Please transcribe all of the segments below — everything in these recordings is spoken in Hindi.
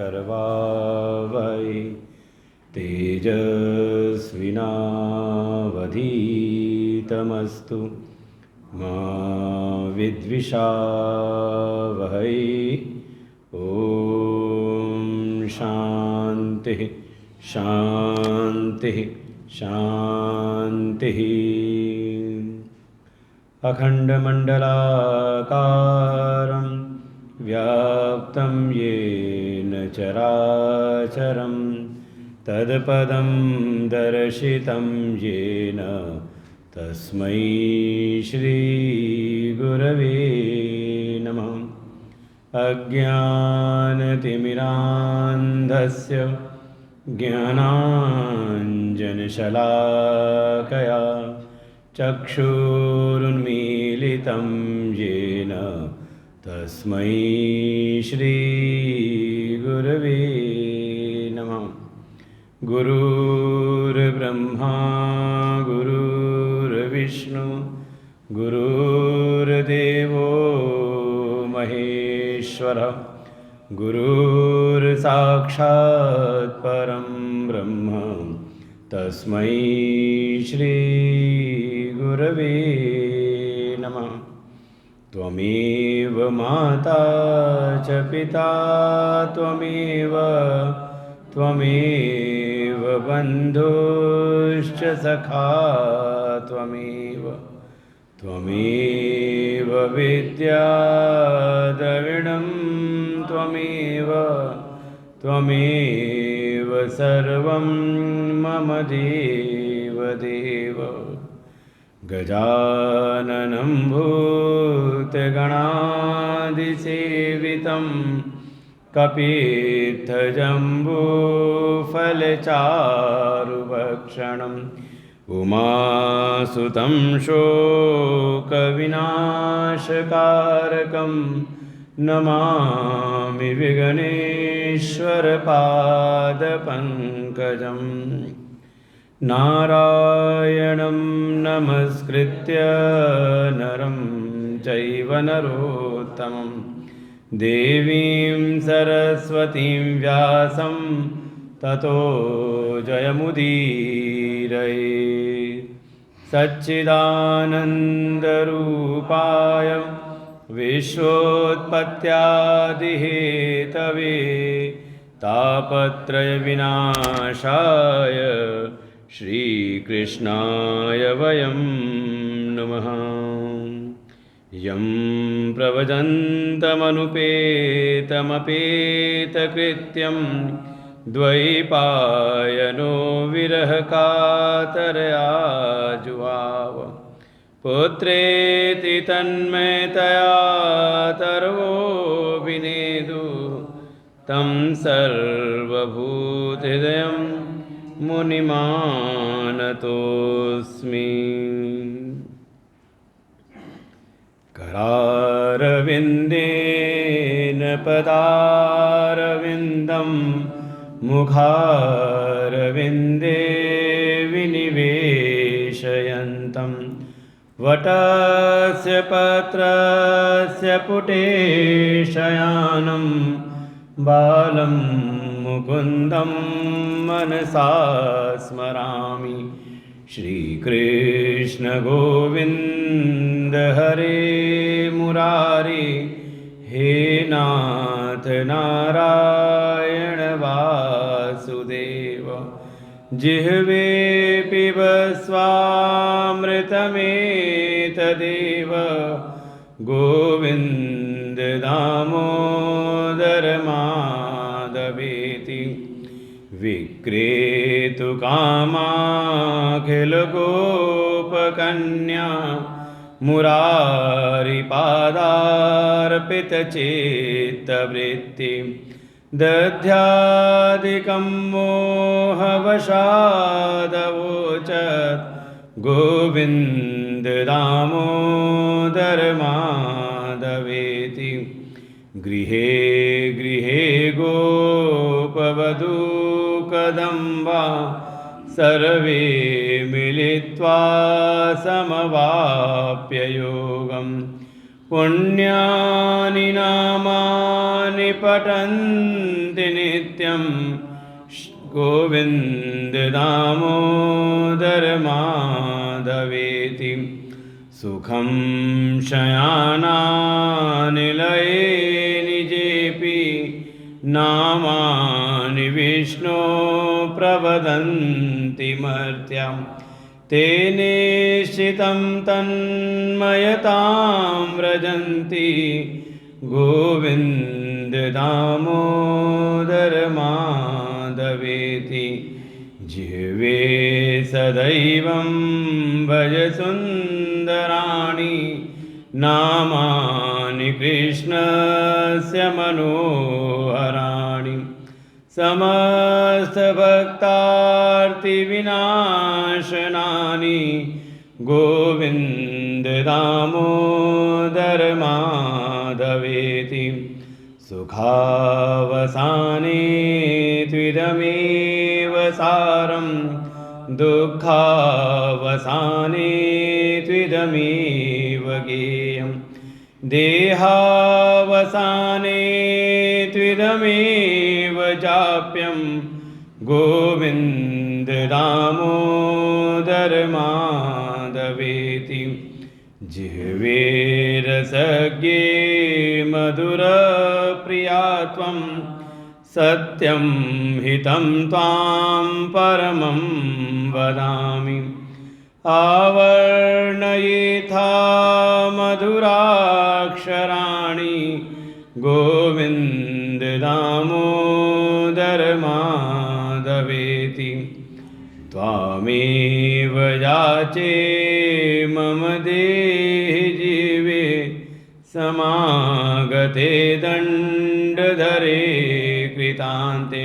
करवावहै तेजस्विनावधीतमस्तु मा विद्विषावहै। ॐ शान्तिः शान्तिः शान्तिः। अखण्डमण्डलाकारं व्याप्तं येन चराचरं तत्पदं दर्शितं येन तस्मै श्रीगुरवे नमः। अज्ञानतिमिरान्धस्य ज्ञानाञ्जनशलाकया चक्षुरुन्मीलितं येन तस्मै श्रीगुरवे नमः। गुरुर्ब्रह्मा गुरुर्विष्णु गुरुर्देवो महेश्वरः गुरुर्साक्षात् परं ब्रह्म तस्मै श्रीगुरवे नमः। त्वमेव माता च पिता त्वमेव बन्धुश्च सखा त्वमेव विद्या द्रविणं त्वमेव सर्वं मम देवदेव। गजाननं भूतगणादिसेवितं कपित्थजम्बूफलचारुभक्षणम् उमासुतं शोकविनाशकारकं नमामि विघ्नेश्वरपादपङ्कजं। नारायणं नमस्कृत्य नरं चैव नरोत्तमं देवीं सरस्वतीं व्यासं ततो जयमुदीरये। सच्चिदानन्दरूपाय विश्वोत्पत्त्यादिहेतवे तापत्रयविनाशाय श्रीकृष्णाय वयं नमः। यं प्रव्रजन्तमनुपेतमपेतकृत्यं द्वैपायनो विरहकातरया जुहाव पुत्रेति तन्मयतया तर्वो विनेदु तं सर्वभूतहृदयं मुनिमानतोऽस्मि। करारविन्देन पदारविन्दं मुखारविन्दे विनिवेशयन्तं वटस्य पत्रस्य पुटे शयानं बालं मुकुन्दं मनसा स्मरामि। श्रीकृष्ण गोविन्द हरे मुरारी हे नाथ नारायण वासुदेव। जिह्वे पिब स्वामृतमेतदेव गोविन्द दामोदर माधवेति। विक्रेतु कामाखिलगोपकन्या मुरारिपादार्पितचित्तवृत्ति। दध्यादिकं मोहवशादवोचत् गोविन्द दामोदर माधवेति। गृहे गृहे गोपवधू कदम्बा सर्वे मिलित्वा समवाप्य योगं। पुण्यानि नामानि निपठन्ति नित्यं गोविन्द दामोदर माधवेति सुखं शयानानिलये निजेऽपि नामानि विष्णो प्रवदन्ति मर्त्यां तेने निश्चितं तन्मयतां व्रजन्ति गोविन्द दामोदर माधवेति जिह्वे सदैवं भज सुन्दराणि नामानि कृष्णस्य मनोहराणि समस्तभक्तार्तिविनाशनानि गोविन्द दामोदर माधवेति सुखावसाने त्विदमेव सारं दुःखावसाने त्विदमेव गेयं देहावसाने त्विदमेव जाप्यं गोविन्द दामोदर माधवेति जिह्वे रसज्ञे मधुरप्रिया त्वं सत्यं हितं त्वां परमं वदामि आवर्णयेथा मधुराक्षराणि गोविन्द दामोदर माधवेति त्वामेव याचे मम देहि जीवे समागते दण्डधरे कृतान्ते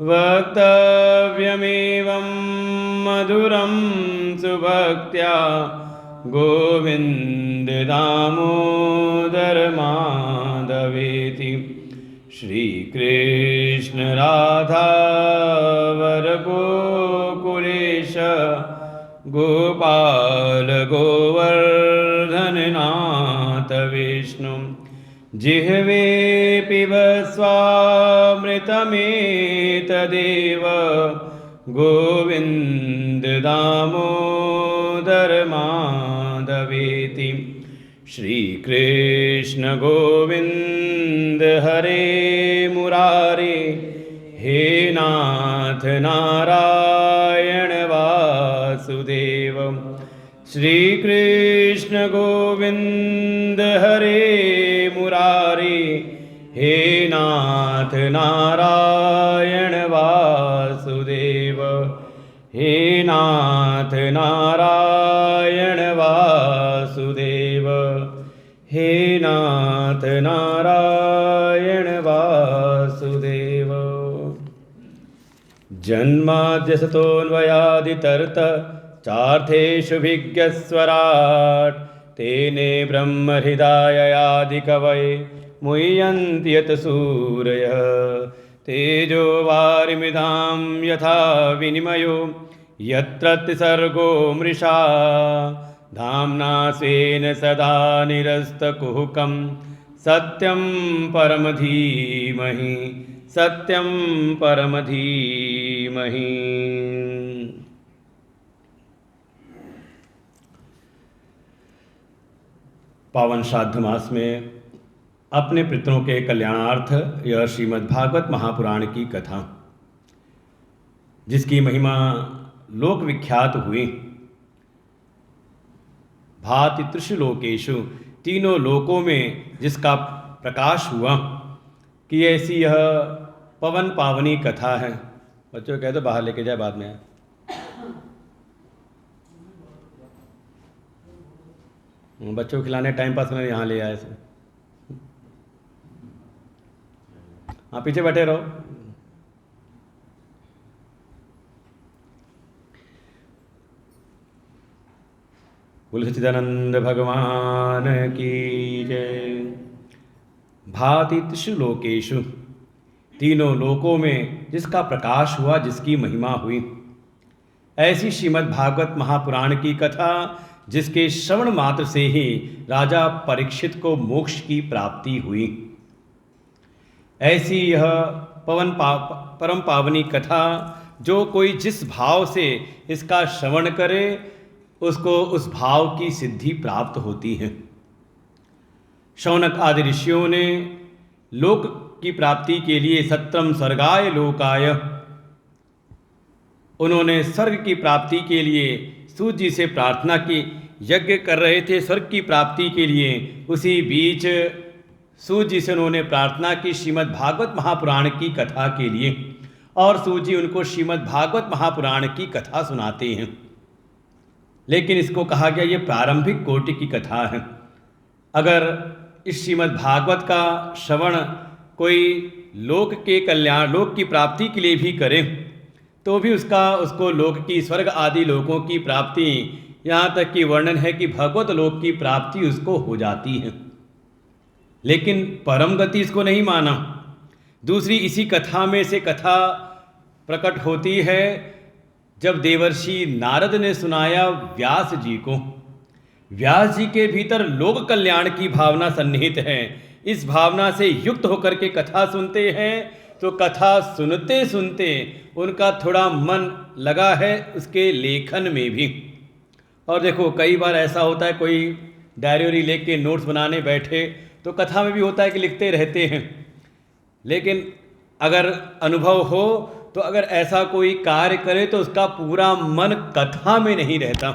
वक्तव्यमेवं मधुरं सुभक्त्या गोविन्द दामोदर माधवेति श्रीकृष्ण राधा वरगोकुलेश गोपाल गोवर्धननाथ विष्णु जिह्वे पिबस्वामृतमेतदेव गोविन्द दामोदर माधवेति श्रीकृष्ण गोविन्द हरे मुरारे हे नाथ नारायण वासुदेव श्रीकृष्ण गोविन्द हरे मुरारे हे नाथ नारायण वासुदेव हे नाथ नारायण वासुदेव हे नाथ नारायण वासुदेव जन्माद्यसतोऽन्वयादितर्त चार्थेषु भिज्ञस्वराट् तेने ब्रह्महृदाययादिकवये मुह्यन्ति यत् सूरयः तेजो वारिमिदां यथा विनिमयो यत्र त्रिसर्गो मृषा धाम्ना स्वेन सदा निरस्तकुहकं सत्यं परमधीमहि सत्यं परमधीमहि। पावन श्राद्ध मास में अपने पितरों के कल्याणार्थ यह श्रीमद्भागवत महापुराण की कथा, जिसकी महिमा लोक विख्यात हुई। भाति त्रिषु लोकेषु, तीनों लोकों में जिसका प्रकाश हुआ, कि ऐसी यह पवन पावनी कथा है। बच्चों कह दो बाहर लेके जाए बाद में। बच्चों को खिलाने टाइम पास में यहाँ ले आए। हाँ पीछे बैठे रहो। बोल सच्चिदानंद भगवान की जय। भाति त्रिषु लोकेषु, तीनों लोकों में जिसका प्रकाश हुआ, जिसकी महिमा हुई, ऐसी श्रीमद् भागवत महापुराण की कथा, जिसके श्रवण मात्र से ही राजा परीक्षित को मोक्ष की प्राप्ति हुई। ऐसी यह परम पावनी कथा जो कोई जिस भाव से इसका श्रवण करे उसको उस भाव की सिद्धि प्राप्त होती है। शौनक आदि ऋषियों ने लोक की प्राप्ति के लिए सत्रम स्वर्गाय लोकाय, उन्होंने स्वर्ग की प्राप्ति के लिए सूर्य जी से प्रार्थना की, यज्ञ कर रहे थे स्वर्ग की प्राप्ति के लिए। उसी बीच सूर्य जी से उन्होंने प्रार्थना की श्रीमद् भागवत महापुराण की कथा के लिए, और सूर्य जी उनको श्रीमद् भागवत महापुराण की कथा सुनाते हैं। लेकिन इसको कहा गया ये प्रारंभिक कोटि की कथा है। अगर इस श्रीमद् भागवत का श्रवण कोई लोक के कल्याण, लोक की प्राप्ति के लिए भी करे तो भी उसको लोक की, स्वर्ग आदि लोकों की प्राप्ति, यहाँ तक कि वर्णन है कि भगवत लोक की प्राप्ति उसको हो जाती है। लेकिन परम गति इसको नहीं माना। दूसरी इसी कथा में से कथा प्रकट होती है जब देवर्षि नारद ने सुनाया व्यास जी को। व्यास जी के भीतर लोक कल्याण की भावना सन्निहित है। इस भावना से युक्त होकर के कथा सुनते हैं तो कथा सुनते सुनते उनका थोड़ा मन लगा है उसके लेखन में भी। और देखो कई बार ऐसा होता है, कोई डायरी लेके नोट्स बनाने बैठे तो कथा में भी होता है कि लिखते रहते हैं, लेकिन अगर अनुभव हो तो अगर ऐसा कोई कार्य करे तो उसका पूरा मन कथा में नहीं रहता,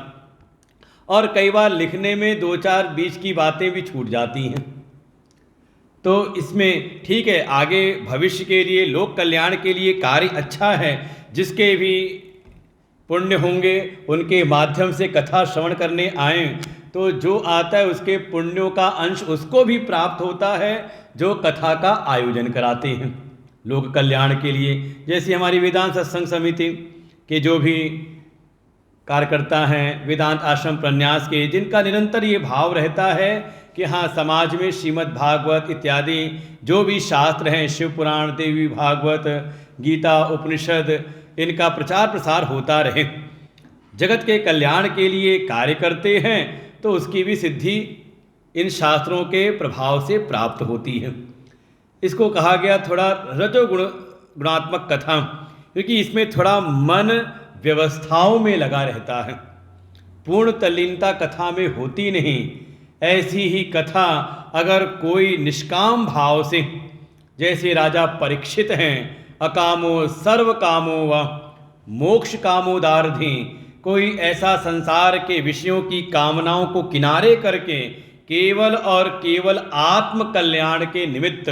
और कई बार लिखने में दो चार बीच की बातें भी छूट जाती हैं। तो इसमें ठीक है, आगे भविष्य के लिए, लोक कल्याण के लिए कार्य अच्छा है, जिसके भी पुण्य होंगे उनके माध्यम से कथा श्रवण करने आए तो जो आता है उसके पुण्यों का अंश उसको भी प्राप्त होता है जो कथा का आयोजन कराते हैं लोक कल्याण के लिए। जैसे हमारी वेदांत सत्संग समिति के जो भी कार्यकर्ता हैं, वेदांत आश्रम प्रन्यास के, जिनका निरंतर ये भाव रहता है कि हाँ, समाज में श्रीमद् भागवत इत्यादि जो भी शास्त्र हैं, शिव पुराण, देवी भागवत, गीता, उपनिषद, इनका प्रचार प्रसार होता रहे, जगत के कल्याण के लिए कार्य करते हैं, तो उसकी भी सिद्धि इन शास्त्रों के प्रभाव से प्राप्त होती है। इसको कहा गया थोड़ा गुणात्मक कथा, क्योंकि इसमें थोड़ा मन व्यवस्थाओं में लगा रहता है, पूर्ण तल्लीनता कथा में होती नहीं। ऐसी ही कथा अगर कोई निष्काम भाव से, जैसे राजा परीक्षित हैं, अकामो सर्व कामो व मोक्ष कामोदार्धी, कोई ऐसा संसार के विषयों की कामनाओं को किनारे करके केवल और केवल आत्म कल्याण के निमित्त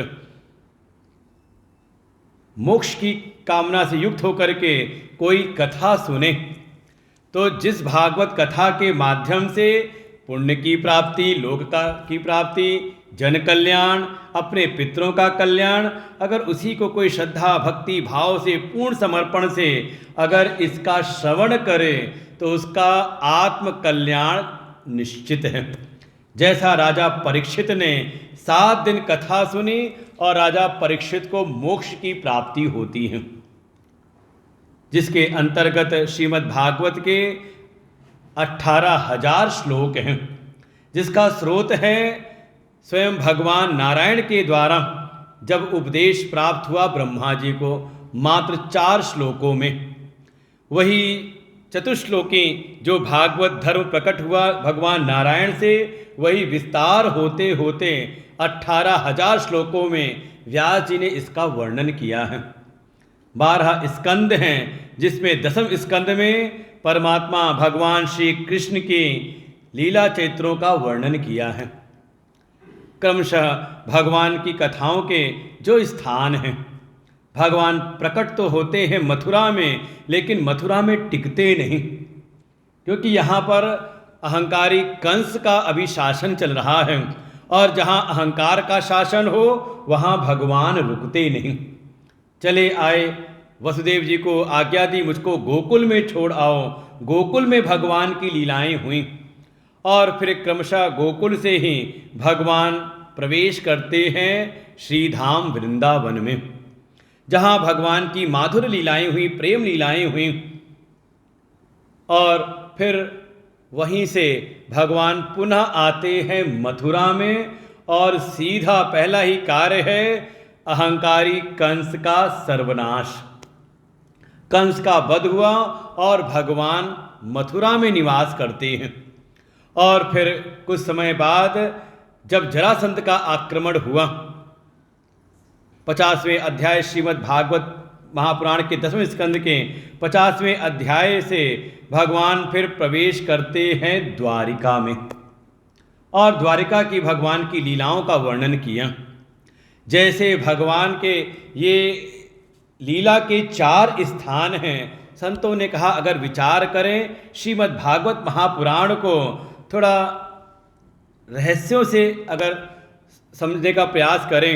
मोक्ष की कामना से युक्त होकर के कोई कथा सुने, तो जिस भागवत कथा के माध्यम से पुण्य की प्राप्ति, लोक की प्राप्ति, जन कल्याण, अपने पितरों का कल्याण, अगर उसी को कोई श्रद्धा भक्ति भाव से, पूर्ण समर्पण से अगर इसका श्रवण करे तो उसका आत्म कल्याण निश्चित है। जैसा राजा परीक्षित ने 7 दिन कथा सुनी और राजा परीक्षित को मोक्ष की प्राप्ति होती है, जिसके अंतर्गत श्रीमद् भागवत के 18,000 श्लोक हैं, जिसका स्रोत है स्वयं भगवान नारायण के द्वारा जब उपदेश प्राप्त हुआ ब्रह्मा जी को मात्र 4 श्लोकों में। वही चतुश्लोकी जो भागवत धर्म प्रकट हुआ भगवान नारायण से, वही विस्तार होते होते 18,000 श्लोकों में व्यास जी ने इसका वर्णन किया है। 12 स्कंद हैं, जिसमें 10वें स्कंद में परमात्मा भगवान श्री कृष्ण की लीला चरित्रों का वर्णन किया है। क्रमशः भगवान की कथाओं के जो स्थान हैं, भगवान प्रकट तो होते हैं मथुरा में, लेकिन मथुरा में टिकते नहीं, क्योंकि यहाँ पर अहंकारी कंस का अभी शासन चल रहा है, और जहाँ अहंकार का शासन हो वहाँ भगवान रुकते नहीं। चले आए, वसुदेव जी को आज्ञा दी, मुझको गोकुल में छोड़ आओ। गोकुल में भगवान की लीलाएं हुई, और फिर क्रमशः गोकुल से ही भगवान प्रवेश करते हैं श्रीधाम वृंदावन में, जहाँ भगवान की माधुर लीलाएं हुई, प्रेम लीलाएं हुई, और फिर वहीं से भगवान पुनः आते हैं मथुरा में, और सीधा पहला ही कार्य है अहंकारी कंस का सर्वनाश। कंस का वध हुआ और भगवान मथुरा में निवास करते हैं। और फिर कुछ समय बाद जब जरासंध का आक्रमण हुआ, 50वें अध्याय श्रीमद् भागवत महापुराण के 10वें स्कंद के 50वें अध्याय से भगवान फिर प्रवेश करते हैं द्वारिका में, और द्वारिका की भगवान की लीलाओं का वर्णन किया। जैसे भगवान के ये लीला के 4 स्थान हैं। संतों ने कहा अगर विचार करें श्रीमद् भागवत महापुराण को थोड़ा रहस्यों से अगर समझने का प्रयास करें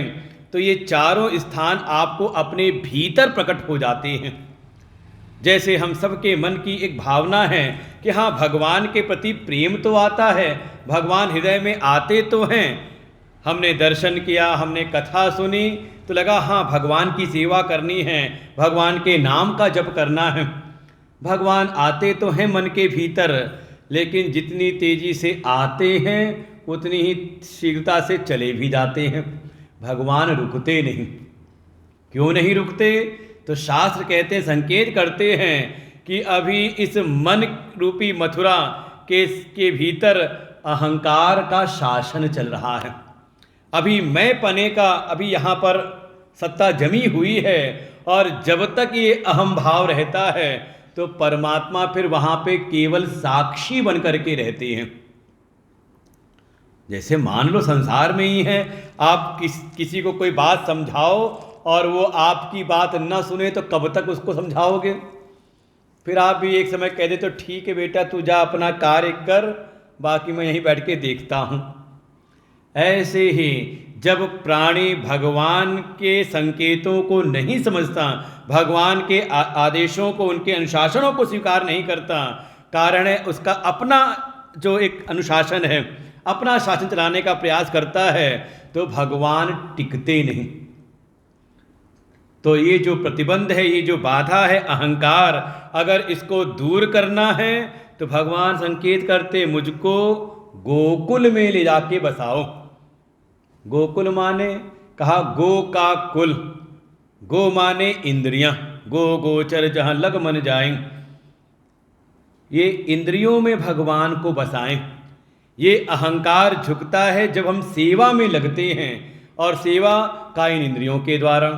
तो ये चारों स्थान आपको अपने भीतर प्रकट हो जाते हैं। जैसे हम सबके मन की एक भावना है कि हाँ, भगवान के प्रति प्रेम तो आता है, भगवान हृदय में आते तो हैं। हमने दर्शन किया, हमने कथा सुनी तो लगा हाँ, भगवान की सेवा करनी है, भगवान के नाम का जप करना है। भगवान आते तो हैं मन के भीतर, लेकिन जितनी तेजी से आते हैं उतनी ही शीघ्रता से चले भी जाते हैं। भगवान रुकते नहीं। क्यों नहीं रुकते? तो शास्त्र कहते हैं, संकेत करते हैं कि अभी इस मन रूपी मथुरा के भीतर अहंकार का शासन चल रहा है। अभी मैं पने का अभी यहाँ पर सत्ता जमी हुई है, और जब तक ये अहम भाव रहता है तो परमात्मा फिर वहाँ पे केवल साक्षी बन करके रहते हैं। जैसे मान लो संसार में ही है, आप किसी को कोई बात समझाओ और वो आपकी बात न सुने तो कब तक उसको समझाओगे? फिर आप भी एक समय कह दे तो ठीक है बेटा, तू जा अपना कार्य कर, बाकी मैं यहीं बैठ के देखता हूँ। ऐसे ही जब प्राणी भगवान के संकेतों को नहीं समझता, भगवान के आदेशों को, उनके अनुशासनों को स्वीकार नहीं करता, कारण है उसका अपना जो एक अनुशासन है, अपना शासन चलाने का प्रयास करता है, तो भगवान टिकते नहीं। तो ये जो प्रतिबंध है, ये जो बाधा है अहंकार, अगर इसको दूर करना है तो भगवान संकेत करते मुझको गोकुल में ले जाके बसाओ। गोकुल माने कहा गो का कुल, गो माने इंद्रियां, गो गोचर जहां लग मन जाएं। ये इंद्रियों में भगवान को बसाएं। ये अहंकार झुकता है जब हम सेवा में लगते हैं, और सेवा का इन इंद्रियों के द्वारा।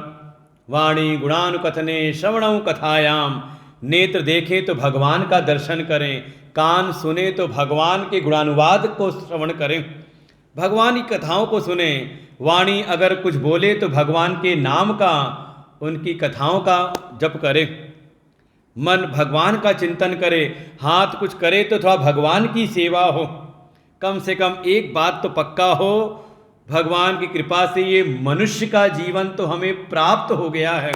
वाणी गुणानुकथने श्रवणं कथायाम, नेत्र देखें तो भगवान का दर्शन करें, कान सुने तो भगवान के गुणानुवाद को श्रवण करें, भगवान की कथाओं को सुने। वाणी अगर कुछ बोले तो भगवान के नाम का, उनकी कथाओं का जप करे। मन भगवान का चिंतन करे, हाथ कुछ करे तो थोड़ा भगवान की सेवा हो। कम से कम एक बात तो पक्का हो, भगवान की कृपा से ये मनुष्य का जीवन तो हमें प्राप्त हो गया है,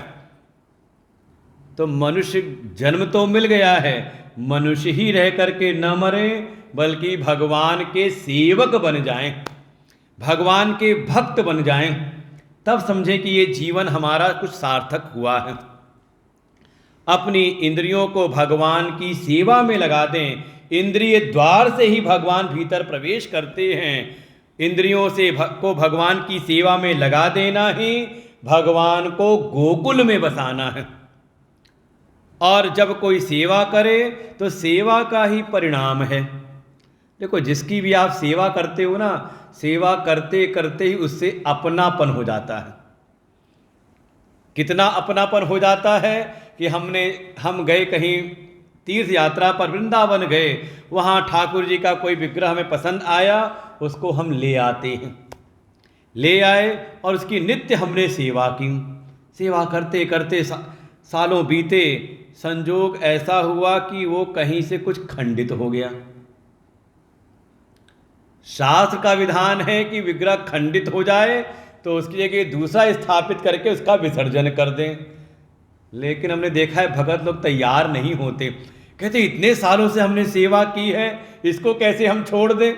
तो मनुष्य जन्म तो मिल गया है, मनुष्य ही रह करके न मरे, बल्कि भगवान के सेवक बन जाएं, भगवान के भक्त बन जाएं, तब समझें कि ये जीवन हमारा कुछ सार्थक हुआ है। अपनी इंद्रियों को भगवान की सेवा में लगा दें। इंद्रिय द्वार से ही भगवान भीतर प्रवेश करते हैं। इंद्रियों से को भगवान की सेवा में लगा देना ही भगवान को गोकुल में बसाना है। और जब कोई सेवा करे तो सेवा का ही परिणाम है। देखो, जिसकी भी आप सेवा करते हो ना, सेवा करते करते ही उससे अपनापन हो जाता है। कितना अपनापन हो जाता है कि हम गए कहीं तीर्थ यात्रा पर, वृंदावन गए, वहाँ ठाकुर जी का कोई विग्रह हमें पसंद आया, उसको हम ले आते हैं, ले आए और उसकी नित्य हमने सेवा की। सेवा करते करते सालों बीते, संजोग ऐसा हुआ कि वो कहीं से कुछ खंडित हो गया। शास्त्र का विधान है कि विग्रह खंडित हो जाए तो उसकी जगह दूसरा स्थापित करके उसका विसर्जन कर दें, लेकिन हमने देखा है भगत लोग तैयार नहीं होते। कहते इतने सालों से हमने सेवा की है, इसको कैसे हम छोड़ दें?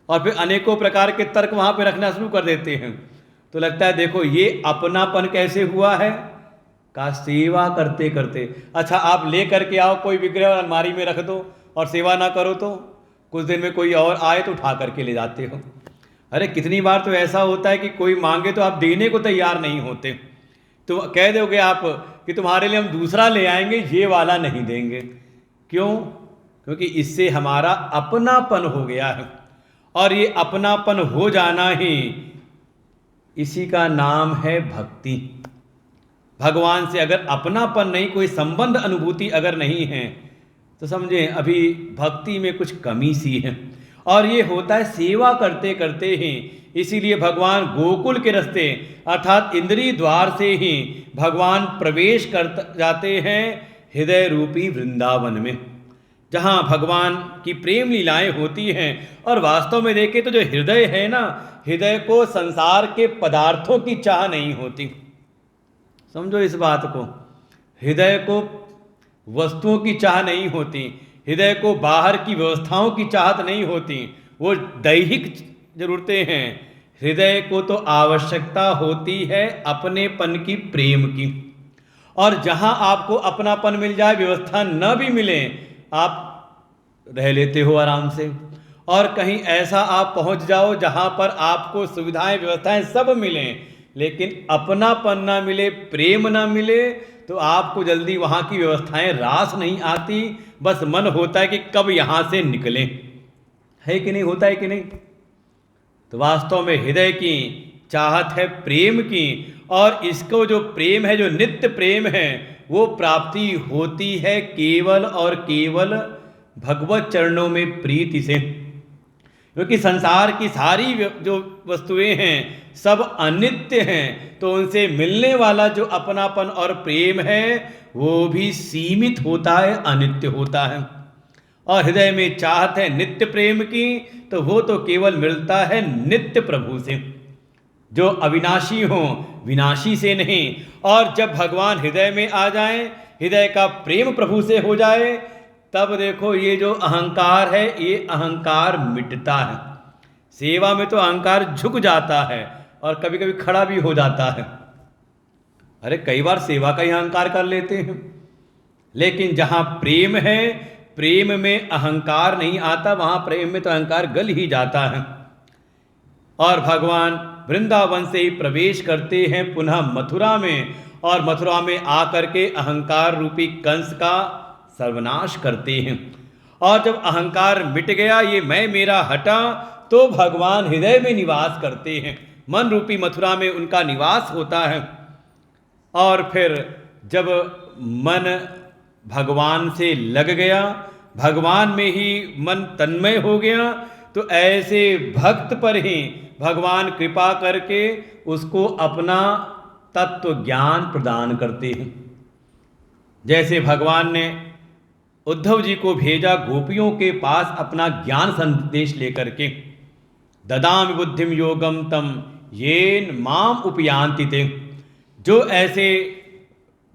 और फिर अनेकों प्रकार के तर्क वहाँ पे रखना शुरू कर देते हैं। तो लगता है देखो ये अपनापन कैसे हुआ है, का सेवा करते करते। अच्छा, आप ले करके आओ कोई विग्रह और अलमारी में रख दो और सेवा ना करो तो कुछ दिन में कोई और आए तो उठा करके ले जाते हो। अरे कितनी बार तो ऐसा होता है कि कोई मांगे तो आप देने को तैयार नहीं होते, तो कह दोगे आप कि तुम्हारे लिए हम दूसरा ले आएंगे, ये वाला नहीं देंगे। क्यों? क्योंकि इससे हमारा अपनापन हो गया है, और ये अपनापन हो जाना ही, इसी का नाम है भक्ति। भगवान से अगर अपनापन नहीं, कोई संबंध अनुभूति अगर नहीं है, तो समझें अभी भक्ति में कुछ कमी सी है। और ये होता है सेवा करते करते ही। इसीलिए भगवान गोकुल के रास्ते अर्थात इंद्रिय द्वार से ही भगवान प्रवेश कर जाते हैं हृदय रूपी वृंदावन में, जहाँ भगवान की प्रेम लीलाएं होती हैं। और वास्तव में देखें तो जो हृदय है ना, हृदय को संसार के पदार्थों की चाह नहीं होती। समझो इस बात को, हृदय को वस्तुओं की चाह नहीं होती, हृदय को बाहर की व्यवस्थाओं की चाहत नहीं होती, वो दैहिक जरूरतें हैं। हृदय को तो आवश्यकता होती है अपनेपन की, प्रेम की। और जहाँ आपको अपनापन मिल जाए, व्यवस्था न भी मिले, आप रह लेते हो आराम से। और कहीं ऐसा आप पहुँच जाओ जहाँ पर आपको सुविधाएं व्यवस्थाएं सब मिलें, लेकिन अपनापन ना मिले, प्रेम ना मिले, तो आपको जल्दी वहाँ की व्यवस्थाएं रास नहीं आती। बस मन होता है कि कब यहाँ से निकलें। है कि नहीं? होता है कि नहीं? तो वास्तव में हृदय की चाहत है प्रेम की, और इसको जो प्रेम है, जो नित्य प्रेम है, वो प्राप्ति होती है केवल और केवल भगवत चरणों में प्रीति से। क्योंकि संसार की सारी जो वस्तुएं हैं सब अनित्य हैं, तो उनसे मिलने वाला जो अपनापन और प्रेम है वो भी सीमित होता है, अनित्य होता है। और हृदय में चाहत है नित्य प्रेम की, तो वो तो केवल मिलता है नित्य प्रभु से, जो अविनाशी हो, विनाशी से नहीं। और जब भगवान हृदय में आ जाए, हृदय का प्रेम प्रभु से हो जाए, तब देखो ये जो अहंकार है, ये अहंकार मिटता है। सेवा में तो अहंकार झुक जाता है और कभी कभी खड़ा भी हो जाता है। अरे कई बार सेवा का ही अहंकार कर लेते हैं। लेकिन जहाँ प्रेम है, प्रेम में अहंकार नहीं आता, वहाँ प्रेम में तो अहंकार गल ही जाता है। और भगवान वृंदावन से ही प्रवेश करते हैं पुनः मथुरा में, और मथुरा में आकर के अहंकार रूपी कंस का सर्वनाश करते हैं। और जब अहंकार मिट गया, ये मैं मेरा हटा, तो भगवान हृदय में निवास करते हैं। मन रूपी मथुरा में उनका निवास होता है। और फिर जब मन भगवान से लग गया, भगवान में ही मन तन्मय हो गया, तो ऐसे भक्त पर ही भगवान कृपा करके उसको अपना तत्व ज्ञान प्रदान करते हैं। जैसे भगवान ने उद्धव जी को भेजा गोपियों के पास अपना ज्ञान संदेश लेकर के, ददामि बुद्धिम योगम तम येन माम उपयान्ति ते। जो ऐसे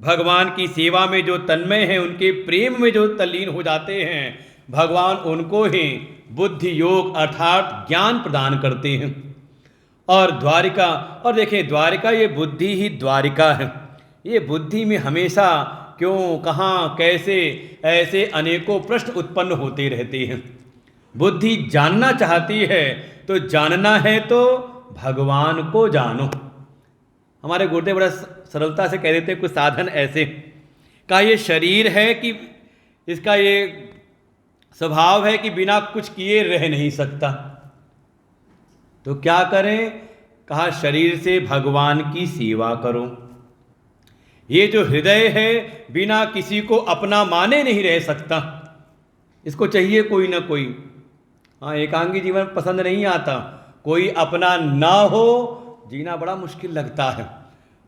भगवान की सेवा में जो तन्मय हैं, उनके प्रेम में जो तल्लीन हो जाते हैं, भगवान उनको ही बुद्धि योग अर्थात ज्ञान प्रदान करते हैं। और द्वारिका, और देखिए द्वारिका ये बुद्धि ही द्वारिका है। ये बुद्धि में हमेशा क्यों, कहाँ, कैसे, ऐसे अनेकों प्रश्न उत्पन्न होते रहते हैं। बुद्धि जानना चाहती है, तो जानना है तो भगवान को जानो। हमारे गुरुदेव बड़ा सरलता से कह देते हैं कुछ साधन ऐसे का, ये शरीर है कि इसका ये स्वभाव है कि बिना कुछ किए रह नहीं सकता, तो क्या करें? कहा शरीर से भगवान की सेवा करो। ये जो हृदय है बिना किसी को अपना माने नहीं रह सकता, इसको चाहिए कोई ना कोई। हाँ, एकांगी जीवन पसंद नहीं आता, कोई अपना ना हो जीना बड़ा मुश्किल लगता है।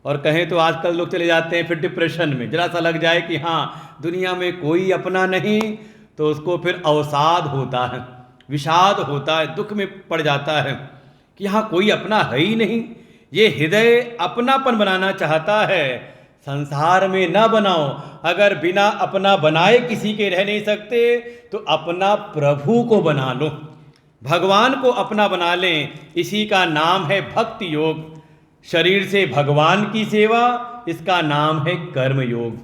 और कहें तो आजकल लोग चले जाते हैं फिर डिप्रेशन में, जरा सा लग जाए कि हाँ दुनिया में कोई अपना नहीं, तो उसको फिर अवसाद होता है, विषाद होता है, दुख में पड़ जाता है कि हाँ कोई अपना है ही नहीं। ये हृदय अपनापन बनाना चाहता है, संसार में ना बनाओ। अगर बिना अपना बनाए किसी के रह नहीं सकते, तो अपना प्रभु को बना लो, भगवान को अपना बना लें। इसी का नाम है भक्ति योग। शरीर से भगवान की सेवा, इसका नाम है कर्म योग।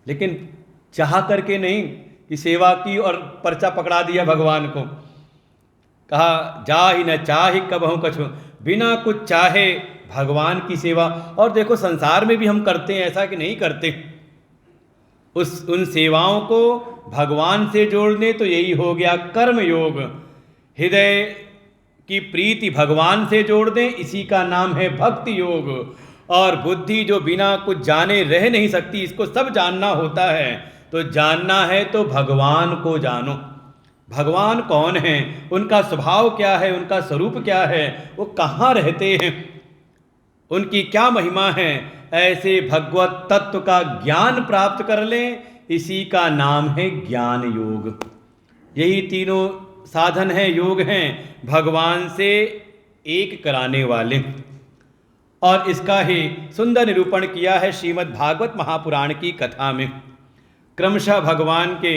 लेकिन चाह करके नहीं कि सेवा की और पर्चा पकड़ा दिया भगवान को। कहा जा ही न चाहे कबहू कछु, बिना कुछ चाहे भगवान की सेवा। और देखो संसार में भी हम करते हैं, ऐसा कि नहीं करते। उन सेवाओं को भगवान से जोड़ने तो यही हो गया कर्म योग। हृदय की प्रीति भगवान से जोड़ दें, इसी का नाम है भक्ति योग। और बुद्धि जो बिना कुछ जाने रह नहीं सकती, इसको सब जानना होता है। तो जानना है तो भगवान को जानो। भगवान कौन है, उनका स्वभाव क्या है, उनका स्वरूप क्या है, वो कहाँ रहते हैं, उनकी क्या महिमा है, ऐसे भगवत तत्व का ज्ञान प्राप्त कर लें, इसी का नाम है ज्ञान योग। यही तीनों साधन हैं, योग हैं, भगवान से एक कराने वाले। और इसका ही सुंदर निरूपण किया है श्रीमद् भागवत महापुराण की कथा में। क्रमशः भगवान के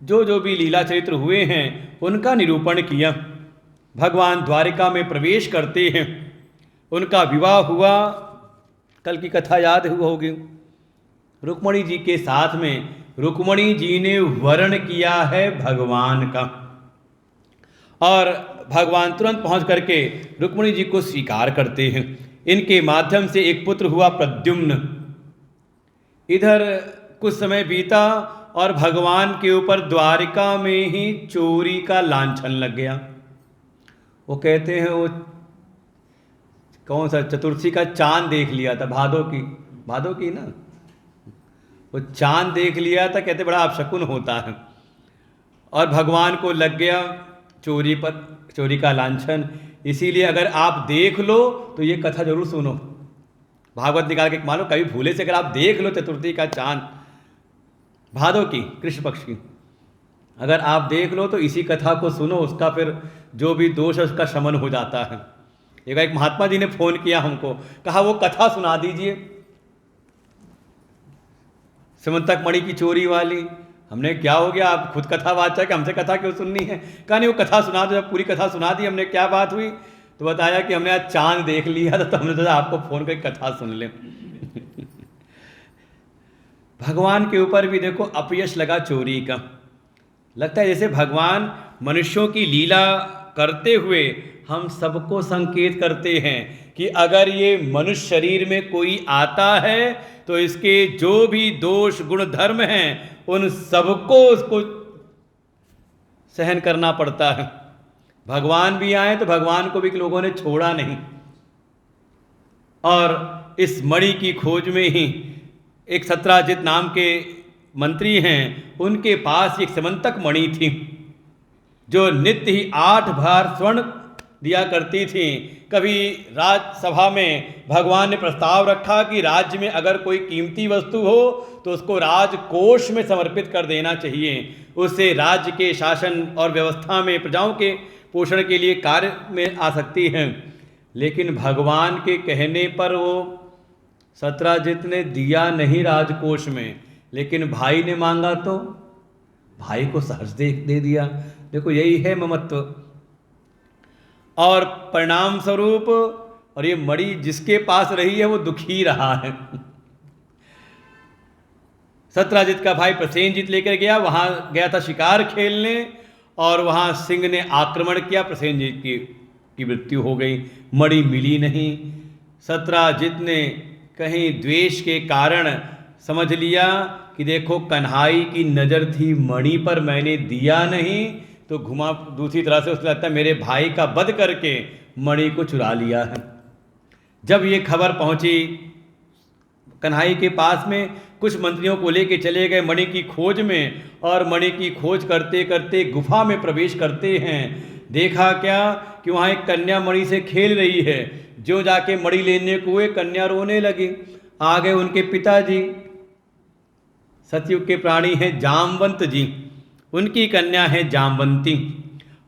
जो भी लीला चरित्र हुए हैं उनका निरूपण किया। भगवान द्वारिका में प्रवेश करते हैं, उनका विवाह हुआ, कल की कथा याद होगी, रुक्मणी जी के साथ में। रुक्मणी जी ने वर्ण किया है भगवान का, और भगवान तुरंत पहुंच करके रुक्मणी जी को स्वीकार करते हैं। इनके माध्यम से एक पुत्र हुआ प्रद्युम्न। इधर कुछ समय बीता और भगवान के ऊपर द्वारिका में ही चोरी का लांछन लग गया। वो कहते हैं वो कौन सा चतुर्थी का चांद देख लिया था, भादो की ना, वो चांद देख लिया था, कहते बड़ा अपशकुन होता है। और भगवान को लग गया चोरी का लांछन। इसीलिए अगर आप देख लो तो ये कथा जरूर सुनो, भागवत निकाल के मानो, कभी भूले से अगर आप देख लो चतुर्थी का चांद भादो की कृष्ण पक्ष की, अगर आप देख लो तो इसी कथा को सुनो, उसका फिर जो भी दोष है उसका शमन हो जाता है। एक महात्मा जी ने फोन किया हमको, कहा वो कथा सुना दीजिए समंतक मणि की चोरी वाली। हमने क्या हो गया, आप खुद कथावाचक, हमसे कथा क्यों सुननी है? कहा नहीं वो कथा सुना दो। जब पूरी कथा सुना दी हमने, क्या बात हुई, तो बताया कि हमने आज चांद देख लिया था, तो हमने सोचा आपको फोन करके कथा सुन लें। भगवान के ऊपर भी देखो अपयश लगा चोरी का। लगता है जैसे भगवान मनुष्यों की लीला करते हुए हम सबको संकेत करते हैं कि अगर ये मनुष्य शरीर में कोई आता है तो इसके जो भी दोष गुण धर्म हैं उन सबको उसको सहन करना पड़ता है। भगवान भी आए तो भगवान को भी लोगों ने छोड़ा नहीं। और इस मणि की खोज में ही एक सत्राजित नाम के मंत्री हैं, उनके पास एक समंतक मणि थी जो नित्य ही 8 बार स्वर्ण दिया करती थी। कभी राज्यसभा में भगवान ने प्रस्ताव रखा कि राज्य में अगर कोई कीमती वस्तु हो तो उसको राजकोष में समर्पित कर देना चाहिए, उससे राज्य के शासन और व्यवस्था में प्रजाओं के पोषण के लिए कार्य में आ सकती है। लेकिन भगवान के कहने पर वो सत्राजित ने दिया नहीं राजकोष में, लेकिन भाई ने मांगा तो भाई को सहज दे दिया। देखो यही है ममत्व। और परिणाम स्वरूप, और ये मणि जिसके पास रही है वो दुखी रहा है। सत्राजित का भाई प्रसेनजीत लेकर गया, वहां गया था शिकार खेलने, और वहां सिंह ने आक्रमण किया, प्रसेनजीत की मृत्यु हो गई, मणि मिली नहीं। सत्राजित ने कहीं द्वेष के कारण समझ लिया कि देखो कन्हाई की नज़र थी मणि पर, मैंने दिया नहीं, तो घुमा दूसरी तरह से उसने लगता है मेरे भाई का वध करके मणि को चुरा लिया है। जब ये खबर पहुंची कन्हाई के पास में, कुछ मंत्रियों को लेके चले गए मणि की खोज में, और मणि की खोज करते करते गुफा में प्रवेश करते हैं। देखा क्या कि वहाँ एक कन्या मणि से खेल रही है। जो जाके मणि लेने को हुए, कन्या रोने लगी। आ गए उनके पिताजी, सतयुग के प्राणी हैं जामवंत जी, उनकी कन्या है जामवंती,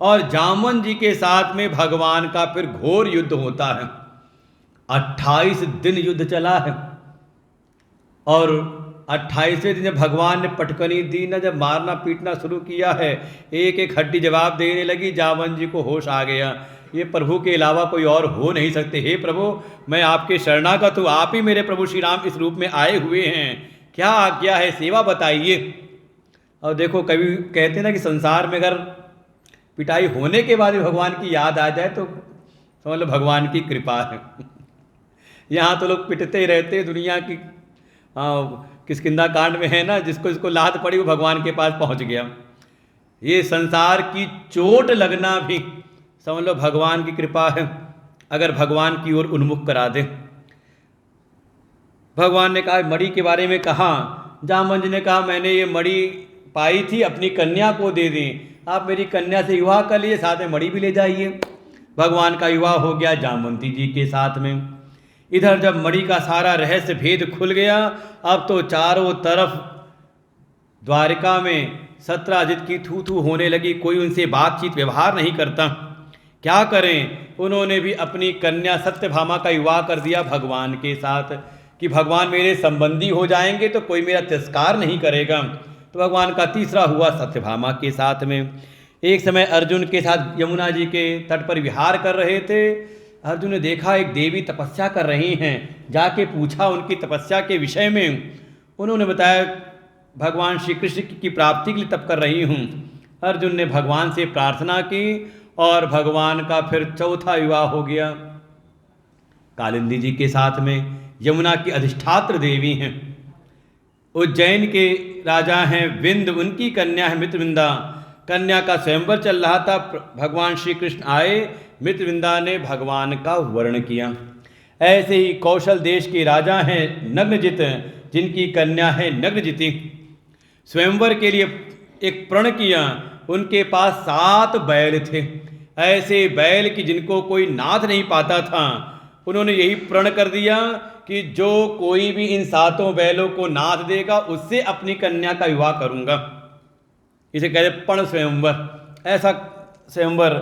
और जामवंत जी के साथ में भगवान का फिर घोर युद्ध होता है। 28 दिन युद्ध चला है, और 28वें दिन जब भगवान ने पटकनी दी ना, जब मारना पीटना शुरू किया है, एक एक हड्डी जवाब देने लगी, जामवंत जी को होश आ गया, ये प्रभु के अलावा कोई और हो नहीं सकते। हे प्रभु, मैं आपके शरणागत हूँ, आप ही मेरे प्रभु श्री राम इस रूप में आए हुए हैं, क्या आज्ञा है, सेवा बताइए। और देखो कभी कहते हैं ना कि संसार में अगर पिटाई होने के बाद भी भगवान की याद आ जाए तो समझ लो भगवान की कृपा है। यहाँ तो लोग पिटते ही रहते, दुनिया की किष्किंधा कांड में है ना, जिसको जिसको लात पड़ी वो भगवान के पास पहुँच गया। ये संसार की चोट लगना भी समझ लो भगवान की कृपा है, अगर भगवान की ओर उन्मुख करा दे। भगवान ने कहा, मणि के बारे में कहा, जामवंत जी ने कहा मैंने ये मणि पाई थी, अपनी कन्या को दे दें, आप मेरी कन्या से विवाह कर लिए, साथ में मणि भी ले जाइए। भगवान का विवाह हो गया जामवंती जी के साथ में। इधर जब मणि का सारा रहस्य भेद खुल गया, अब तो चारों तरफ द्वारिका में सत्राजित की थू थू होने लगी, कोई उनसे बातचीत व्यवहार नहीं करता। क्या करें, उन्होंने भी अपनी कन्या सत्यभामा का विवाह कर दिया भगवान के साथ कि भगवान मेरे संबंधी हो जाएंगे तो कोई मेरा तिरस्कार नहीं करेगा। तो भगवान का तीसरा हुआ सत्यभामा के साथ में। एक समय अर्जुन के साथ यमुना जी के तट पर विहार कर रहे थे। अर्जुन ने देखा एक देवी तपस्या कर रही हैं, जाके पूछा उनकी तपस्या के विषय में। उन्होंने बताया भगवान श्री कृष्ण की प्राप्ति के लिए तप कर रही हूँ। अर्जुन ने भगवान से प्रार्थना की और भगवान का फिर चौथा विवाह हो गया कालिंदी जी के साथ में। यमुना की अधिष्ठात्र देवी हैं, उज्जैन के राजा हैं विंद, उनकी कन्या है मित्रविंदा। कन्या का स्वयंवर चल रहा था, भगवान श्री कृष्ण आए, मित्रविंदा ने भगवान का वर्ण किया। ऐसे ही कौशल देश के राजा हैं नग्नजित, जिनकी कन्या है नग्नजिति। स्वयंवर के लिए एक प्रण किया, उनके पास 7 बैल थे, ऐसे बैल कि जिनको कोई नाथ नहीं पाता था। उन्होंने यही प्रण कर दिया कि जो कोई भी इन 7 बैलों को नाथ देगा उससे अपनी कन्या का विवाह करूंगा। इसे कहते पण स्वयंवर। ऐसा स्वयंवर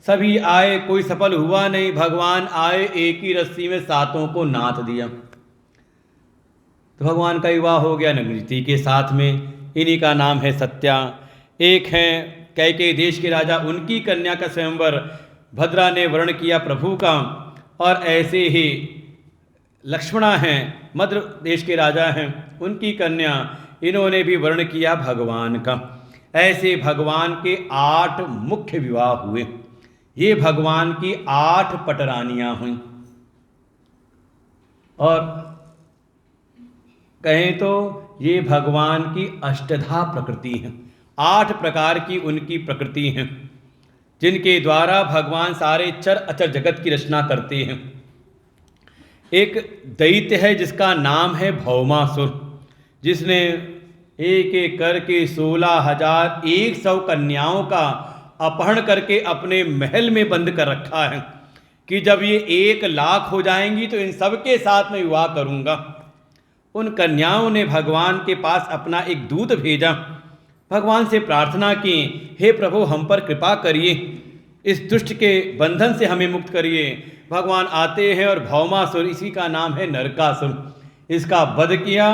सभी आए, कोई सफल हुआ नहीं। भगवान आए, एक ही रस्सी में 7 को नाथ दिया, तो भगवान का विवाह हो गया नग्नजिति के साथ में। इन्हीं का नाम है सत्या। एक हैं कैकेयी देश के राजा, उनकी कन्या का स्वयंवर भद्रा ने वर्ण किया प्रभु का। और ऐसे ही लक्ष्मणा हैं, मद्र देश के राजा हैं, उनकी कन्या, इन्होंने भी वर्ण किया भगवान का। ऐसे भगवान के 8 मुख्य विवाह हुए। ये भगवान की 8 पटरानियां हुई। और कहें तो ये भगवान की अष्टधा प्रकृति है। 8 प्रकार की उनकी प्रकृति हैं, जिनके द्वारा भगवान सारे चर अचर जगत की रचना करते हैं। एक दैत्य है जिसका नाम है भौमासुर, जिसने एक एक करके 16,100 कन्याओं का अपहरण करके अपने महल में बंद कर रखा है कि जब ये 1 लाख हो जाएंगी तो इन सब के साथ मैं विवाह करूंगा। उन कन्याओं ने भगवान के पास अपना एक दूत भेजा, भगवान से प्रार्थना की, हे प्रभु हम पर कृपा करिए, इस दुष्ट के बंधन से हमें मुक्त करिए। भगवान आते हैं और भौमासुर, इसी का नाम है नरकासुर, इसका वध किया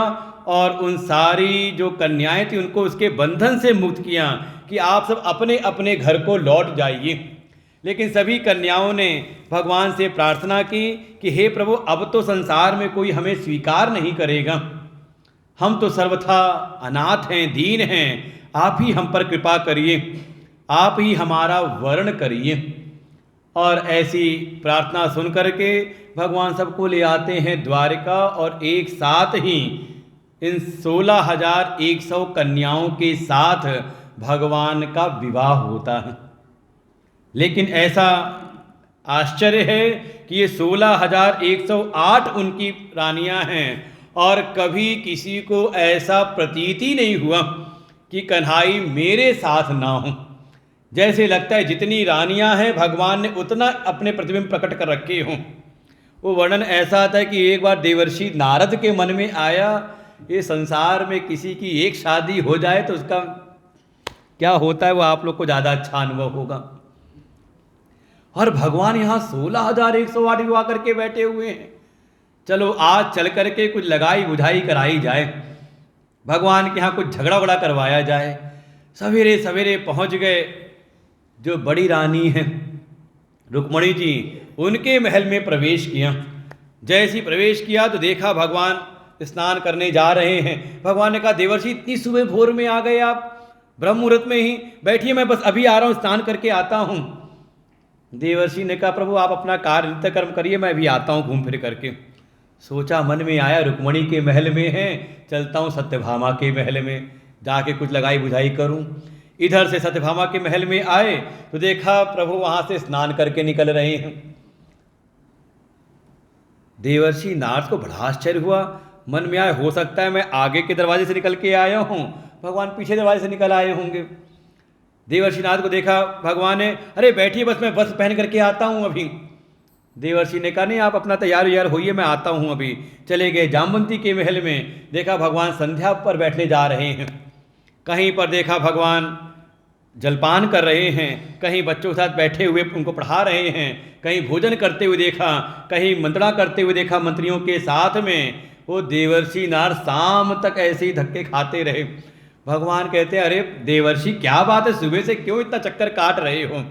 और उन सारी जो कन्याएं थी उनको उसके बंधन से मुक्त किया कि आप सब अपने अपने घर को लौट जाइए। लेकिन सभी कन्याओं ने भगवान से प्रार्थना की कि हे प्रभु अब तो संसार में कोई हमें स्वीकार नहीं करेगा, हम तो सर्वथा अनाथ हैं, दीन हैं, आप ही हम पर कृपा करिए, आप ही हमारा वर्ण करिए। और ऐसी प्रार्थना सुन करके भगवान सबको ले आते हैं द्वारिका और एक साथ ही इन 16,100 कन्याओं के साथ भगवान का विवाह होता है। लेकिन ऐसा आश्चर्य है कि ये 16,108 उनकी रानियां हैं और कभी किसी को ऐसा प्रतीति नहीं हुआ कि कन्हाई मेरे साथ ना हो। जैसे लगता है जितनी रानियां हैं भगवान ने उतना अपने प्रतिबिंब प्रकट कर रखे हों। वो वर्णन ऐसा था कि एक बार देवर्षि नारद के मन में आया, ये संसार में किसी की एक शादी हो जाए तो उसका क्या होता है वो आप लोग को ज़्यादा अच्छा अनुभव होगा। और भगवान यहाँ 16,108 विवाह करके बैठे हुए हैं। चलो आज चल करके कुछ लगाई बुझाई कराई जाए, भगवान के यहाँ कुछ झगड़ा वगड़ा करवाया जाए। सवेरे सवेरे पहुँच गए जो बड़ी रानी हैं रुक्मणी जी, उनके महल में प्रवेश किया। जैसे ही प्रवेश किया तो देखा भगवान स्नान करने जा रहे हैं। भगवान ने कहा देवर्षि इतनी सुबह भोर में आ गए आप, ब्रह्म मुहूर्त में ही, बैठिए मैं बस अभी आ रहा हूँ, स्नान करके आता हूँ। देवर्षि ने कहा प्रभु आप अपना कार्य नित्य कर्म करिए, मैं अभी आता हूँ घूम फिर करके। सोचा, मन में आया रुक्मणी के महल में है, चलता हूँ सत्यभामा के महल में, जाके कुछ लगाई बुझाई करूँ। इधर से सत्यभामा के महल में आए तो देखा प्रभु वहाँ से स्नान करके निकल रहे हैं। देवर्षि नारद को बड़ा आश्चर्य हुआ, मन में आया हो सकता है मैं आगे के दरवाजे से निकल के आया हूँ, भगवान पीछे दरवाजे से निकल आए होंगे। देवर्षि नारद को देखा, भगवान ने, अरे बैठिए बस मैं वस्त्र पहन करके आता हूँ अभी। देवर्षि ने कहा नहीं आप अपना तैयार होइए, मैं आता हूँ अभी। चले गए जामवंती के महल में, देखा भगवान संध्या पर बैठने जा रहे हैं। कहीं पर देखा भगवान जलपान कर रहे हैं, कहीं बच्चों के साथ बैठे हुए उनको पढ़ा रहे हैं, कहीं भोजन करते हुए देखा, कहीं मंत्रणा करते हुए देखा मंत्रियों के साथ में। वो देवर्षि नारद शाम तक ऐसे ही धक्के खाते रहे। भगवान कहते हैं अरे देवर्षि क्या बात है, सुबह से क्यों इतना चक्कर काट रहे हो।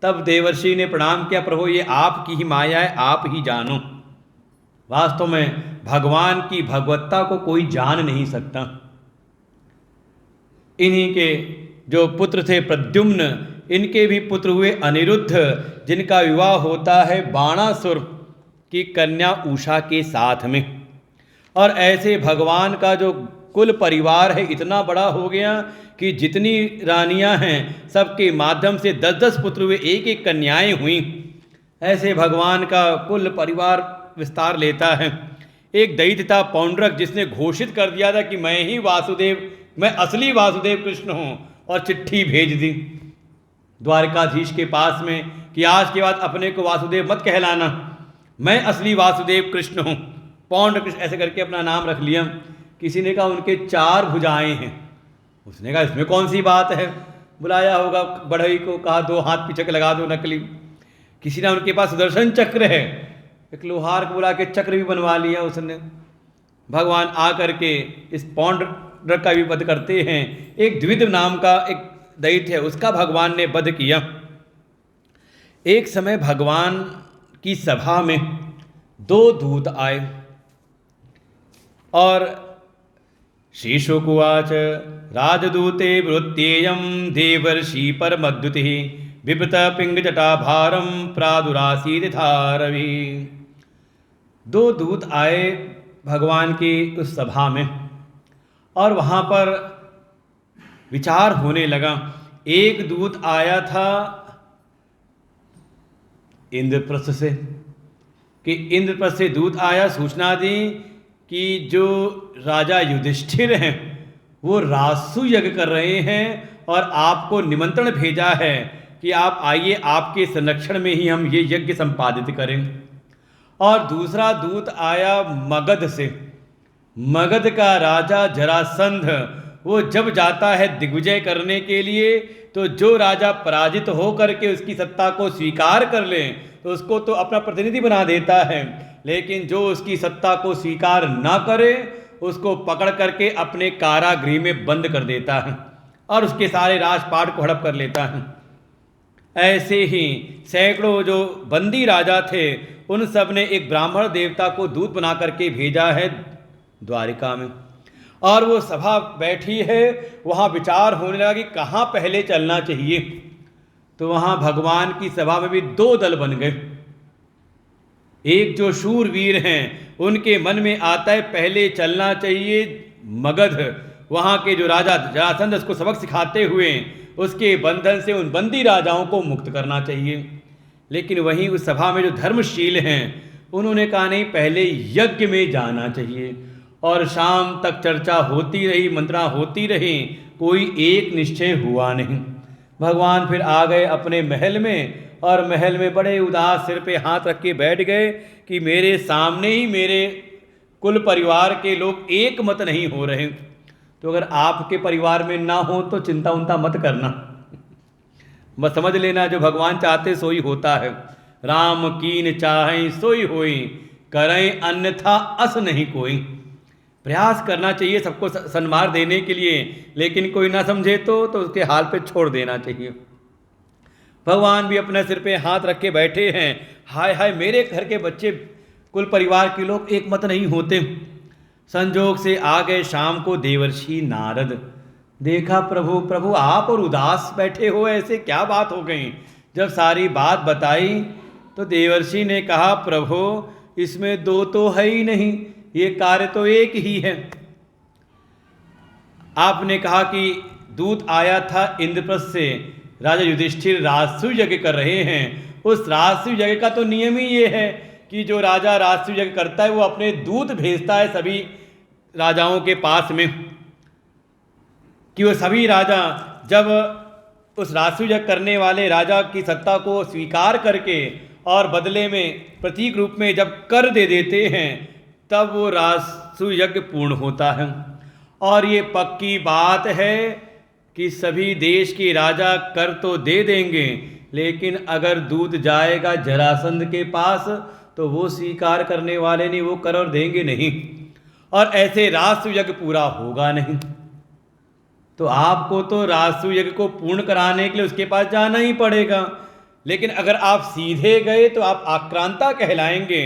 तब देवर्षि ने प्रणाम किया, प्रभु ये आपकी ही माया है, आप ही जानो। वास्तव में भगवान की भगवत्ता को कोई जान नहीं सकता। इन्हीं के जो पुत्र थे प्रद्युम्न, इनके भी पुत्र हुए अनिरुद्ध, जिनका विवाह होता है बाणासुर की कन्या उषा के साथ में। और ऐसे भगवान का जो कुल परिवार है इतना बड़ा हो गया कि जितनी रानियां हैं सबके माध्यम से 10-10 पुत्र हुए, एक एक कन्याएं हुई। ऐसे भगवान का कुल परिवार विस्तार लेता है। एक दैत्य था पौंड्रक, जिसने घोषित कर दिया था कि मैं ही वासुदेव, मैं असली वासुदेव कृष्ण हूँ, और चिट्ठी भेज दी द्वारकाधीश के पास में कि आज के बाद अपने को वासुदेव मत कहलाना, मैं असली वासुदेव कृष्ण हूँ। पौंड्र कृष्ण ऐसे करके अपना नाम रख लिया। किसी ने कहा उनके 4 भुजाएं हैं। उसने कहा इसमें कौन सी बात है, बुलाया होगा बढ़ई को, कहा 2 हाथ पीछे लगा दो नकली। किसी ने उनके पास सुदर्शन चक्र है, एक लोहार को बुला के चक्र भी बनवा लिया उसने। भगवान आ करके इस पौंड्र का भी वध करते हैं। एक द्विविद नाम का एक दैत्य है, उसका भगवान ने वध किया। एक समय भगवान की सभा में 2 दूत आए और श्रीशुकुवाच राजदूते वृत्त्येयं देवर्षि परमद्युतिः बिभृत पिंगजटाभारं प्रादुरासीदिथारवि। 2 दूत आए भगवान की उस सभा में और वहाँ पर विचार होने लगा। एक दूत आया था इंद्रप्रस्थ से, कि इंद्रप्रस्थ से दूत आया, सूचना दी कि जो राजा युधिष्ठिर हैं वो रासु यज्ञ कर रहे हैं और आपको निमंत्रण भेजा है कि आप आइए, आपके संरक्षण में ही हम ये यज्ञ संपादित करें। और दूसरा दूत आया मगध से। मगध का राजा जरासंध, वो जब जाता है दिग्विजय करने के लिए, तो जो राजा पराजित हो करके उसकी सत्ता को स्वीकार कर ले तो उसको तो अपना प्रतिनिधि बना देता है, लेकिन जो उसकी सत्ता को स्वीकार ना करे उसको पकड़ करके अपने कारागृह में बंद कर देता है और उसके सारे राजपाट को हड़प कर लेता है। ऐसे ही सैकड़ों जो बंदी राजा थे उन सब ने एक ब्राह्मण देवता को दूत बना करके भेजा है द्वारिका में, और वो सभा बैठी है। वहाँ विचार होने लगा कि कहाँ पहले चलना चाहिए। तो वहाँ भगवान की सभा में भी 2 दल बन गए। एक जो शूरवीर हैं उनके मन में आता है पहले चलना चाहिए मगध, वहाँ के जो राजा जरासंध उसको सबक सिखाते हुए उसके बंधन से उन बंदी राजाओं को मुक्त करना चाहिए। लेकिन वहीं उस सभा में जो धर्मशील हैं उन्होंने कहा नहीं, पहले यज्ञ में जाना चाहिए। और शाम तक चर्चा होती रही, मंत्रणा होती रही, कोई एक निश्चय हुआ नहीं। भगवान फिर आ गए अपने महल में और महल में बड़े उदास सिर पे हाथ रख के बैठ गए कि मेरे सामने ही मेरे कुल परिवार के लोग एक मत नहीं हो रहे। तो अगर आपके परिवार में ना हो तो चिंता उनता मत करना, बस समझ लेना जो भगवान चाहते सोई होता है। राम कीन चाहें सोई होई, करें अन्यथा अस नहीं कोई। प्रयास करना चाहिए सबको सन्मार्ग देने के लिए, लेकिन कोई ना समझे तो उसके हाल पे छोड़ देना चाहिए। भगवान भी अपने सिर पे हाथ रख के बैठे हैं, हाय हाय मेरे घर के बच्चे कुल परिवार के लोग एक मत नहीं होते। संजोग से आ गए शाम को देवर्षि नारद। देखा प्रभु, प्रभु आप और उदास बैठे हो, ऐसे क्या बात हो गई। जब सारी बात बताई तो देवर्षि ने कहा, प्रभु इसमें दो तो है ही नहीं, ये कार्य तो एक ही है। आपने कहा कि दूत आया था इंद्रप्रस्थ से, राजा युधिष्ठिर राजसूय यज्ञ कर रहे हैं। उस राजसूय यज्ञ का तो नियम ही ये है कि जो राजा राजसूय यज्ञ करता है वो अपने दूत भेजता है सभी राजाओं के पास में, कि वो सभी राजा जब उस राजसूय यज्ञ करने वाले राजा की सत्ता को स्वीकार करके और बदले में प्रतीक रूप में जब कर दे देते हैं, तब वो राजसूय यज्ञ पूर्ण होता है। और ये पक्की बात है कि सभी देश के राजा कर तो दे देंगे, लेकिन अगर दूत जाएगा जरासंध के पास तो वो स्वीकार करने वाले नहीं, वो कर और देंगे नहीं, और ऐसे राजसूय यज्ञ पूरा होगा नहीं। तो आपको तो राजसूय यज्ञ को पूर्ण कराने के लिए उसके पास जाना ही पड़ेगा। लेकिन अगर आप सीधे गए तो आप आक्रांता कहलाएंगे।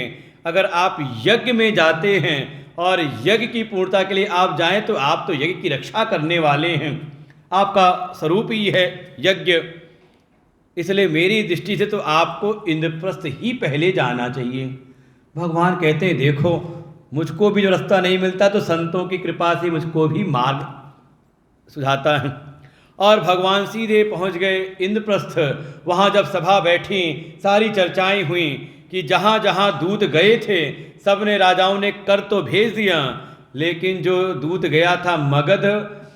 अगर आप यज्ञ में जाते हैं और यज्ञ की पूर्णता के लिए आप जाएं तो आप तो यज्ञ की रक्षा करने वाले हैं, आपका स्वरूप ही है यज्ञ। इसलिए मेरी दृष्टि से तो आपको इंद्रप्रस्थ ही पहले जाना चाहिए। भगवान कहते हैं, देखो मुझको भी जो रास्ता नहीं मिलता तो संतों की कृपा से मुझको भी मार्ग सुझाता है। और भगवान सीधे पहुंच गए इंद्रप्रस्थ। वहाँ जब सभा बैठी, सारी चर्चाएं हुई कि जहाँ जहाँ दूत गए थे सब ने राजाओं ने कर तो भेज दिया, लेकिन जो दूत गया था मगध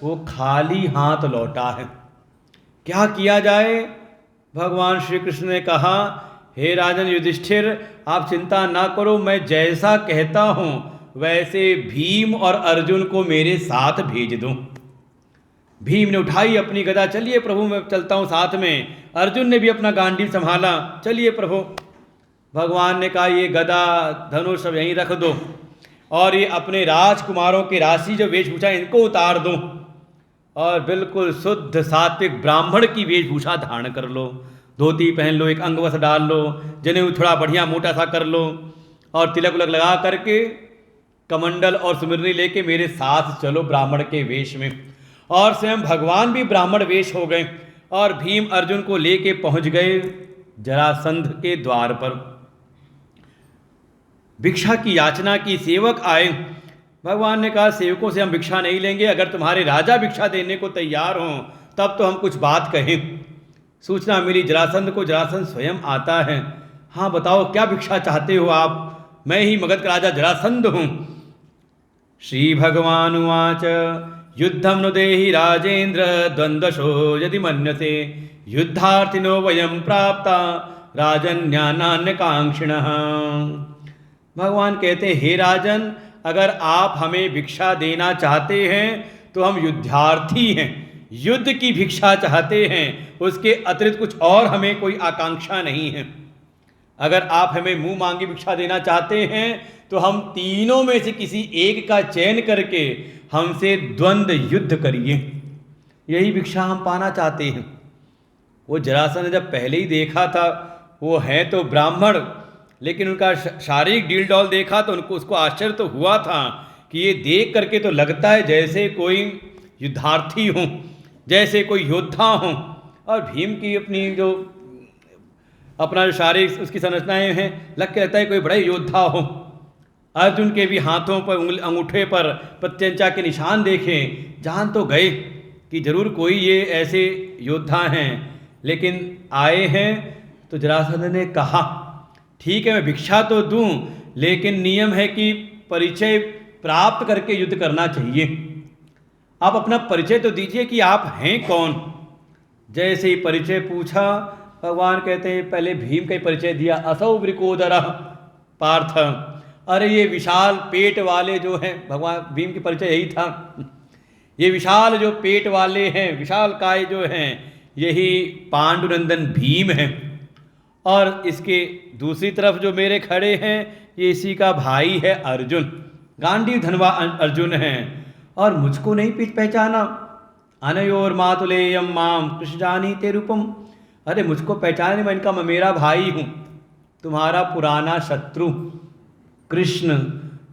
वो खाली हाथ लौटा है। क्या किया जाए? भगवान श्री कृष्ण ने कहा, हे राजन युधिष्ठिर, आप चिंता ना करो, मैं जैसा कहता हूँ वैसे भीम और अर्जुन को मेरे साथ भेज दूँ। भीम ने उठाई अपनी गदा, चलिए प्रभु मैं चलता हूँ साथ में। अर्जुन ने भी अपना गांडीव संभाला, चलिए प्रभु। भगवान ने कहा, ये गदा धनुष सब यहीं रख दो और ये अपने राजकुमारों के राशि जो वेशभूषा इनको उतार दो और बिल्कुल शुद्ध सात्विक ब्राह्मण की वेशभूषा धारण कर लो। धोती पहन लो, एक अंगवस्त्र डाल लो, जनेऊ थोड़ा बढ़िया मोटा सा कर लो और तिलक उलक लगा करके कमंडल और सुमिरनी लेके मेरे साथ चलो ब्राह्मण के वेश में। और स्वयं भगवान भी ब्राह्मण वेश हो गए और भीम अर्जुन को लेके पहुंच गए जरासंध के द्वार पर। भिक्षा की याचना की, सेवक आए। भगवान ने कहा, सेवकों से हम भिक्षा नहीं लेंगे, अगर तुम्हारे राजा भिक्षा देने को तैयार हों तब तो हम कुछ बात कहें। सूचना मिली जरासंध को, जरासंध स्वयं आता है। हाँ बताओ क्या भिक्षा चाहते हो आप? मैं ही मगध का राजा जरासंध हूँ। श्री भगवान उवाच, युद्धम नु देहि राजेन्द्र द्वंद्वशो यदि मन्यते, युद्धार्थिनो वयं प्राप्ता राजन्यानान्यकांक्षिणः। भगवान कहते हैं, हे राजन, अगर आप हमें भिक्षा देना चाहते हैं तो हम युद्धार्थी हैं, युद्ध की भिक्षा चाहते हैं, उसके अतिरिक्त कुछ और हमें कोई आकांक्षा नहीं है। अगर आप हमें मुंह मांगी भिक्षा देना चाहते हैं तो हम तीनों में से किसी एक का चयन करके हमसे द्वंद्व युद्ध करिए, यही भिक्षा हम पाना चाहते हैं। वो जरासंध ने जब पहले ही देखा था, वो हैं तो ब्राह्मण, लेकिन उनका शारीरिक डील डॉल देखा तो उनको उसको आश्चर्य तो हुआ था कि ये देख करके तो लगता है जैसे कोई युद्धार्थी हों, जैसे कोई योद्धा हों। और भीम की अपना जो शारीरिक उसकी संरचनाएं हैं, लग के लगता है कोई बड़ा योद्धा हो। अर्जुन के भी हाथों पर अंगूठे पर प्रत्यंचा के निशान देखे, जान तो गए कि जरूर कोई ये ऐसे योद्धा हैं। लेकिन आए हैं तो जरासंध ने कहा, ठीक है मैं भिक्षा तो दूं, लेकिन नियम है कि परिचय प्राप्त करके युद्ध करना चाहिए। आप अपना परिचय तो दीजिए कि आप हैं कौन। जैसे ही परिचय पूछा, भगवान कहते हैं पहले भीम का ही परिचय दिया। असौ वृकोदर पार्थ, अरे ये विशाल पेट वाले जो हैं, भगवान भीम की परिचय यही था, ये विशाल जो पेट वाले हैं, विशाल काय जो हैं, यही पांडुनंदन भीम हैं। और इसके दूसरी तरफ जो मेरे खड़े हैं, ये इसी का भाई है अर्जुन, गांडीव धनवा अर्जुन हैं। और मुझको नहीं पहचाना, अनयोर मातुलेयम माम कृष्ण जानी ते रूपम, अरे मुझको पहचाने, मैं इनका मेरा भाई हूँ, तुम्हारा पुराना शत्रु कृष्ण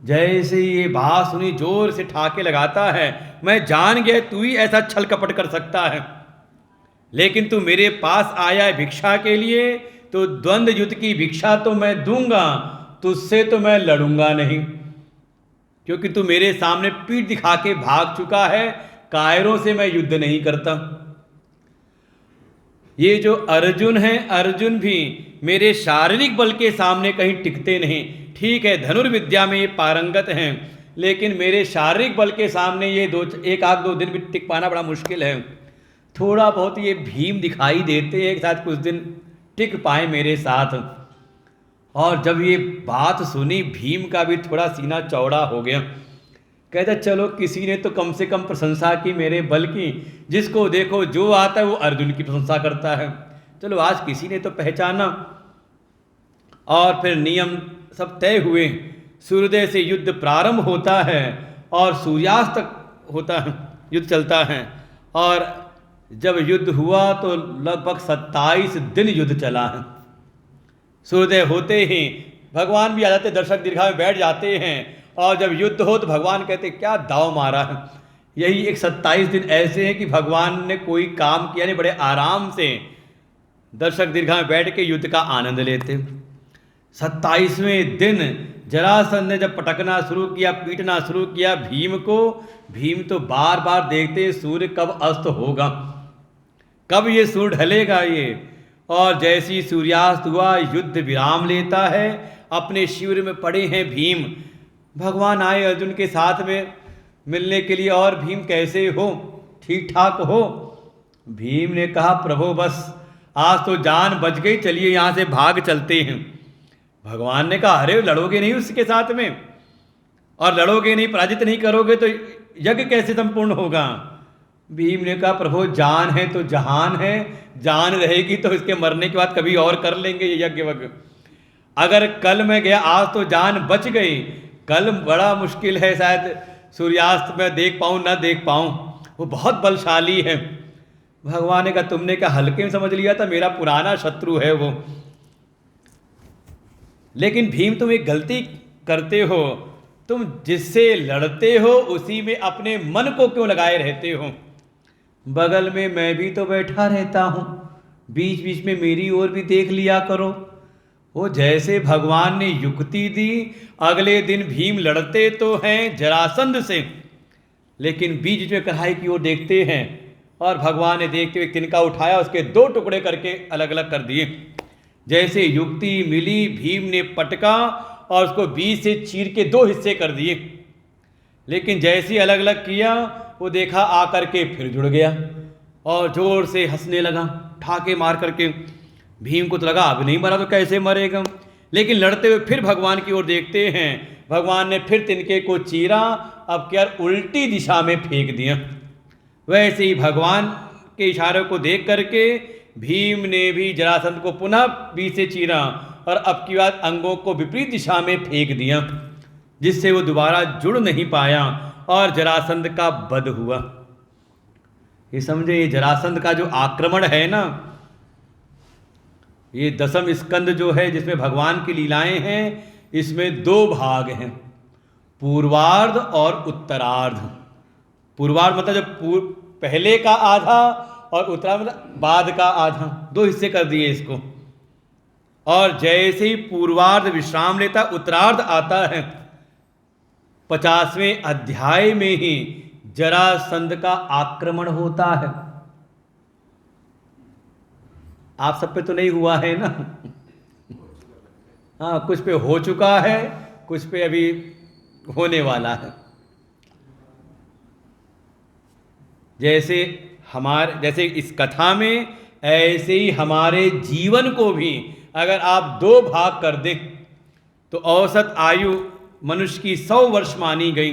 जैसे ये बात सुनी जोर से ठाके लगाता है, मैं जान गया तू ही ऐसा छल कपट कर सकता है, लेकिन तू मेरे पास आया है भिक्षा के लिए, तो द्वंद्व युद्ध की भिक्षा तो मैं दूंगा, तुझसे तो मैं लड़ूंगा नहीं, क्योंकि तू मेरे सामने पीठ दिखा के भाग चुका है, कायरों से मैं युद्ध नहीं करता। ये जो अर्जुन हैं, अर्जुन भी मेरे शारीरिक बल के सामने कहीं टिकते नहीं। ठीक है, धनुर्विद्या में ये पारंगत हैं, लेकिन मेरे शारीरिक बल के सामने ये एक आध दो दिन भी टिक पाना बड़ा मुश्किल है। थोड़ा बहुत ये भीम दिखाई देते हैं, शायद कुछ दिन टिक पाए मेरे साथ। और जब ये बात सुनी, भीम का भी थोड़ा सीना चौड़ा हो गया। कहता चलो किसी ने तो कम से कम प्रशंसा की मेरे बल की, जिसको देखो जो आता है वो अर्जुन की प्रशंसा करता है, चलो आज किसी ने तो पहचाना। और फिर नियम सब तय हुए, सूर्योदय से युद्ध प्रारंभ होता है और सूर्यास्त तक होता है, युद्ध चलता है। और जब युद्ध हुआ तो लगभग 27 दिन युद्ध चला है। सूर्योदय होते ही भगवान भी आ जाते, दर्शक दीर्घा में बैठ जाते हैं, और जब युद्ध हो तो भगवान कहते क्या दाव मारा है। यही एक 27 दिन ऐसे हैं कि भगवान ने कोई काम किया नहीं, बड़े आराम से दर्शक दीर्घा में बैठ के युद्ध का आनंद लेते। 27वें दिन जरासंध ने जब पटकना शुरू किया, पीटना शुरू किया भीम को, भीम तो बार बार देखते सूर्य कब अस्त होगा, कब ये सूर्य ढलेगा ये। और जैसी सूर्यास्त हुआ, युद्ध विराम लेता है, अपने शिविर में पड़े हैं भीम। भगवान आए अर्जुन के साथ में मिलने के लिए, और भीम कैसे हो, ठीक ठाक हो। भीम ने कहा प्रभु बस आज तो जान बच गई, चलिए यहाँ से भाग चलते हैं। भगवान ने कहा अरे लड़ोगे नहीं उसके साथ में, और लड़ोगे नहीं, पराजित नहीं करोगे तो यज्ञ कैसे संपूर्ण होगा। भीम ने कहा प्रभु जान है तो जहान है, जान रहेगी तो इसके मरने के बाद कभी और कर लेंगे ये यज्ञ वज्ञ। अगर कल मैं गया, आज तो जान बच गई, कल बड़ा मुश्किल है, शायद सूर्यास्त में देख पाऊँ ना देख पाऊँ, वो बहुत बलशाली है। भगवान ने कहा तुमने क्या हल्के में समझ लिया था, मेरा पुराना शत्रु है वो। लेकिन भीम तुम एक गलती करते हो, तुम जिससे लड़ते हो उसी में अपने मन को क्यों लगाए रहते हो। बगल में मैं भी तो बैठा रहता हूँ, बीच बीच में मेरी ओर भी देख लिया करो। वो जैसे भगवान ने युक्ति दी, अगले दिन भीम लड़ते तो हैं जरासंध से, लेकिन बीच में कढ़ाई की ओर देखते हैं, और भगवान ने देखते हुए तिनका उठाया, उसके 2 टुकड़े करके अलग अलग कर दिए। जैसे युक्ति मिली, भीम ने पटका और उसको बीच से चीर के 2 हिस्से कर दिए। लेकिन जैसे अलग अलग किया, वो देखा आकर के फिर जुड़ गया और जोर से हंसने लगा, ठाके मार करके। भीम को तो लगा अब नहीं मरा तो कैसे मरेगा, लेकिन लड़ते हुए फिर भगवान की ओर देखते हैं। भगवान ने फिर तिनके को चीरा, अब क्या उल्टी दिशा में फेंक दिया। वैसे ही भगवान के इशारे को देख करके भीम ने भी जरासंध को पुनः बीच से चीरा, और अब की बात अंगों को विपरीत दिशा में फेंक दिया, जिससे वो दोबारा जुड़ नहीं पाया और जरासंध का वध हुआ। ये समझे, ये जरासंध का जो आक्रमण है ना, ये 10वें स्कंद जो है जिसमें भगवान की लीलाएं हैं, इसमें 2 भाग हैं, पूर्वार्ध और उत्तरार्ध। पूर्वार्ध मतलब जब पहले का आधा, और उत्तरार्ध मतलब बाद का आधा, 2 हिस्से कर दिए इसको। और जैसे ही पूर्वार्ध विश्राम लेता, उत्तरार्ध आता है। 50वें अध्याय में ही जरासंध का आक्रमण होता है। आप सब पे तो नहीं हुआ है ना, हाँ कुछ पे हो चुका है, कुछ पे अभी होने वाला है। जैसे इस कथा में, ऐसे ही हमारे जीवन को भी अगर आप 2 भाग कर दें तो औसत आयु मनुष्य की 100 वर्ष मानी गई।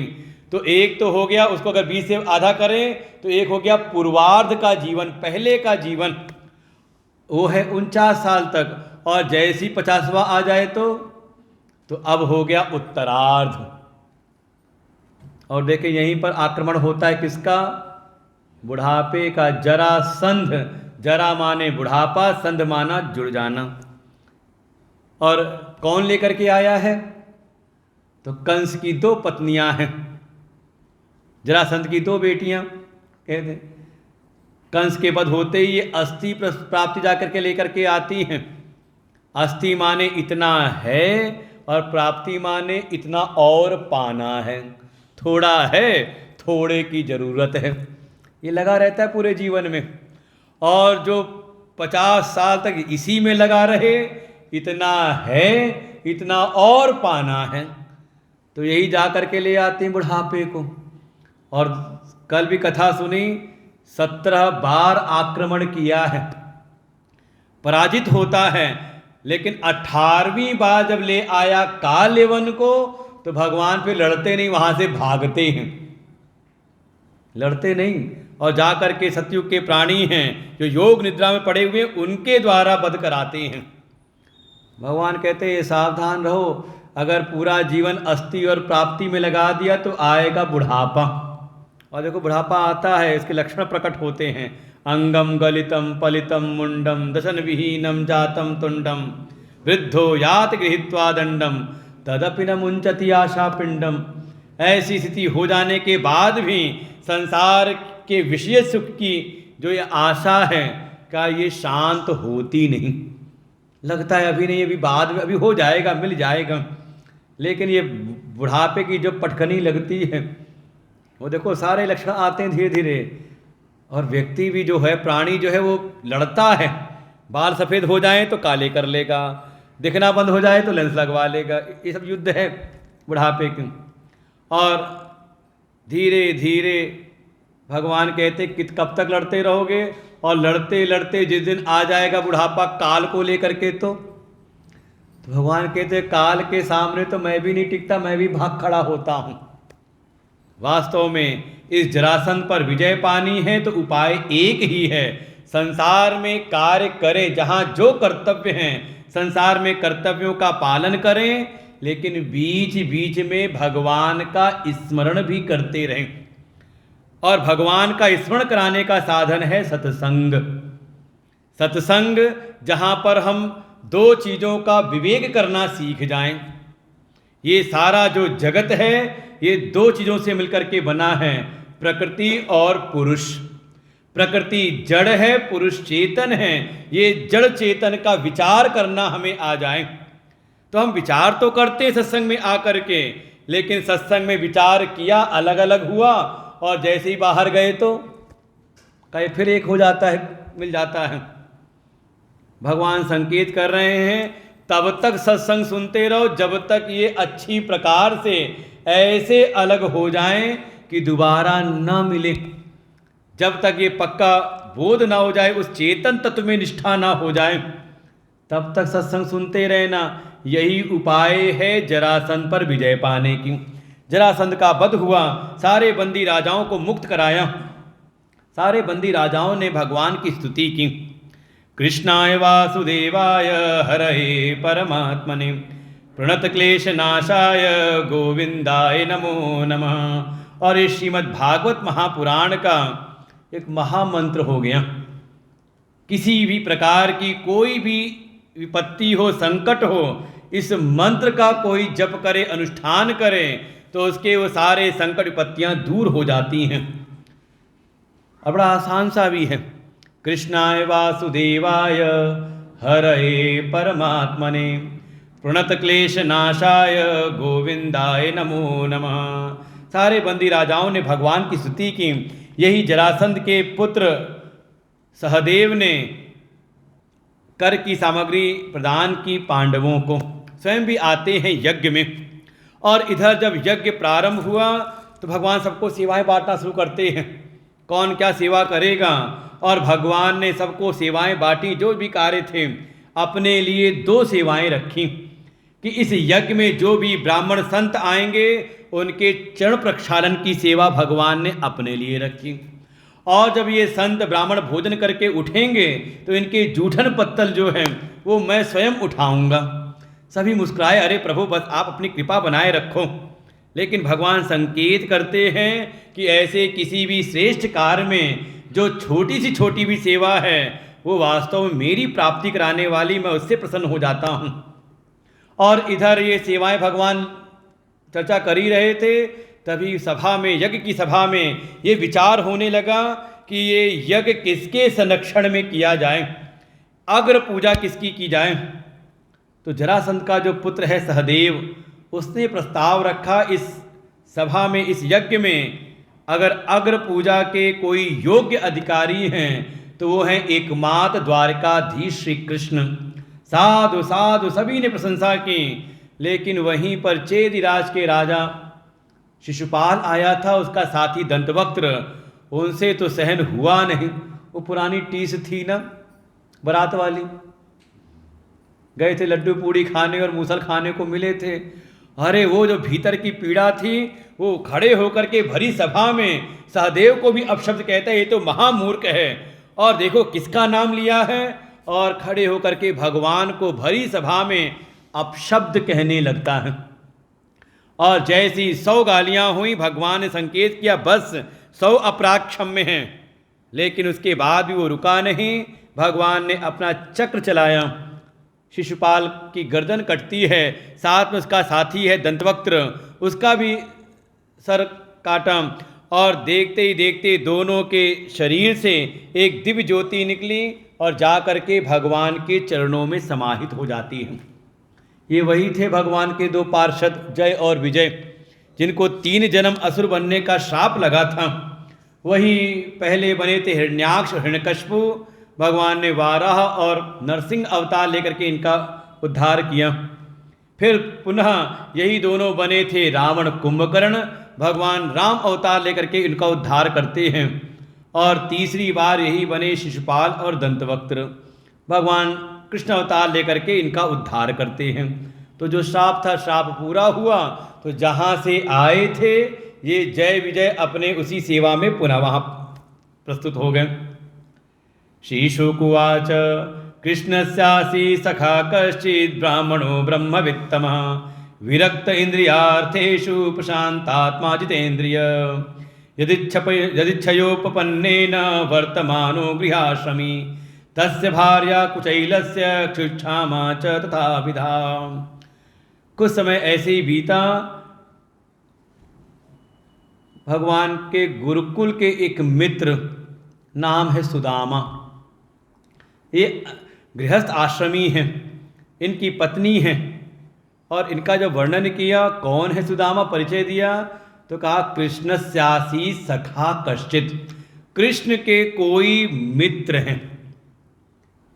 तो एक तो हो गया, उसको अगर 20 से आधा करें तो एक हो गया पूर्वार्ध का जीवन, पहले का जीवन, वो है 49 साल तक। और जैसी 50वां आ जाए तो अब हो गया उत्तरार्ध। और देखिए यहीं पर आक्रमण होता है किसका, बुढ़ापे का। जरासंध, जरा माने बुढ़ापा, संध माना जुड़ जाना। और कौन लेकर के आया है, तो कंस की 2 पत्नियां हैं, जरासंध की 2 बेटियां। कहते कंस के वध होते ही ये अस्थि प्राप्ति जाकर के लेकर के आती हैं। अस्थि माने इतना है और प्राप्ति माने इतना और पाना है। थोड़ा है, थोड़े की जरूरत है, ये लगा रहता है पूरे जीवन में। और जो 50 साल तक इसी में लगा रहे, इतना है, इतना और पाना है, तो यही जा कर के ले आते हैं बुढ़ापे को। और कल भी कथा सुनी, 17 बार आक्रमण किया है, पराजित होता है, लेकिन 18वीं बार जब ले आया कालयवन को, तो भगवान फिर लड़ते नहीं, वहां से भागते हैं, लड़ते नहीं। और जाकर के सतयुग के प्राणी हैं जो योग निद्रा में पड़े हुए, उनके द्वारा वध कराते हैं। भगवान कहते हैं सावधान रहो, अगर पूरा जीवन अस्थि और प्राप्ति में लगा दिया तो आएगा बुढ़ापा। और देखो बुढ़ापा आता है, इसके लक्षण प्रकट होते हैं। अंगम गलितम पलितम मुंडम दशन विहीनम जातम तुंडम वृद्धो यात गृहीत्वा दंडम तदपि न मुंचति आशा पिंडम। ऐसी स्थिति हो जाने के बाद भी संसार के विषय सुख की जो ये आशा है, क्या ये शांत होती नहीं। लगता है अभी नहीं, अभी बाद में, अभी हो जाएगा, मिल जाएगा, लेकिन ये बुढ़ापे की जो पटखनी लगती है, वो देखो सारे लक्षण आते हैं धीरे धीरे। और व्यक्ति भी जो है, प्राणी जो है, वो लड़ता है। बाल सफ़ेद हो जाए तो काले कर लेगा, दिखना बंद हो जाए तो लेंस लगवा लेगा, ये सब युद्ध है बुढ़ापे की। और धीरे धीरे भगवान कहते कि कब तक लड़ते रहोगे, और लड़ते लड़ते जिस दिन आ जाएगा बुढ़ापा काल को लेकर के, तो भगवान कहते काल के सामने तो मैं भी नहीं टिकता, मैं भी भाग खड़ा होता हूँ। वास्तव में इस जरासंध पर विजय पानी है तो उपाय एक ही है, संसार में कार्य करें, जहाँ जो कर्तव्य हैं संसार में कर्तव्यों का पालन करें, लेकिन बीच बीच में भगवान का स्मरण भी करते रहें। और भगवान का स्मरण कराने का साधन है सत्संग। सत्संग जहाँ पर हम 2 चीज़ों का विवेक करना सीख जाएं। ये सारा जो जगत है ये 2 चीज़ों से मिलकर के बना है, प्रकृति और पुरुष। प्रकृति जड़ है, पुरुष चेतन है। ये जड़ चेतन का विचार करना हमें आ जाए, तो हम विचार तो करते हैं सत्संग में आकर के, लेकिन सत्संग में विचार किया, अलग अलग हुआ, और जैसे ही बाहर गए तो कहीं फिर एक हो जाता है, मिल जाता है। भगवान संकेत कर रहे हैं तब तक सत्संग सुनते रहो जब तक ये अच्छी प्रकार से ऐसे अलग हो जाएं कि दोबारा न मिले। जब तक ये पक्का बोध ना हो जाए, उस चेतन तत्व में निष्ठा ना हो जाए, तब तक सत्संग सुनते रहना। यही उपाय है जरासंध पर विजय पाने की। जरासंध का वध हुआ, सारे बंदी राजाओं को मुक्त कराया। सारे बंदी राजाओं ने भगवान की स्तुति की। कृष्णाय वासुदेवाय हरये परमात्मने प्रणत क्लेश नाशाय गोविंदाय नमो नमः। और ये श्रीमद् भागवत महापुराण का एक महामंत्र हो गया। किसी भी प्रकार की कोई भी विपत्ति हो, संकट हो, इस मंत्र का कोई जप करे, अनुष्ठान करे, तो उसके वो सारे संकट विपत्तियां दूर हो जाती हैं। और बड़ा आसान सा भी है। कृष्णाय वासुदेवाय हरये परमात्मने प्रणत क्लेश नाशाय गोविंदाय नमो नमः। सारे बंदी राजाओं ने भगवान की स्तुति की। यही जरासंध के पुत्र सहदेव ने कर की सामग्री प्रदान की पांडवों को। स्वयं भी आते हैं यज्ञ में। और इधर जब यज्ञ प्रारंभ हुआ तो भगवान सबको सेवाएं बांटना शुरू करते हैं, कौन क्या सेवा करेगा। और भगवान ने सबको सेवाएं बांटी। जो भी कार्य थे अपने लिए 2 सेवाएं रखी कि इस यज्ञ में जो भी ब्राह्मण संत आएंगे उनके चरण प्रक्षालन की सेवा भगवान ने अपने लिए रखी। और जब ये संत ब्राह्मण भोजन करके उठेंगे तो इनके जूठन पत्तल जो हैं वो मैं स्वयं उठाऊंगा। सभी मुस्कुराए, अरे प्रभु बस आप अपनी कृपा बनाए रखो। लेकिन भगवान संकेत करते हैं कि ऐसे किसी भी श्रेष्ठ कार्य में जो छोटी सी छोटी भी सेवा है वो वास्तव में मेरी प्राप्ति कराने वाली, मैं उससे प्रसन्न हो जाता हूँ। और इधर ये सेवाएं भगवान चर्चा कर ही रहे थे, तभी सभा में, यज्ञ की सभा में ये विचार होने लगा कि ये यज्ञ किसके संरक्षण में किया जाए, अग्र पूजा किसकी की जाए। तो जरासंध का जो पुत्र है सहदेव, उसने प्रस्ताव रखा इस सभा में, इस यज्ञ में अगर अग्र पूजा के कोई योग्य अधिकारी हैं तो वो हैं एकमात्र द्वारकाधीश श्री कृष्ण। साधु साधु सभी ने प्रशंसा की, लेकिन वहीं पर चेदिराज के राजा शिशुपाल आया था, उसका साथी दंतवक्त्र, उनसे तो सहन हुआ नहीं। वो पुरानी टीस थी ना बारात वाली, गए थे लड्डू पूड़ी खाने और मूसल खाने को मिले थे। अरे वो जो भीतर की पीड़ा थी, वो खड़े होकर के भरी सभा में सहदेव को भी अपशब्द कहता है, ये तो महामूर्ख है, और देखो किसका नाम लिया है, और खड़े होकर के भगवान को भरी सभा में अपशब्द कहने लगता है। और जैसी 100 गालियां हुई, भगवान ने संकेत किया बस 100 अपराध क्षम्य हैं, लेकिन उसके बाद भी वो रुका नहीं। भगवान ने अपना चक्र चलाया, शिशुपाल की गर्दन कटती है, साथ में उसका साथी है दंतवक्त्र, उसका भी सर काटा, और देखते ही देखते दोनों के शरीर से एक दिव्य ज्योति निकली और जा कर के भगवान के चरणों में समाहित हो जाती है। ये वही थे भगवान के 2 पार्षद जय और विजय, जिनको 3 जन्म असुर बनने का श्राप लगा था। वही पहले बने थे हिरण्याक्ष और हिरण्यकश्यपु। भगवान ने वाराह और नरसिंह अवतार लेकर के इनका उद्धार किया। फिर पुनः यही दोनों बने थे रावण कुंभकर्ण, भगवान राम अवतार लेकर के इनका उद्धार करते हैं। और तीसरी बार यही बने शिशुपाल और दंतवक्त्र, भगवान कृष्ण अवतार लेकर के इनका उद्धार करते हैं। तो जो श्राप था, श्राप पूरा हुआ, तो जहाँ से आए थे ये जय विजय अपने उसी सेवा में पुनः वहाँ प्रस्तुत हो गए। श्रीशुकुवाच कृष्णस्यासि सखा कश्चित् ब्राह्मणो ब्रह्मवित्तमः विरक्त इंद्रियार्थेषु प्रशांतात्मा जितेन्द्रिय यदिच्छयोपपन्नेन वर्तमानो गृहाश्रमी तस्य भार्या कुचैलस्य क्षुक्षामा च तथा विधा। कुछ समय ऐसे ही बीता। भगवान के गुरुकुल के एक मित्र, नाम है सुदामा, ये गृहस्थ आश्रमी हैं, इनकी पत्नी हैं, और इनका जब वर्णन किया कौन है सुदामा, परिचय दिया, तो कहा कृष्णस्यासि सखा कश्चित्, कृष्ण के कोई मित्र हैं।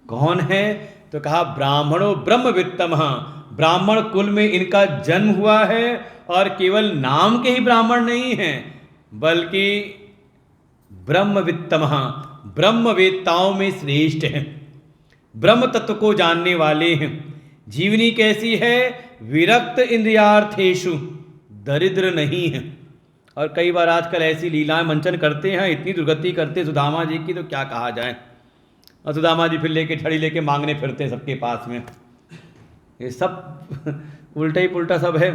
कौन है, तो कहा ब्राह्मणो ब्रह्मवित्तमः, ब्राह्मण कुल में इनका जन्म हुआ है, और केवल नाम के ही ब्राह्मण नहीं हैं बल्कि ब्रह्मवित्तमः, ब्रह्मवेत्ताओं में श्रेष्ठ हैं, ब्रह्म तत्व को जानने वाले हैं। जीवनी कैसी है, विरक्त इंद्रियार्थेषु, दरिद्र नहीं है। और कई बार आजकल ऐसी लीलाएं मंचन करते हैं, इतनी दुर्गति करते सुदामा जी की तो क्या कहा जाए। और सुदामा जी फिर लेके छड़ी लेके मांगने फिरते हैं सबके पास में। ये सब उल्टा ही पुल्टा सब है।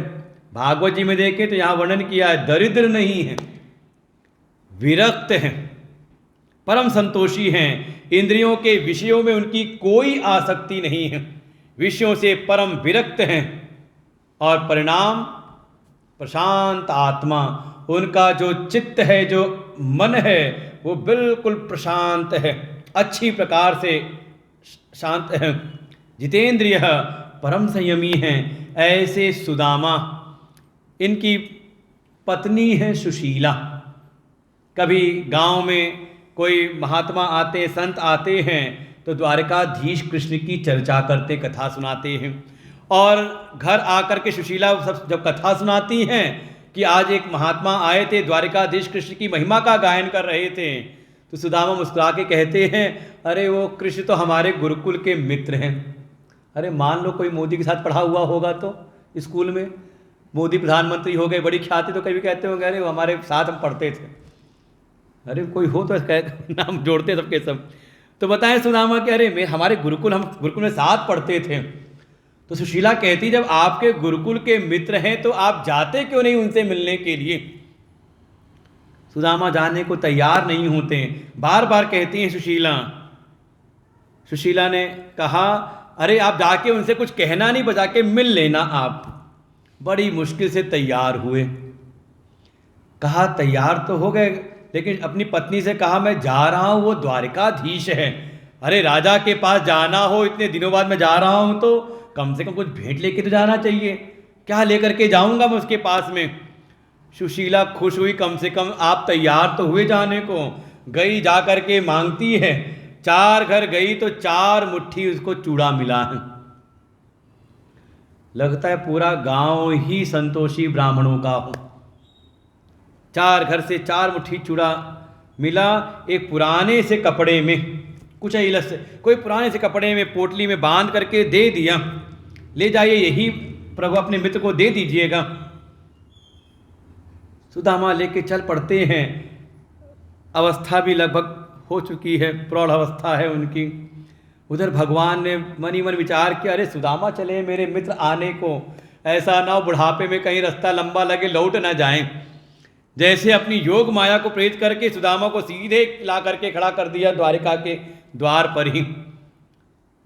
भागवत जी में देखें तो यहाँ वर्णन किया है, दरिद्र नहीं है, विरक्त हैं, परम संतोषी हैं, इंद्रियों के विषयों में उनकी कोई आसक्ति नहीं है, विषयों से परम विरक्त हैं, और परिणाम प्रशांत आत्मा, उनका जो चित्त है, जो मन है, वो बिल्कुल प्रशांत है, अच्छी प्रकार से शांत है। जितेंद्रिय परम संयमी हैं। ऐसे सुदामा, इनकी पत्नी है सुशीला। कभी गांव में कोई महात्मा आते, संत आते हैं तो द्वारकाधीश कृष्ण की चर्चा करते, कथा सुनाते हैं। और घर आकर के सुशीला सब जब कथा सुनाती हैं कि आज एक महात्मा आए थे, द्वारकाधीश कृष्ण की महिमा का गायन कर रहे थे, तो सुदामा मुस्कुरा के कहते हैं, अरे वो कृष्ण तो हमारे गुरुकुल के मित्र हैं। अरे मान लो कोई मोदी के साथ पढ़ा हुआ होगा तो स्कूल में, मोदी प्रधानमंत्री हो गए, बड़ी ख्याति, तो कभी कहते होंगे अरे वो हमारे साथ हम पढ़ते थे। अरे कोई हो तो नाम जोड़ते सबके सब। तो बताएं सुदामा कि अरे हमारे गुरुकुल, हम गुरुकुल में साथ पढ़ते थे। तो सुशीला कहती, जब आपके गुरुकुल के मित्र हैं तो आप जाते क्यों नहीं उनसे मिलने के लिए। सुदामा जाने को तैयार नहीं होते, बार बार कहती हैं सुशीला। सुशीला ने कहा, अरे आप जाके उनसे कुछ कहना नहीं, बजा के मिल लेना आप। बड़ी मुश्किल से तैयार हुए। कहा तैयार तो हो गए, लेकिन अपनी पत्नी से कहा मैं जा रहा हूँ, वो द्वारिकाधीश है। अरे राजा के पास जाना हो, इतने दिनों बाद मैं जा रहा हूँ, तो कम से कम कुछ भेंट लेके तो जाना चाहिए। क्या लेकर के जाऊंगा मैं उसके पास में। सुशीला खुश हुई, कम से कम आप तैयार तो हुए जाने को। गई जा कर के मांगती है, 4 घर गई तो 4 मुट्ठी उसको चूड़ा मिला है। लगता है पूरा गांव ही संतोषी ब्राह्मणों का हो। 4 घर से 4 मुट्ठी चूड़ा मिला। एक पुराने से कपड़े में, कुछ इलस से कोई पुराने से कपड़े में पोटली में बांध करके दे दिया, ले जाइए, यही प्रभु अपने मित्र को दे दीजिएगा। सुदामा लेके चल पड़ते हैं। अवस्था भी लगभग हो चुकी है, प्रौढ़ अवस्था है उनकी। उधर भगवान ने मन ही मन विचार किया, अरे सुदामा चले मेरे मित्र आने को, ऐसा ना हो बुढ़ापे में कहीं रास्ता लंबा लगे लौट ना जाएं। जैसे अपनी योग माया को प्रेरित करके सुदामा को सीधे ला करके खड़ा कर दिया द्वारिका के द्वार पर ही।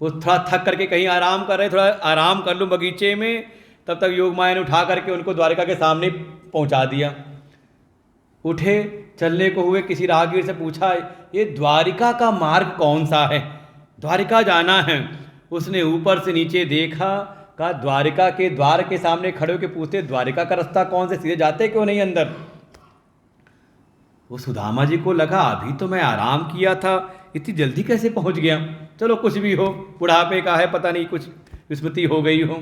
वो थोड़ा थक करके कहीं आराम कर रहे, थोड़ा आराम कर लूँ बगीचे में, तब तक योग माया ने उठा करके उनको द्वारिका के सामने पहुंचा दिया। उठे, चलने को हुए, किसी राहगीर से पूछा ये द्वारिका का मार्ग कौन सा है, द्वारिका जाना है। उसने ऊपर से नीचे देखा, कहा द्वारिका के द्वार के सामने खड़े होकर पूछते द्वारिका का रास्ता कौन से, सीधे जाते क्यों नहीं अंदर। वो सुदामा जी को लगा अभी तो मैं आराम किया था, इतनी जल्दी कैसे पहुंच गया। चलो कुछ भी हो, बुढ़ापे का है, पता नहीं कुछ विस्मृति हो गई हो।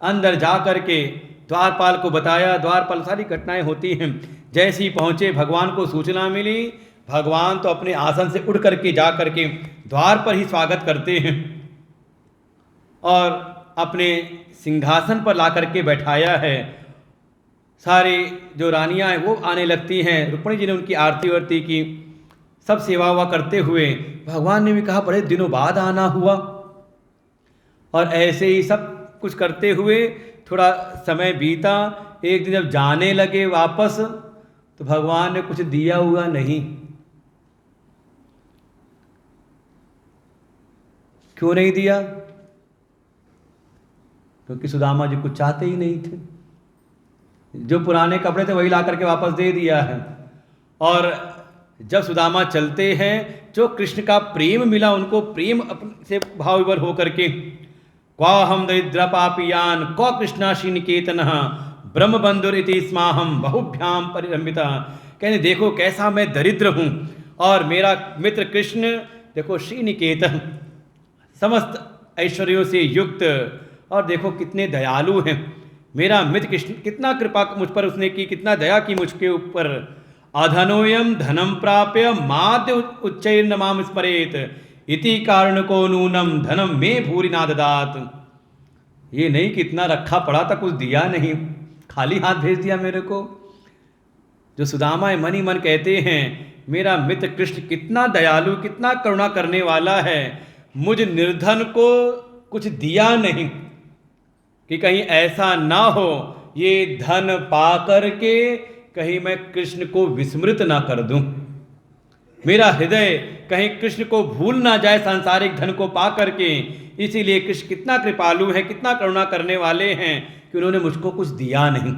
अंदर जा करके द्वारपाल को बताया, द्वारपाल सारी घटनाएं होती हैं। जैसे ही पहुंचे भगवान को सूचना मिली, भगवान तो अपने आसन से उठ करके जा करके द्वार पर ही स्वागत करते हैं और अपने सिंहासन पर ला करके बैठाया है। सारी जो रानियां हैं वो आने लगती हैं, रुक्मिणी जी ने उनकी आरती वारती की, सब सेवा हुआ करते हुए। भगवान ने भी कहा बड़े दिनों बाद आना हुआ। और ऐसे ही सब कुछ करते हुए थोड़ा समय बीता। एक दिन जब जाने लगे वापस, तो भगवान ने कुछ दिया हुआ नहीं। क्यों नहीं दिया? क्योंकि सुदामा जी कुछ चाहते ही नहीं थे। जो पुराने कपड़े थे वही ला करके वापस दे दिया है। और जब सुदामा चलते हैं, जो कृष्ण का प्रेम मिला उनको, प्रेम से भाव विभोर होकर के, क्वाहम दरिद्र पापियान क्व कृष्णाशी निकेतन ब्रह्म बंधुर इति स्माहम बहुभ्याम परिरमिता। कहने देखो कैसा मैं दरिद्र हूँ और मेरा मित्र कृष्ण देखो श्रीनिकेतन, समस्त ऐश्वर्यों से युक्त, और देखो कितने दयालु हैं। मेरा मित्र कृष्ण कितना कृपा मुझ पर उसने की, कितना दया की मुझके ऊपर। अधनोयम धनम प्राप्य माद्य उच्चैर्न माम स्मरेत इति कारण को नूनम धनम में भूरि ना ददात। ये नहीं कि इतना रखा पड़ा था, कुछ दिया नहीं, खाली हाथ भेज दिया मेरे को। जो सुदामा मन ही मन कहते हैं मेरा मित्र कृष्ण कितना दयालु, कितना करुणा करने वाला है, मुझ निर्धन को कुछ दिया नहीं, कि कहीं ऐसा ना हो ये धन पा करके कहीं मैं कृष्ण को विस्मृत ना कर दूं, मेरा हृदय कहीं कृष्ण को भूल ना जाए सांसारिक धन को पा करके। इसीलिए कृष्ण कितना कृपालु है, कितना करुणा करने वाले हैं कि उन्होंने मुझको कुछ दिया नहीं।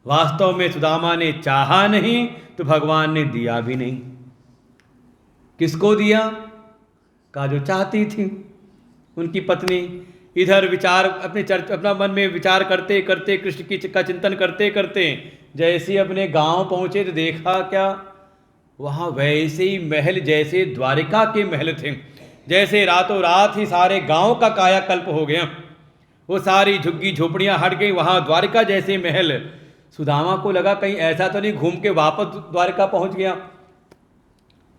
वास्तव में सुदामा ने चाहा नहीं तो भगवान ने दिया भी नहीं। किसको दिया? का जो चाहती थी उनकी पत्नी। इधर विचार अपना मन में विचार करते करते, कृष्ण की का चिंतन करते करते जैसे ही अपने गांव पहुंचे तो देखा क्या, वहाँ वैसे ही महल जैसे द्वारिका के महल थे, जैसे रातों रात ही सारे गांव का कायाकल्प हो गया। वो सारी झुग्गी झोपड़ियाँ हट गई, वहाँ द्वारिका जैसे महल। सुदामा को लगा कहीं ऐसा तो नहीं घूम के वापस द्वारिका पहुँच गया।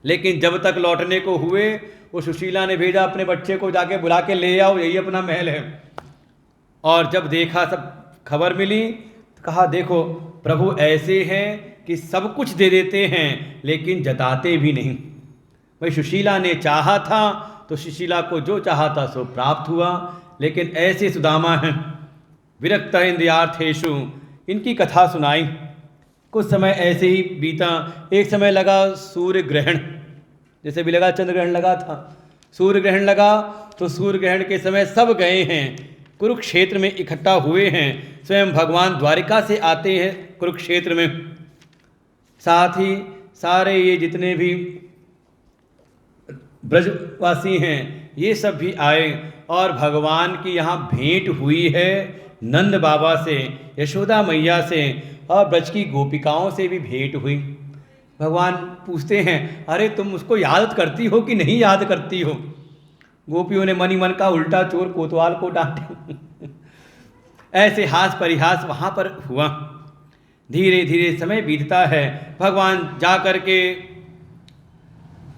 लेकिन जब तक लौटने को हुए, वो सुशीला ने भेजा अपने बच्चे को जाके बुला के ले आओ, यही अपना महल है। और जब देखा, सब खबर मिली, तो कहा देखो प्रभु ऐसे हैं कि सब कुछ दे देते हैं लेकिन जताते भी नहीं। भाई सुशीला ने चाहा था तो सुशीला को जो चाहा था सो प्राप्त हुआ, लेकिन ऐसे सुदामा हैं विरक्त इंद्रियार्थेषु। इनकी कथा सुनाई। कुछ समय ऐसे ही बीता। एक समय लगा सूर्य ग्रहण, जैसे भी लगा चंद्र ग्रहण लगा था, सूर्य ग्रहण लगा। तो सूर्य ग्रहण के समय सब गए हैं, कुरुक्षेत्र में इकट्ठा हुए हैं। स्वयं भगवान द्वारिका से आते हैं कुरुक्षेत्र में, साथ ही सारे ये जितने भी ब्रजवासी हैं ये सब भी आए और भगवान की यहाँ भेंट हुई है नंद बाबा से, यशोदा मैया से और ब्रज की गोपिकाओं से भी भेंट हुई। भगवान पूछते हैं, अरे तुम उसको याद करती हो कि नहीं याद करती हो? गोपियों ने मन ही मन का उल्टा चोर कोतवाल को डांटे। ऐसे हास परिहास वहाँ पर हुआ। धीरे धीरे समय बीतता है। भगवान जा कर के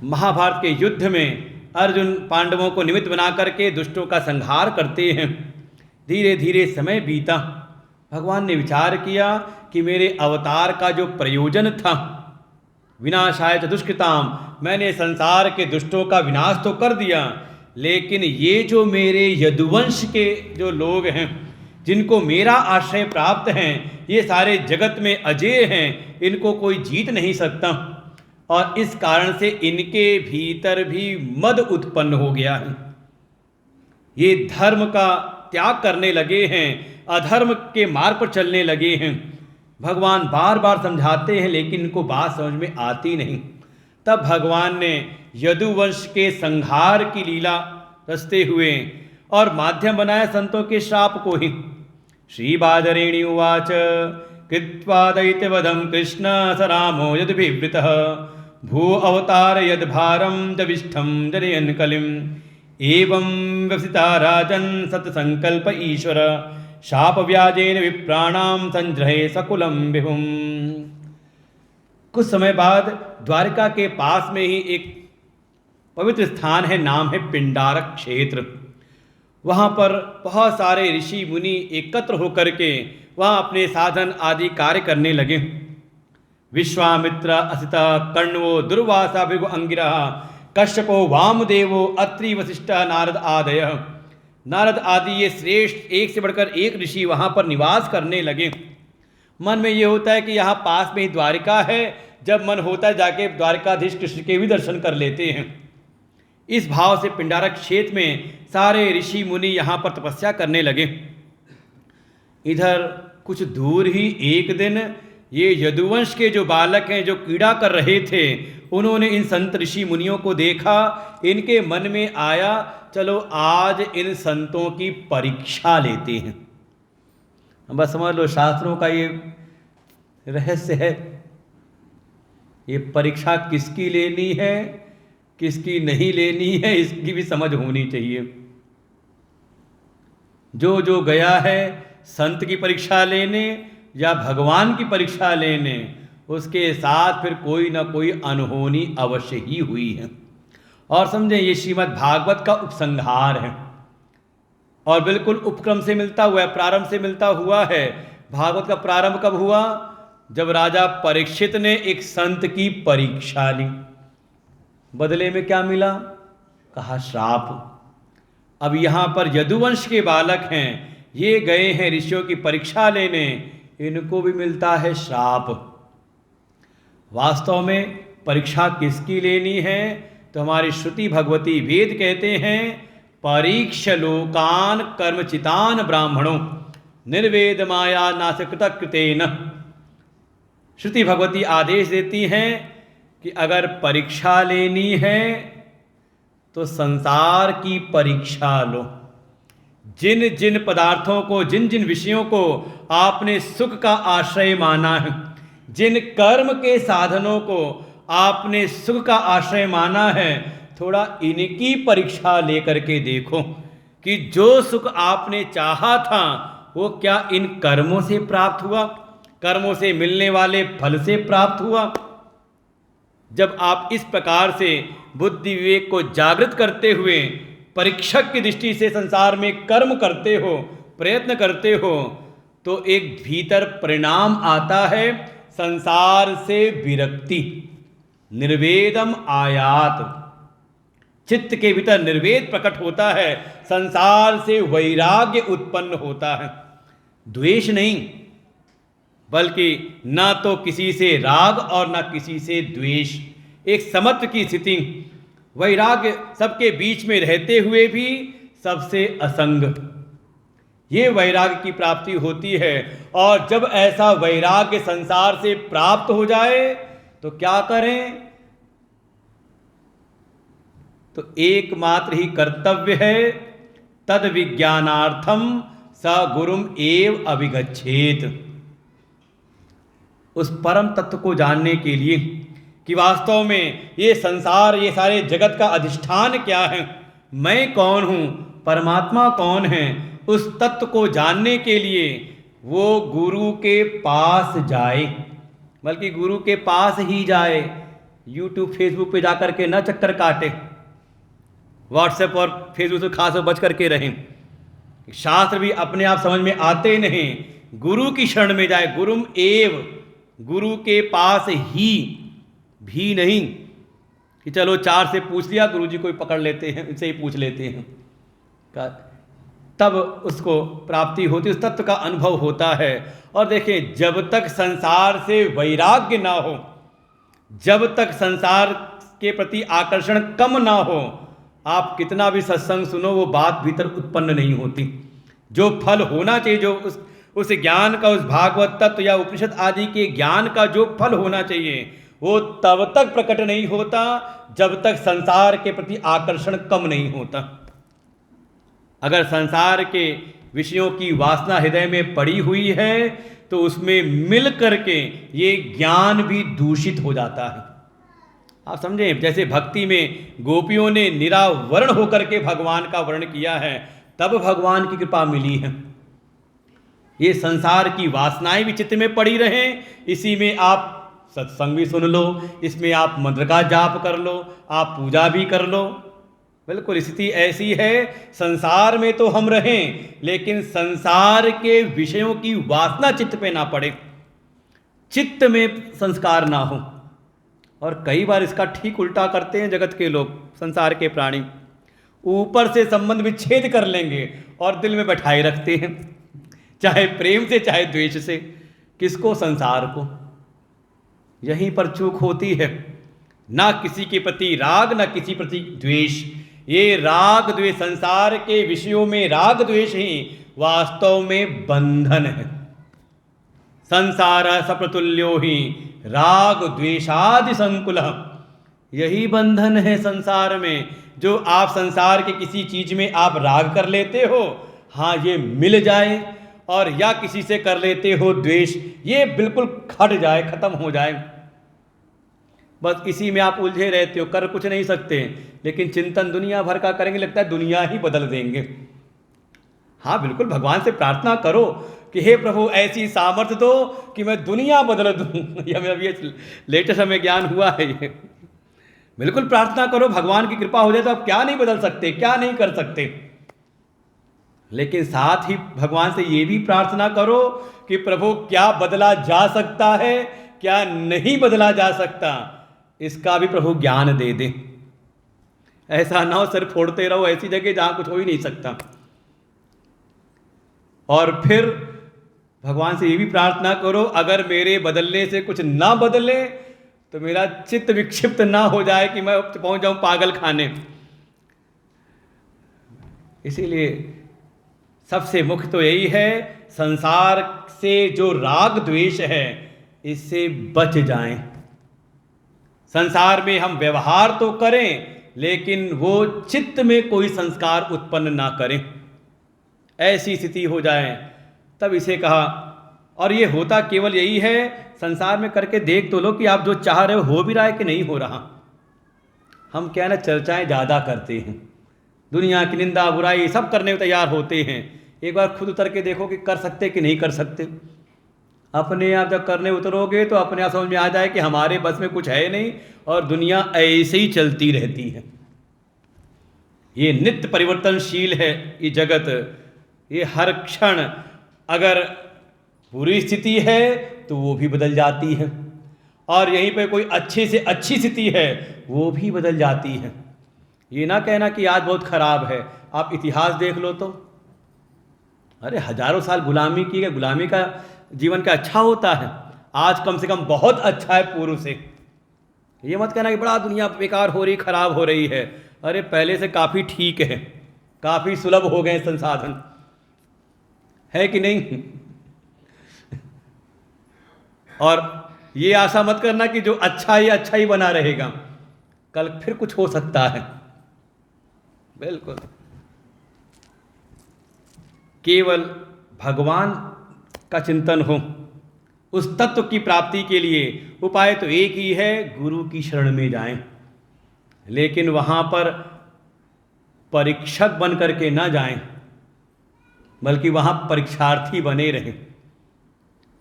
महाभारत के युद्ध में अर्जुन पांडवों को निमित्त बना करके दुष्टों का संहार करते हैं। धीरे धीरे समय बीता। भगवान ने विचार किया कि मेरे अवतार का जो प्रयोजन था, विनाशाय च दुष्कृताम, मैंने संसार के दुष्टों का विनाश तो कर दिया, लेकिन ये जो मेरे यदुवंश के जो लोग हैं जिनको मेरा आश्रय प्राप्त हैं, ये सारे जगत में अजेय हैं, इनको कोई जीत नहीं सकता। और इस कारण से इनके भीतर भी मद उत्पन्न हो गया है। ये धर्म का त्याग करने लगे हैं, अधर्म के मार्ग पर चलने लगे हैं। भगवान बार बार समझाते हैं लेकिन इनको बात समझ में आती नहीं। तब भगवान ने यदुवंश के संहार की लीला रचते हुए और माध्यम बनाया संतों के श्राप को ही। श्री बादरेणी उवाच कृत्वा दैत्यवधं कृष्ण स रामो यदुभिवृतः भू अवतार यद्भारं दविष्ठं जनयन् कलिम् एवं व्यवसिता राजन् सत्संकल्प ईश्वर शाप व्याजेन विप्राणां संजृहे सकुलं विभुम्। कुछ समय बाद द्वारिका के पास में ही एक पवित्र स्थान है, नाम है पिंडारक क्षेत्र। वहाँ पर बहुत सारे ऋषि मुनि एकत्र होकर के वहाँ अपने साधन आदि कार्य करने लगे। विश्वामित्र असित कर्णवो दुर्वासा भृगु अंगिरः कश्यपो वामदेवो अत्रि वशिष्ठ नारद आदय। नारद आदि ये श्रेष्ठ एक से बढ़कर एक ऋषि वहाँ पर निवास करने लगे। मन में ये होता है कि यहाँ पास में ही द्वारिका है, जब मन होता है जाके द्वारिकाधीश कृष्ण के भी दर्शन कर लेते हैं। इस भाव से पिंडारक क्षेत्र में सारे ऋषि मुनि यहाँ पर तपस्या करने लगे। इधर कुछ दूर ही एक दिन ये यदुवंश के जो बालक हैं जो क्रीड़ा कर रहे थे, उन्होंने इन संत ऋषि मुनियों को देखा। इनके मन में आया चलो आज इन संतों की परीक्षा लेते हैं। बस समझ लो शास्त्रों का ये रहस्य है। ये परीक्षा किसकी लेनी है किसकी नहीं लेनी है इसकी भी समझ होनी चाहिए। जो जो गया है संत की परीक्षा लेने या भगवान की परीक्षा लेने, उसके साथ फिर कोई ना कोई अनहोनी अवश्य ही हुई है। और समझें ये श्रीमद् भागवत का उपसंहार है और बिल्कुल उपक्रम से मिलता हुआ है, प्रारंभ से मिलता हुआ है। भागवत का प्रारंभ कब हुआ? जब राजा परीक्षित ने एक संत की परीक्षा ली। बदले में क्या मिला? कहा श्राप। अब यहाँ पर यदुवंश के बालक हैं, ये गए हैं ऋषियों की परीक्षा लेने, इनको भी मिलता है श्राप। वास्तव में परीक्षा किसकी लेनी है? तो हमारी श्रुति भगवती वेद कहते हैं परीक्ष लोकान कर्मचितान ब्राह्मणों निर्वेद माया नासकृत कृतेन। श्रुति भगवती आदेश देती हैं कि अगर परीक्षा लेनी है तो संसार की परीक्षा लो। जिन जिन पदार्थों को, जिन जिन विषयों को आपने सुख का आश्रय माना है, जिन कर्म के साधनों को आपने सुख का आश्रय माना है, थोड़ा इनकी परीक्षा लेकर के देखो कि जो सुख आपने चाहा था वो क्या इन कर्मों से प्राप्त हुआ, कर्मों से मिलने वाले फल से प्राप्त हुआ। जब आप इस प्रकार से बुद्धि विवेक को जागृत करते हुए परीक्षक की दृष्टि से संसार में कर्म करते हो, प्रयत्न करते हो, तो एक भीतर परिणाम आता है संसार से विरक्ति, निर्वेदम आयात। चित्त के भीतर निर्वेद प्रकट होता है, संसार से वैराग्य उत्पन्न होता है। द्वेष नहीं, बल्कि ना तो किसी से राग और ना किसी से द्वेष, एक समत्व की स्थिति। वैराग्य सबके बीच में रहते हुए भी सबसे असंग, ये वैराग्य की प्राप्ति होती है। और जब ऐसा वैराग्य संसार से प्राप्त हो जाए तो क्या करें? तो एकमात्र ही कर्तव्य है, तद विज्ञानार्थम स गुरुम एव अभिगच्छेत। उस परम तत्व को जानने के लिए कि वास्तव में ये संसार, ये सारे जगत का अधिष्ठान क्या है, मैं कौन हूँ, परमात्मा कौन है, उस तत्व को जानने के लिए वो गुरु के पास जाए, बल्कि गुरु के पास ही जाए। यूट्यूब फेसबुक पे जाकर के न चक्कर काटे, व्हाट्सएप और फेसबुक से खास बच करके रहें। शास्त्र भी अपने आप समझ में आते नहीं, गुरु की शरण में जाए। गुरुम एव, गुरु के पास ही, भी नहीं कि चलो चार से पूछ लिया, गुरु जी को पकड़ लेते हैं, इनसे ही पूछ लेते हैं, तब उसको प्राप्ति होती, उस तत्व का अनुभव होता है। और देखिए, जब तक संसार से वैराग्य ना हो, जब तक संसार के प्रति आकर्षण कम ना हो, आप कितना भी सत्संग सुनो वो बात भीतर उत्पन्न नहीं होती। जो फल होना चाहिए, जो उस ज्ञान का, उस भागवत तत्व या उपनिषद आदि के ज्ञान का जो फल होना चाहिए, वो तब तक प्रकट नहीं होता जब तक संसार के प्रति आकर्षण कम नहीं होता। अगर संसार के विषयों की वासना हृदय में पड़ी हुई है तो उसमें मिल करके ये ज्ञान भी दूषित हो जाता है। आप समझें, जैसे भक्ति में गोपियों ने निरावरण होकर के भगवान का वर्ण किया है, तब भगवान की कृपा मिली है। ये संसार की वासनाएं भी चित्त में पड़ी रहें, इसी में आप सत्संग भी सुन लो, इसमें आप मंत्र का जाप कर लो, आप पूजा भी कर लो। बिल्कुल स्थिति ऐसी है, संसार में तो हम रहें लेकिन संसार के विषयों की वासना चित्त पे ना पड़े, चित्त में संस्कार ना हो। और कई बार इसका ठीक उल्टा करते हैं जगत के लोग, संसार के प्राणी ऊपर से संबंध विच्छेद कर लेंगे और दिल में बैठाए रखते हैं, चाहे प्रेम से चाहे द्वेष से। किसको? संसार को। यहीं पर चूक होती है, ना किसी के प्रति राग, ना किसी प्रति द्वेष। ये राग द्वेष, संसार के विषयों में राग द्वेष ही वास्तव में बंधन है। संसार सप्रतुल्यो ही राग द्वेषादि संकुल, यही बंधन है संसार में। जो आप संसार के किसी चीज में आप राग कर लेते हो, हाँ ये मिल जाए, और या किसी से कर लेते हो द्वेष, ये बिल्कुल खट जाए, खत्म हो जाए, बस इसी में आप उलझे रहते हो, कर कुछ नहीं सकते। लेकिन चिंतन दुनिया भर का करेंगे, लगता है दुनिया ही बदल देंगे। हाँ बिल्कुल, भगवान से प्रार्थना करो कि हे प्रभु ऐसी सामर्थ्य दो कि मैं दुनिया बदल दूं। ये लेटेस्ट हमें ज्ञान हुआ है ये। बिल्कुल प्रार्थना करो, भगवान की कृपा हो जाए तो आप क्या नहीं बदल सकते, क्या नहीं कर सकते। लेकिन साथ ही भगवान से ये भी प्रार्थना करो कि प्रभु क्या बदला जा सकता है, क्या नहीं बदला जा सकता, इसका भी प्रभु ज्ञान दे दे। ऐसा ना हो सिर फोड़ते रहो ऐसी जगह जहां कुछ हो ही नहीं सकता। और फिर भगवान से ये भी प्रार्थना करो, अगर मेरे बदलने से कुछ ना बदले तो मेरा चित्त विक्षिप्त ना हो जाए कि मैं पहुंच जाऊं पागल खाने। इसीलिए सबसे मुख्य तो यही है, संसार से जो राग द्वेष है इससे बच जाएं। संसार में हम व्यवहार तो करें लेकिन वो चित्त में कोई संस्कार उत्पन्न ना करें, ऐसी स्थिति हो जाए तब इसे कहा। और ये होता केवल यही है, संसार में करके देख तो लो कि आप जो चाह रहे हो भी रहा है कि नहीं हो रहा। हम क्या ना चर्चाएं ज़्यादा करते हैं, दुनिया की निंदा बुराई सब करने में तैयार होते हैं। एक बार खुद उतर के देखो कि कर सकते कि नहीं कर सकते। अपने आप जब करने उतरोगे तो अपने आप समझ में आ जाए कि हमारे बस में कुछ है नहीं और दुनिया ऐसे ही चलती रहती है। ये नित्य परिवर्तनशील है ये जगत, ये हर क्षण अगर बुरी स्थिति है तो वो भी बदल जाती है, और यहीं पे कोई अच्छी से अच्छी स्थिति है वो भी बदल जाती है। ये ना कहना कि आज बहुत खराब है, आप इतिहास देख लो तो अरे हजारों साल गुलामी की है, गुलामी का जीवन का अच्छा होता है, आज कम से कम बहुत अच्छा है पूर्व से। ये मत कहना कि बड़ा दुनिया बेकार हो रही, खराब हो रही है। अरे पहले से काफ़ी ठीक है, काफ़ी सुलभ हो गए संसाधन। है कि नहीं? और ये आशा मत करना कि जो अच्छा ही बना रहेगा, कल फिर कुछ हो सकता है। बिल्कुल, केवल भगवान का चिंतन हो, उस तत्व की प्राप्ति के लिए उपाय तो एक ही है, गुरु की शरण में जाएं। लेकिन वहाँ पर परीक्षक बन करके ना जाएं, बल्कि वहाँ परीक्षार्थी बने रहें।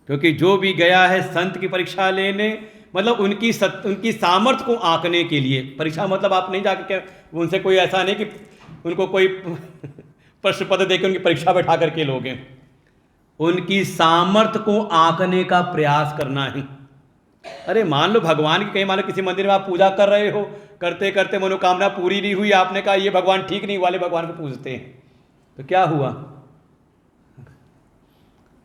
क्योंकि जो भी गया है संत की परीक्षा लेने, मतलब उनकी सामर्थ्य को आंकने के लिए परीक्षा, मतलब आप नहीं जाके उनसे कोई ऐसा नहीं कि उनको कोई प्रश्न पत्र देकर उनकी परीक्षा बैठा करके लोगे, उनकी सामर्थ्य को आंकने का प्रयास करना है। अरे मान लो भगवान की, कहीं मान लो किसी मंदिर में आप पूजा कर रहे हो, करते करते मनोकामना पूरी नहीं हुई, आपने कहा ये भगवान ठीक नहीं, वाले भगवान को पूजते हैं, तो क्या हुआ?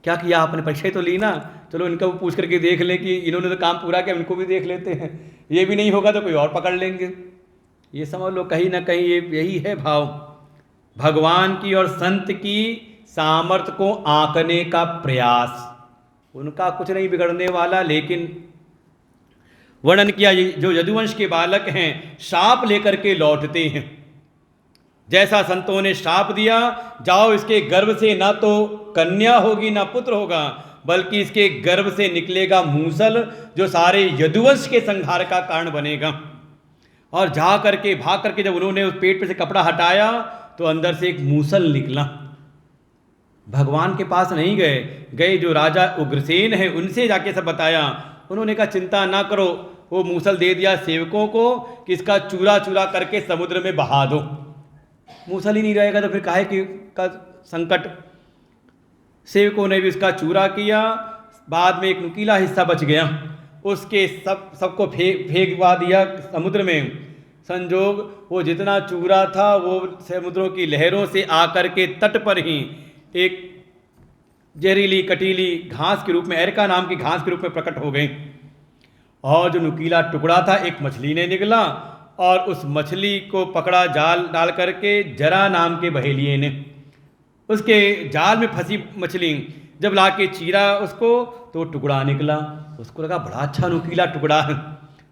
क्या किया आपने? परीक्षा तो ली ना, चलो इनका वो पूछ करके देख लें कि इन्होंने तो काम पूरा किया, इनको भी देख लेते हैं, ये भी नहीं होगा तो कोई और पकड़ लेंगे। ये समझ लो कहीं ना कहीं ये यही है भाव, भगवान की और संत की सामर्थ्य को आंकने का प्रयास। उनका कुछ नहीं बिगड़ने वाला, लेकिन वर्णन किया जो यदुवंश के बालक हैं शाप लेकर के लौटते हैं, जैसा संतों ने शाप दिया, जाओ इसके गर्भ से ना तो कन्या होगी ना पुत्र होगा, बल्कि इसके गर्भ से निकलेगा मूसल, जो सारे यदुवंश के संहार का कारण बनेगा। और जा करके भाग करके जब उन्होंने उस पेट पे से कपड़ा हटाया तो अंदर से एक मूसल निकला। भगवान के पास नहीं गए जो राजा उग्रसेन है उनसे जाके सब बताया। उन्होंने कहा चिंता ना करो, वो मूसल दे दिया सेवकों को कि इसका चूरा चूरा करके समुद्र में बहा दो। मूसल ही नहीं रहेगा तो फिर काहे का संकट। सेवकों ने भी उसका चूरा किया, बाद में एक नुकीला हिस्सा बच गया, उसके सबको फेंकवा दिया समुद्र में। संजोग वो जितना चूरा था वो समुद्रों की लहरों से आकर के तट पर ही एक जहरीली कटीली घास के रूप में, एरका नाम की घास के रूप में प्रकट हो गई। और जो नुकीला टुकड़ा था एक मछली ने निकला और उस मछली को पकड़ा जाल डाल करके जरा नाम के बहेलिए ने। उसके जाल में फंसी मछली जब ला के चीरा उसको तो टुकड़ा निकला। उसको लगा बड़ा अच्छा नुकीला टुकड़ा है,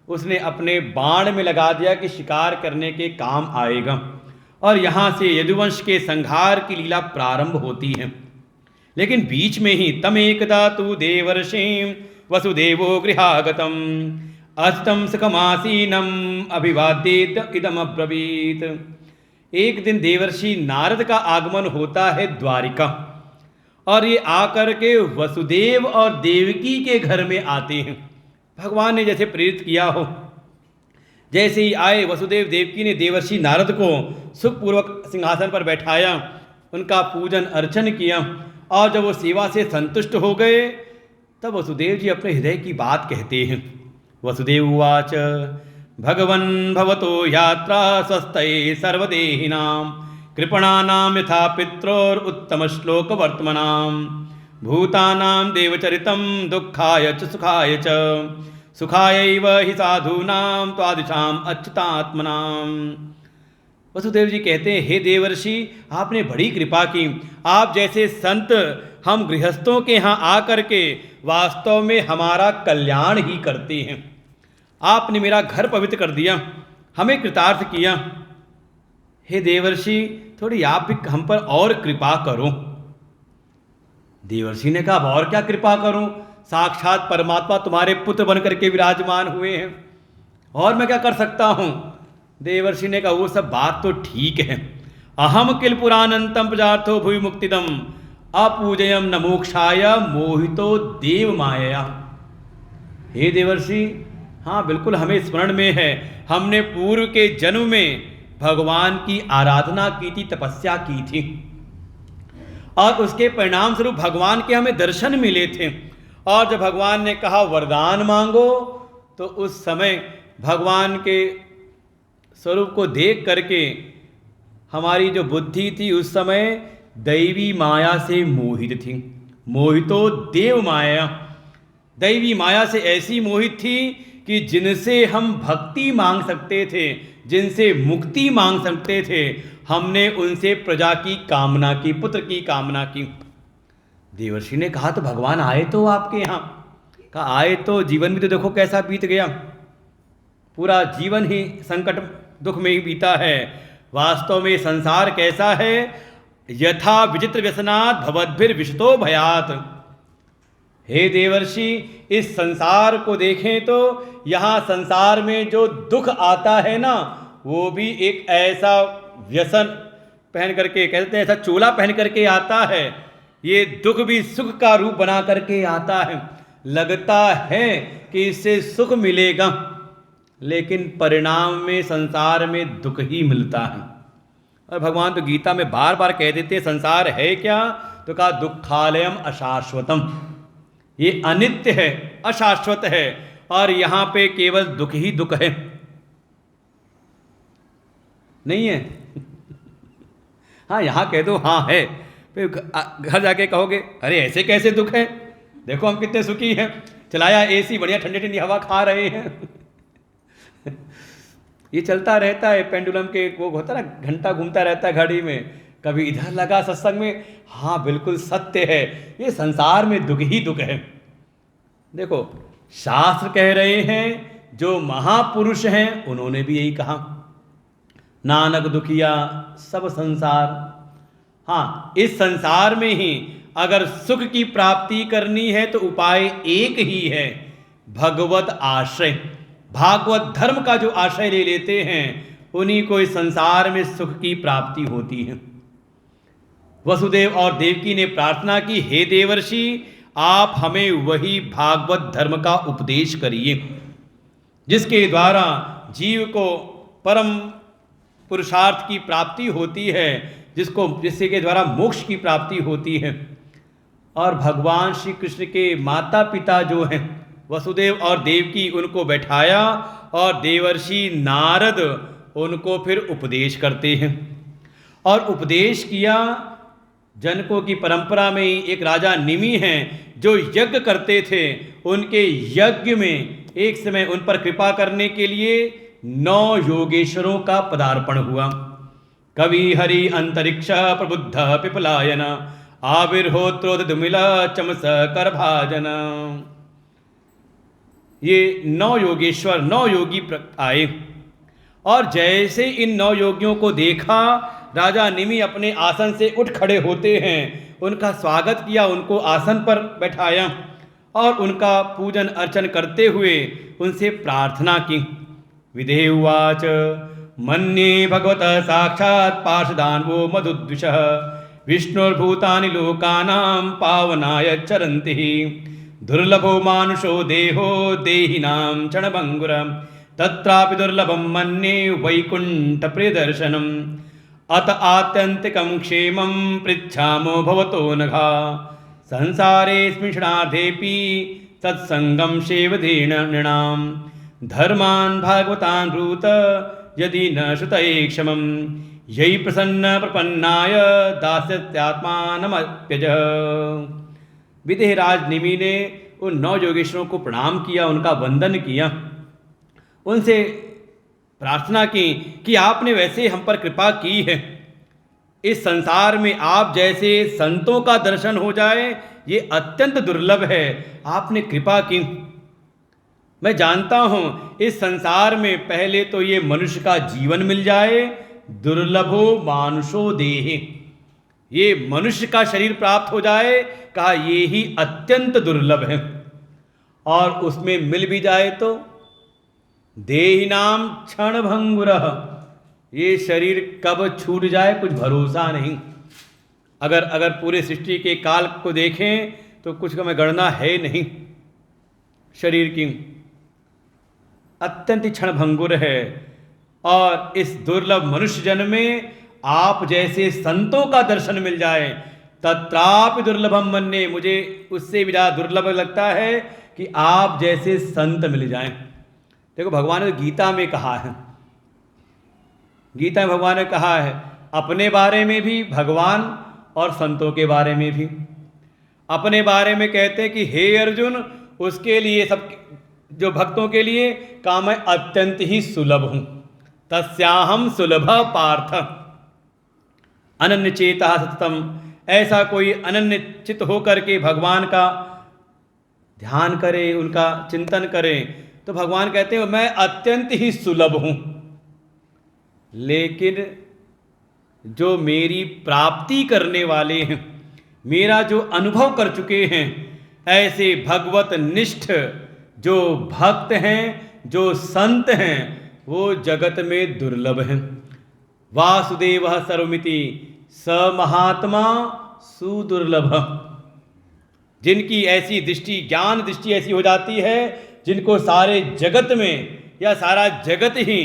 उसने अपने बाण में लगा दिया कि शिकार करने के काम आएगा। और यहाँ से यदुवंश के संहार की लीला प्रारंभ होती है। लेकिन बीच में ही तम एकदा तु देवर्षिं वसुदेवो गृहागतम अस्तम सुखमासीनम अभिवाद्येत इदम अब्रवीत। एक दिन देवर्षि नारद का आगमन होता है द्वारिका, और ये आकर के वसुदेव और देवकी के घर में आते हैं। भगवान ने जैसे प्रेरित किया हो, जैसे ही आए वसुदेव देवकी ने देवर्षि नारद को सुखपूर्वक सिंहासन पर बैठाया, उनका पूजन अर्चन किया, और जब वो सेवा से संतुष्ट हो गए तब वसुदेव जी अपने हृदय की बात कहते हैं। वसुदेव उवाच भगवन् भवतो यात्रा स्वस्तये सर्वदेहिनां कृपणानां यथा पित्रोर उत्तम श्लोक वर्तमनां भूतानां देवचरितं दुःखाय च सुखाय च सुखायैव हि साधूनां त्वादिशां अच्युतात्मनां। वसुदेव जी कहते हैं, हे देवर्षि आपने बड़ी कृपा की, आप जैसे संत हम गृहस्थों के यहाँ आकर के वास्तव में हमारा कल्याण ही करते हैं। आपने मेरा घर पवित्र कर दिया, हमें कृतार्थ किया। हे देवर्षि थोड़ी आप भी हम पर और कृपा करो। देवर्षि ने कहा और क्या कृपा करूं, साक्षात परमात्मा तुम्हारे पुत्र बनकर के विराजमान हुए हैं, और मैं क्या कर सकता हूं। देवर्षि ने कहा वो सब बात तो ठीक है, अहम किल पुराणंतम प्रजार्थो भुवि मुक्तिदम अपूजयम न मोक्षाय मोहितो देव माया। हे देवर्षि हाँ बिल्कुल हमें स्मरण में है, हमने पूर्व के जन्म में भगवान की आराधना की थी, तपस्या की थी, और उसके परिणाम स्वरूप भगवान के हमें दर्शन मिले थे। और जब भगवान ने कहा वरदान मांगो, तो उस समय भगवान के स्वरूप को देख करके हमारी जो बुद्धि थी उस समय दैवी माया से मोहित थी। मोहितो देव माया, दैवी माया से ऐसी मोहित थी कि जिनसे हम भक्ति मांग सकते थे, जिनसे मुक्ति मांग सकते थे, हमने उनसे प्रजा की कामना की, पुत्र की कामना की। देवर्षि ने कहा, तो भगवान आए तो आपके यहाँ? कहा, आए तो जीवन भी तो देखो कैसा बीत गया, पूरा जीवन ही संकट दुख में ही बीता है। वास्तव में संसार कैसा है? यथा विचित्र व्यसनात् भवद्भिर विशतो भयात। हे देवर्षि, इस संसार को देखें तो यहाँ संसार में जो दुख आता है ना, वो भी एक ऐसा व्यसन पहन करके, कहते हैं ऐसा चोला पहन करके आता है। ये दुख भी सुख का रूप बना करके आता है। लगता है कि इससे सुख मिलेगा, लेकिन परिणाम में संसार में दुख ही मिलता है। और भगवान तो गीता में बार बार कह देते हैं संसार है क्या? तो कहा दुखालयम अशाश्वतम, ये अनित्य है, अशाश्वत है, और यहाँ पे केवल दुख ही दुख है, नहीं है। हाँ, यहाँ कह दो हाँ है, फिर घर जाके कहोगे अरे ऐसे कैसे दुख है, देखो हम कितने सुखी हैं, चलाया एसी, बढ़िया ठंडी ठंडी हवा खा रहे हैं। ये चलता रहता है, पेंडुलम के वो होता है ना, घंटा घूमता रहता है घड़ी में, कभी इधर लगा सत्संग में। हाँ बिल्कुल सत्य है, ये संसार में दुख ही दुख है। देखो शास्त्र कह रहे हैं, जो महापुरुष हैं उन्होंने भी यही कहा, नानक दुखिया सब संसार। हाँ, इस संसार में ही अगर सुख की प्राप्ति करनी है तो उपाय एक ही है, भगवत आश्रय। भागवत धर्म का जो आश्रय ले लेते हैं उन्हीं को इस संसार में सुख की प्राप्ति होती है। वसुदेव और देवकी ने प्रार्थना की, हे देवर्षि आप हमें वही भागवत धर्म का उपदेश करिए जिसके द्वारा जीव को परम पुरुषार्थ की प्राप्ति होती है, जिसके के द्वारा मोक्ष की प्राप्ति होती है। और भगवान श्री कृष्ण के माता पिता जो हैं वसुदेव और देवकी, उनको बैठाया और देवर्षि नारद उनको फिर उपदेश करते हैं। और उपदेश किया, जनकों की परंपरा में ही एक राजा निमि हैं जो यज्ञ करते थे, उनके यज्ञ में एक समय उन पर कृपा करने के लिए 9 योगेश्वरों का पदार्पण हुआ। कवि हरि अंतरिक्ष प्रबुद्ध पिपलायन आविर्होत्रोदुमिल चमस कर भाजन। ये 9 योगेश्वर, 9 योगी आए, और जैसे इन 9 योगियों को देखा, राजा निमि अपने आसन से उठ खड़े होते हैं, उनका स्वागत किया, उनको आसन पर बैठाया और उनका पूजन अर्चन करते हुए उनसे प्रार्थना की। विदेह उवाच मन्ये भगवत साक्षात् पार्षदान्वो मधुद्विषः विष्णुर्भूतानि लोकानां पावनाय चरन्ति दुर्लभो मानुषो देहो देहिनां क्षणभङ्गुरं तत्रापि दुर्लभं मन्ये वैकुण्ठ प्रियदर्शनम् अत आत्यन्तिकं क्षेमं पृच्छामो भवतो नघा संसारेऽस्मिन् क्षणार्धेऽपि तत्सङ्गं सेवधेन नृणां धर्मान् भागवतान् ब्रूत यदि न श्रुतये क्षमं यही प्रसन्न प्रपन्नाय दास्यत्यात्मानमप्यज। विदेहराज निमि ने उन 9 योगेश्वरों को प्रणाम किया, उनका वंदन किया, उनसे प्रार्थना की कि आपने वैसे हम पर कृपा की है, इस संसार में आप जैसे संतों का दर्शन हो जाए ये अत्यंत दुर्लभ है, आपने कृपा की। मैं जानता हूँ इस संसार में पहले तो ये मनुष्य का जीवन मिल जाए, दुर्लभो मानुषो देहे, ये मनुष्य का शरीर प्राप्त हो जाए, कहा ये ही अत्यंत दुर्लभ है, और उसमें मिल भी जाए तो देहिनाम क्षणभंगुरः, ये शरीर कब छूट जाए कुछ भरोसा नहीं। अगर पूरे सृष्टि के काल को देखें तो कुछ का में गणना है नहीं शरीर की, अत्यंत क्षणभंगुर है। और इस दुर्लभ मनुष्य जन्म में आप जैसे संतों का दर्शन मिल जाए, तत्रापि दुर्लभम मन्ये, मुझे उससे भी ज़्यादा दुर्लभ लगता है कि आप जैसे संत मिल जाएं। देखो भगवान ने गीता में कहा है, गीता में भगवान ने कहा है अपने बारे में भी, भगवान और संतों के बारे में भी। अपने बारे में कहते हैं कि हे अर्जुन, उसके लिए सब जो भक्तों के लिए काम मैं अत्यंत ही सुलभ हूँ, तस्याहम सुलभ पार्थ अनन्य चेता सततम, ऐसा कोई अनन्य चित्त होकर के भगवान का ध्यान करे, उनका चिंतन करे, तो भगवान कहते हैं मैं अत्यंत ही सुलभ हूँ। लेकिन जो मेरी प्राप्ति करने वाले हैं, मेरा जो अनुभव कर चुके हैं, ऐसे भगवत निष्ठ जो भक्त हैं, जो संत हैं, वो जगत में दुर्लभ हैं। वासुदेव सर्वमिति स महात्मा सुदुर्लभ। जिनकी ऐसी दृष्टि, ज्ञान दृष्टि ऐसी हो जाती है, जिनको सारे जगत में या सारा जगत ही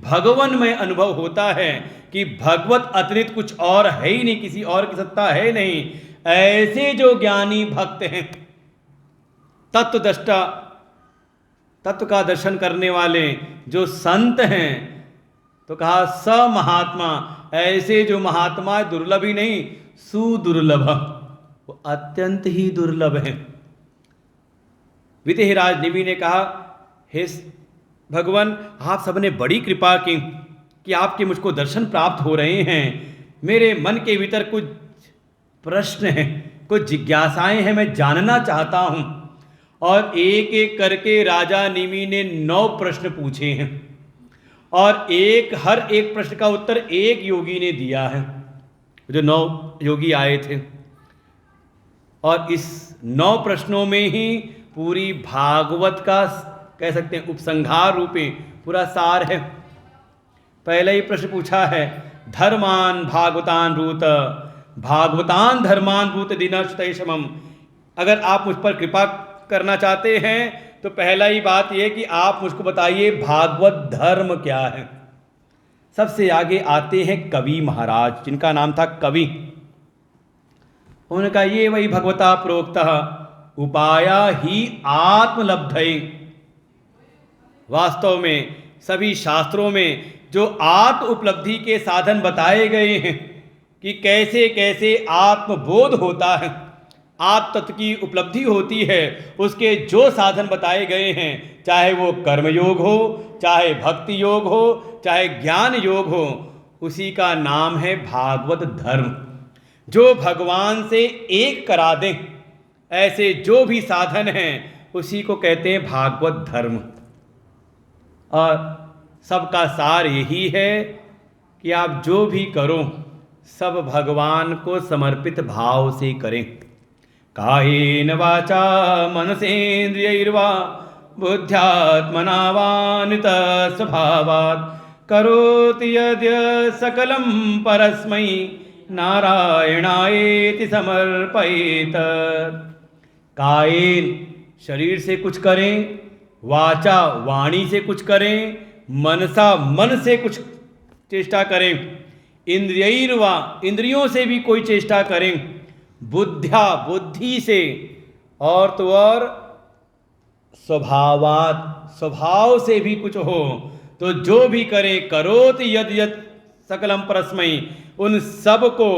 भगवन में अनुभव होता है कि भगवत अतिरिक्त कुछ और है ही नहीं, किसी और की सत्ता है नहीं, ऐसे जो ज्ञानी भक्त हैं, तत्वदृष्टा, तत्व का दर्शन करने वाले जो संत हैं, तो कहा स महात्मा, ऐसे जो महात्मा दुर्लभ ही नहीं सुदुर्लभ, वो अत्यंत ही दुर्लभ है। विदेहराज निमि ने कहा हे भगवान, आप सबने बड़ी कृपा की कि आपके मुझको दर्शन प्राप्त हो रहे हैं। मेरे मन के भीतर कुछ प्रश्न हैं, कुछ जिज्ञासाएं हैं, मैं जानना चाहता हूं। और एक एक करके राजा निमि ने 9 प्रश्न पूछे हैं और हर एक प्रश्न का उत्तर एक योगी ने दिया है, जो 9 योगी आए थे। और इस 9 प्रश्नों में ही पूरी भागवत का कह सकते हैं उपसंहार रूपे पूरा सार है। पहले ही प्रश्न पूछा है, धर्मान भागवतान रूत, भागवतान धर्मान रूत दिनशतैषमम। अगर आप मुझ पर कृपा करना चाहते हैं तो पहला ही बात यह कि आप मुझको बताइए भागवत धर्म क्या है। सबसे आगे आते हैं कवि महाराज, जिनका नाम था कवि। उन्होंने कहा ये वही भगवता प्रोक्तः उपाया ही आत्मलब्धये। वास्तव में सभी शास्त्रों में जो आत्म उपलब्धि के साधन बताए गए हैं कि कैसे कैसे आत्मबोध होता है, आत्म तत्व की उपलब्धि होती है, उसके जो साधन बताए गए हैं, चाहे वो कर्म योग हो, चाहे भक्ति योग हो, चाहे ज्ञान योग हो, उसी का नाम है भागवत धर्म। जो भगवान से एक करा दें, ऐसे जो भी साधन हैं, उसी को कहते हैं भागवत धर्म। और सबका सार यही है कि आप जो भी करो सब भगवान को समर्पित भाव से करें। कायेन वाचा मनसेन्द्रियैर्वा बुद्ध्यात्मना वानित स्वभावात् करोति यद्य सकलं परस्मै नारायणायेति समर्पयेत। कायेन शरीर से कुछ करें, वाचा वाणी से कुछ करें, मनसा मन से कुछ चेष्टा करें, इंद्रियैर्वा इंद्रियों से भी कोई चेष्टा करें, बुद्ध्या बुद्धि से, और तो और स्वभावात स्वभाव से भी कुछ हो, तो जो भी करें करोति यद यद सकलम परस्मै, उन सब को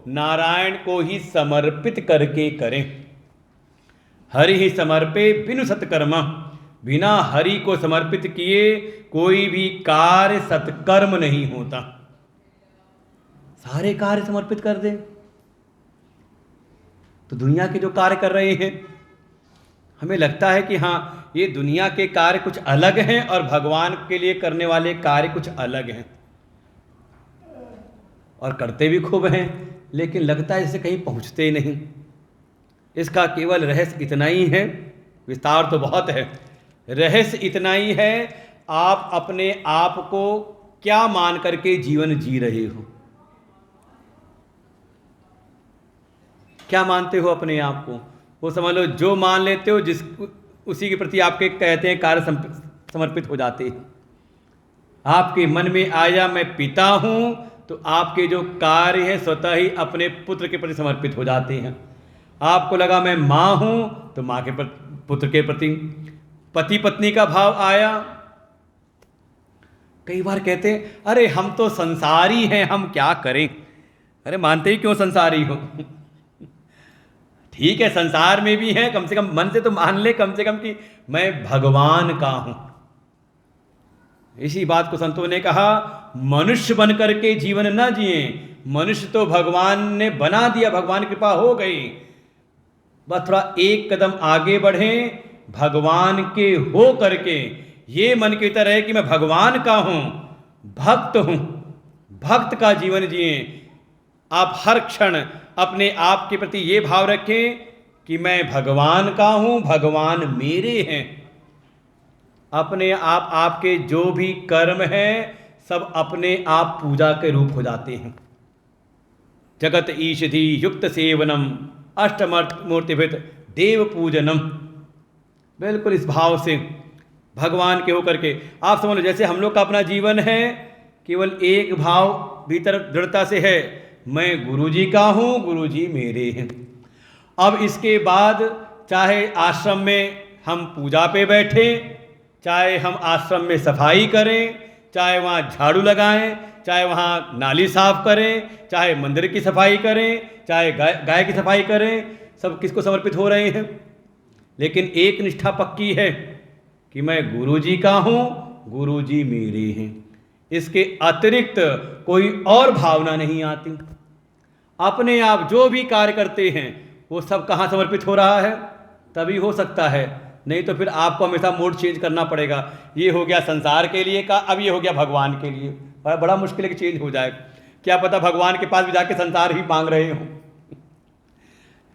नारायण को ही समर्पित करके करें। हरि ही समर्पे बिनु सत्कर्मा, बिना हरि को समर्पित किए कोई भी कार्य सत्कर्म नहीं होता। सारे कार्य समर्पित कर दे तो दुनिया के जो कार्य कर रहे हैं, हमें लगता है कि हाँ ये दुनिया के कार्य कुछ अलग हैं और भगवान के लिए करने वाले कार्य कुछ अलग हैं, और करते भी खूब हैं, लेकिन लगता है इसे कहीं पहुंचते नहीं। इसका केवल रहस्य इतना ही है, विस्तार तो बहुत है, रहस्य इतना ही है, आप अपने आप को क्या मान करके जीवन जी रहे हो, क्या मानते हो अपने आप को। वो समझ लो जो मान लेते हो जिस उसी के प्रति आपके कहते हैं कार्य समर्पित हो जाते हैं। आपके मन में आया मैं पिता हूं, तो आपके जो कार्य हैं स्वतः ही अपने पुत्र के प्रति समर्पित हो जाते हैं। आपको लगा मैं माँ हूं, तो माँ के पुत्र के प्रति, पति पत्नी का भाव आया। कई बार कहते हैं अरे हम तो संसारी हैं, हम क्या करें। अरे मानते ही क्यों संसारी हो। ठीक है संसार में भी है, कम से कम मन से तो मान ले कम से कम कि मैं भगवान का हूं। इसी बात को संतों ने कहा, मनुष्य बन करके जीवन न जिए, मनुष्य तो भगवान ने बना दिया, भगवान की कृपा हो गई, बस थोड़ा एक कदम आगे बढ़ें भगवान के हो करके। ये मन की तरह है कि मैं भगवान का हूं, भक्त हूं, भक्त का जीवन जिए। आप हर क्षण अपने आप के प्रति ये भाव रखें कि मैं भगवान का हूं, भगवान मेरे हैं। अपने आप आपके जो भी कर्म हैं सब अपने आप पूजा के रूप हो जाते हैं। जगत ईषधि युक्त सेवनम अष्टमूर्तिभित देव पूजनम। बिल्कुल इस भाव से भगवान के होकर के आप समझ लो, जैसे हम लोग का अपना जीवन है, केवल एक भाव भीतर दृढ़ता से है, मैं गुरुजी का हूँ, गुरुजी मेरे हैं। अब इसके बाद चाहे आश्रम में हम पूजा पे बैठे, चाहे हम आश्रम में सफाई करें, चाहे वहाँ झाड़ू लगाएं, चाहे वहाँ नाली साफ करें, चाहे मंदिर की सफाई करें, चाहे गाय की सफाई करें, सब किसको समर्पित हो रहे हैं? लेकिन एक निष्ठा पक्की है कि मैं गुरुजी का हूँ, गुरुजी मेरे हैं। इसके अतिरिक्त कोई और भावना नहीं आती। अपने आप जो भी कार्य करते हैं वो सब कहाँ समर्पित हो रहा है? तभी हो सकता है, नहीं तो फिर आपको हमेशा मोड चेंज करना पड़ेगा। ये हो गया संसार के लिए का, अब ये हो गया भगवान के लिए। बड़ा मुश्किल है कि चेंज हो जाए। क्या पता भगवान के पास भी जाके संसार ही मांग रहे हो,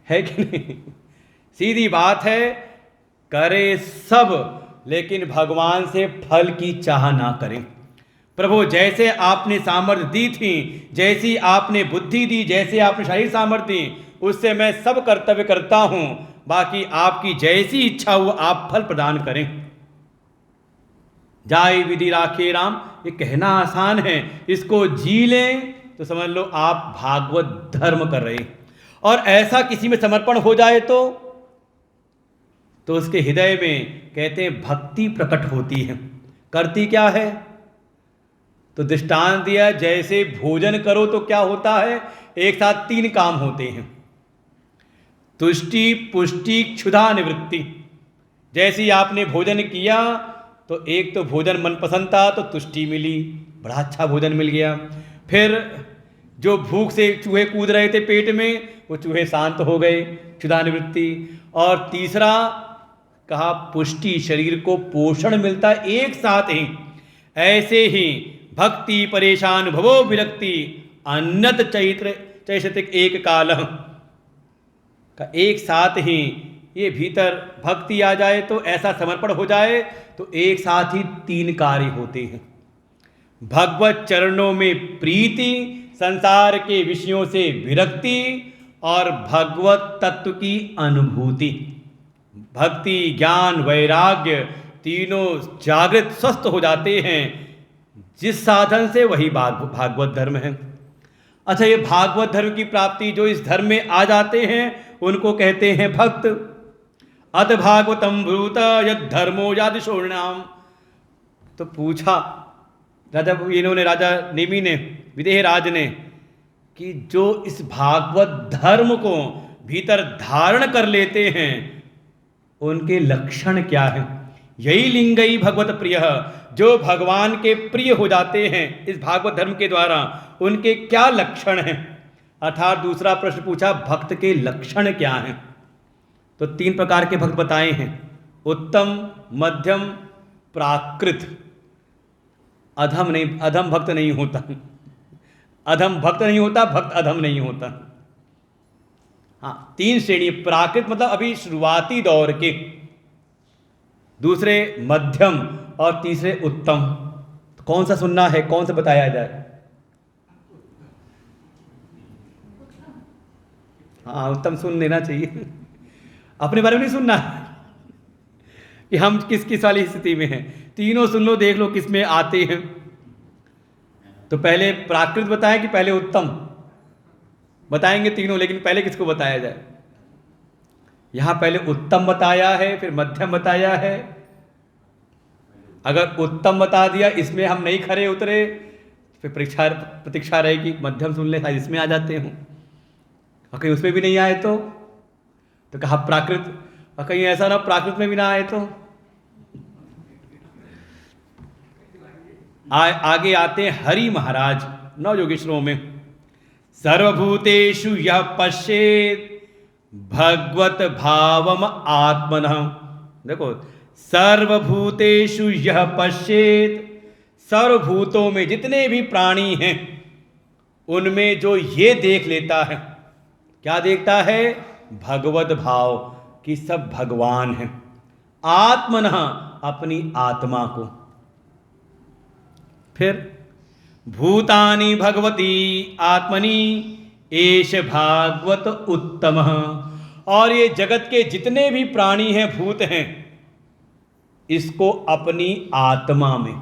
है कि नहीं? सीधी बात है, करे सब लेकिन भगवान से फल की चाह ना करें। प्रभु जैसे आपने सामर्थ्य दी थी, जैसी आपने बुद्धि दी, जैसे आपने शारीरिक सामर्थ्य दी, उससे मैं सब कर्तव्य करता हूं, बाकी आपकी जैसी इच्छा हो आप फल प्रदान करें। जाय विधि राखे राम, ये कहना आसान है, इसको जी लें तो समझ लो आप भागवत धर्म कर रहे हैं। और ऐसा किसी में समर्पण हो जाए तो उसके हृदय में कहते हैं भक्ति प्रकट होती है। करती क्या है? तो दृष्टांत दिया, जैसे भोजन करो तो क्या होता है, एक साथ 3 काम होते हैं, तुष्टि पुष्टि क्षुधा निवृत्ति। जैसे आपने भोजन किया तो एक तो भोजन मनपसंद था तो तुष्टि मिली, बड़ा अच्छा भोजन मिल गया। फिर जो भूख से चूहे कूद रहे थे पेट में, वो चूहे शांत हो गए, क्षुधा निवृत्ति। और तीसरा कहा पुष्टि, शरीर को पोषण मिलता एक साथ ही। ऐसे ही भक्ति परेशान भवो विरक्ति अन्नत चैत्र चैषतिक एक काल का, एक साथ ही ये भीतर भक्ति आ जाए तो ऐसा समर्पण हो जाए तो एक साथ ही 3 कार्य होते हैं। भगवत चरणों में प्रीति, संसार के विषयों से विरक्ति और भगवत तत्व की अनुभूति। भक्ति ज्ञान वैराग्य तीनों जागृत स्वस्थ हो जाते हैं जिस साधन से, वही भागवत धर्म है। अच्छा, ये भागवत धर्म की प्राप्ति जो इस धर्म में आ जाते हैं उनको कहते हैं भक्त। अत भागवतम ब्रूत यद धर्मो यादिशोर्णाम। तो पूछा राजा नेमि ने, विदेह राज ने, कि जो इस भागवत धर्म को भीतर धारण कर लेते हैं उनके लक्षण क्या हैं? यही लिंगई भगवत प्रिय, जो भगवान के प्रिय हो जाते हैं इस भागवत धर्म के द्वारा, उनके क्या लक्षण हैं? अर्थात दूसरा प्रश्न पूछा, भक्त के लक्षण क्या हैं? तो 3 प्रकार के भक्त बताए हैं, उत्तम, मध्यम, प्राकृत। अधम नहीं, अधम भक्त नहीं होता, अधम भक्त नहीं होता, भक्त अधम नहीं होता। हाँ, 3 श्रेणी, प्राकृत मतलब अभी शुरुआती दौर के, दूसरे मध्यम और तीसरे उत्तम। तो कौन सा सुनना है, कौन सा बताया जाए? हाँ, उत्तम सुन लेना चाहिए, अपने बारे में नहीं सुनना कि हम किस किस वाली स्थिति में हैं। तीनों सुन लो, देख लो किस में आते हैं। तो पहले प्राकृत बताया कि पहले उत्तम? बताएंगे तीनों, लेकिन पहले किसको बताया जाए? यहां पहले उत्तम बताया है, फिर मध्यम बताया है। अगर उत्तम बता दिया, इसमें हम नहीं खरे उतरे, फिर प्रतीक्षा रहेगी मध्यम सुन ले, शायद इसमें आ जाते हों, और कहीं उसमें भी नहीं आए तो कहा प्राकृत, और कहीं ऐसा ना प्राकृत में भी ना आए तो आगे आते हैं हरि महाराज नव योगेश्वरों में। सर्वभूतेषु यः पश्येत् भगवत भावम आत्मनः। देखो, सर्वभूतेषु यः पश्येत्, सर्वभूतों में जितने भी प्राणी हैं उनमें जो ये देख लेता है, क्या देखता है? भगवत भाव, कि सब भगवान हैं। आत्मनः, अपनी आत्मा को। फिर भूतानि भगवती आत्मनि एष भागवत उत्तमः। और ये जगत के जितने भी प्राणी हैं, भूत हैं, इसको अपनी आत्मा में,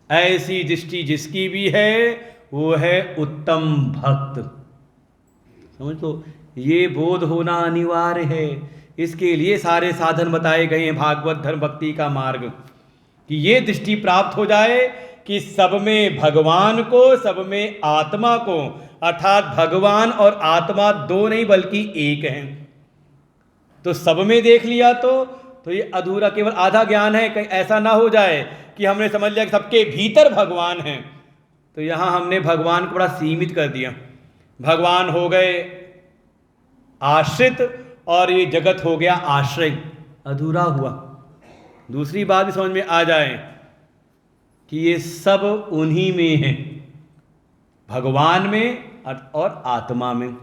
ऐसी दृष्टि जिसकी भी है वो है उत्तम भक्त। समझ लो, ये बोध होना अनिवार्य है। इसके लिए सारे साधन बताए गए हैं, भागवत धर्म भक्ति का मार्ग, कि ये दृष्टि प्राप्त हो जाए कि सब में भगवान को, सब में आत्मा को, अर्थात भगवान और आत्मा दो नहीं बल्कि एक हैं। तो सब में देख लिया तो ये अधूरा, केवल आधा ज्ञान है। कहीं ऐसा ना हो जाए कि हमने समझ लिया कि सबके भीतर भगवान हैं, तो यहाँ हमने भगवान को बड़ा सीमित कर दिया। भगवान हो गए आश्रित और ये जगत हो गया आश्रय, अधूरा हुआ। दूसरी बात भी समझ में आ जाए कि ये सब उन्हीं में है, भगवान में और आत्मा में।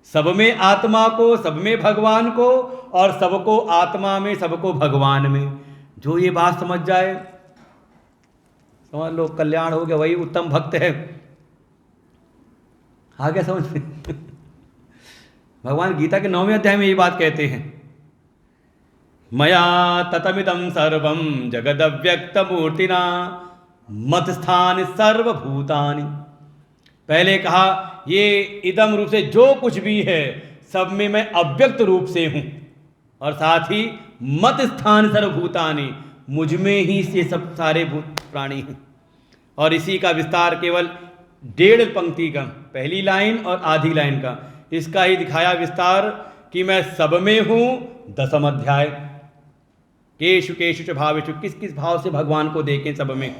सब में आत्मा को, सब में भगवान को, और सबको आत्मा में, सबको भगवान में। जो ये बात समझ जाए, समझ लो कल्याण हो गया, वही उत्तम भक्त है। आ गया समझ में? भगवान गीता के 9वें अध्याय में ये बात कहते हैं, मया ततमिदं सर्वं जगदव्यक्तमूर्तिना मत्स्थान सर्वभूतानि। पहले कहा ये इदम रूप से जो कुछ भी है सब में मैं अव्यक्त रूप से हूँ, और साथ ही मत स्थान सर्वभूतानि, मुझ में ही ये सब सारे भूत प्राणी हैं। और इसी का विस्तार केवल 1.5 पंक्ति का, पहली लाइन और आधी लाइन का, इसका ही दिखाया विस्तार कि मैं सब में हूँ। 10वां अध्याय, केषु केषु च भावेषु, किस किस भाव से भगवान को देखें सब में,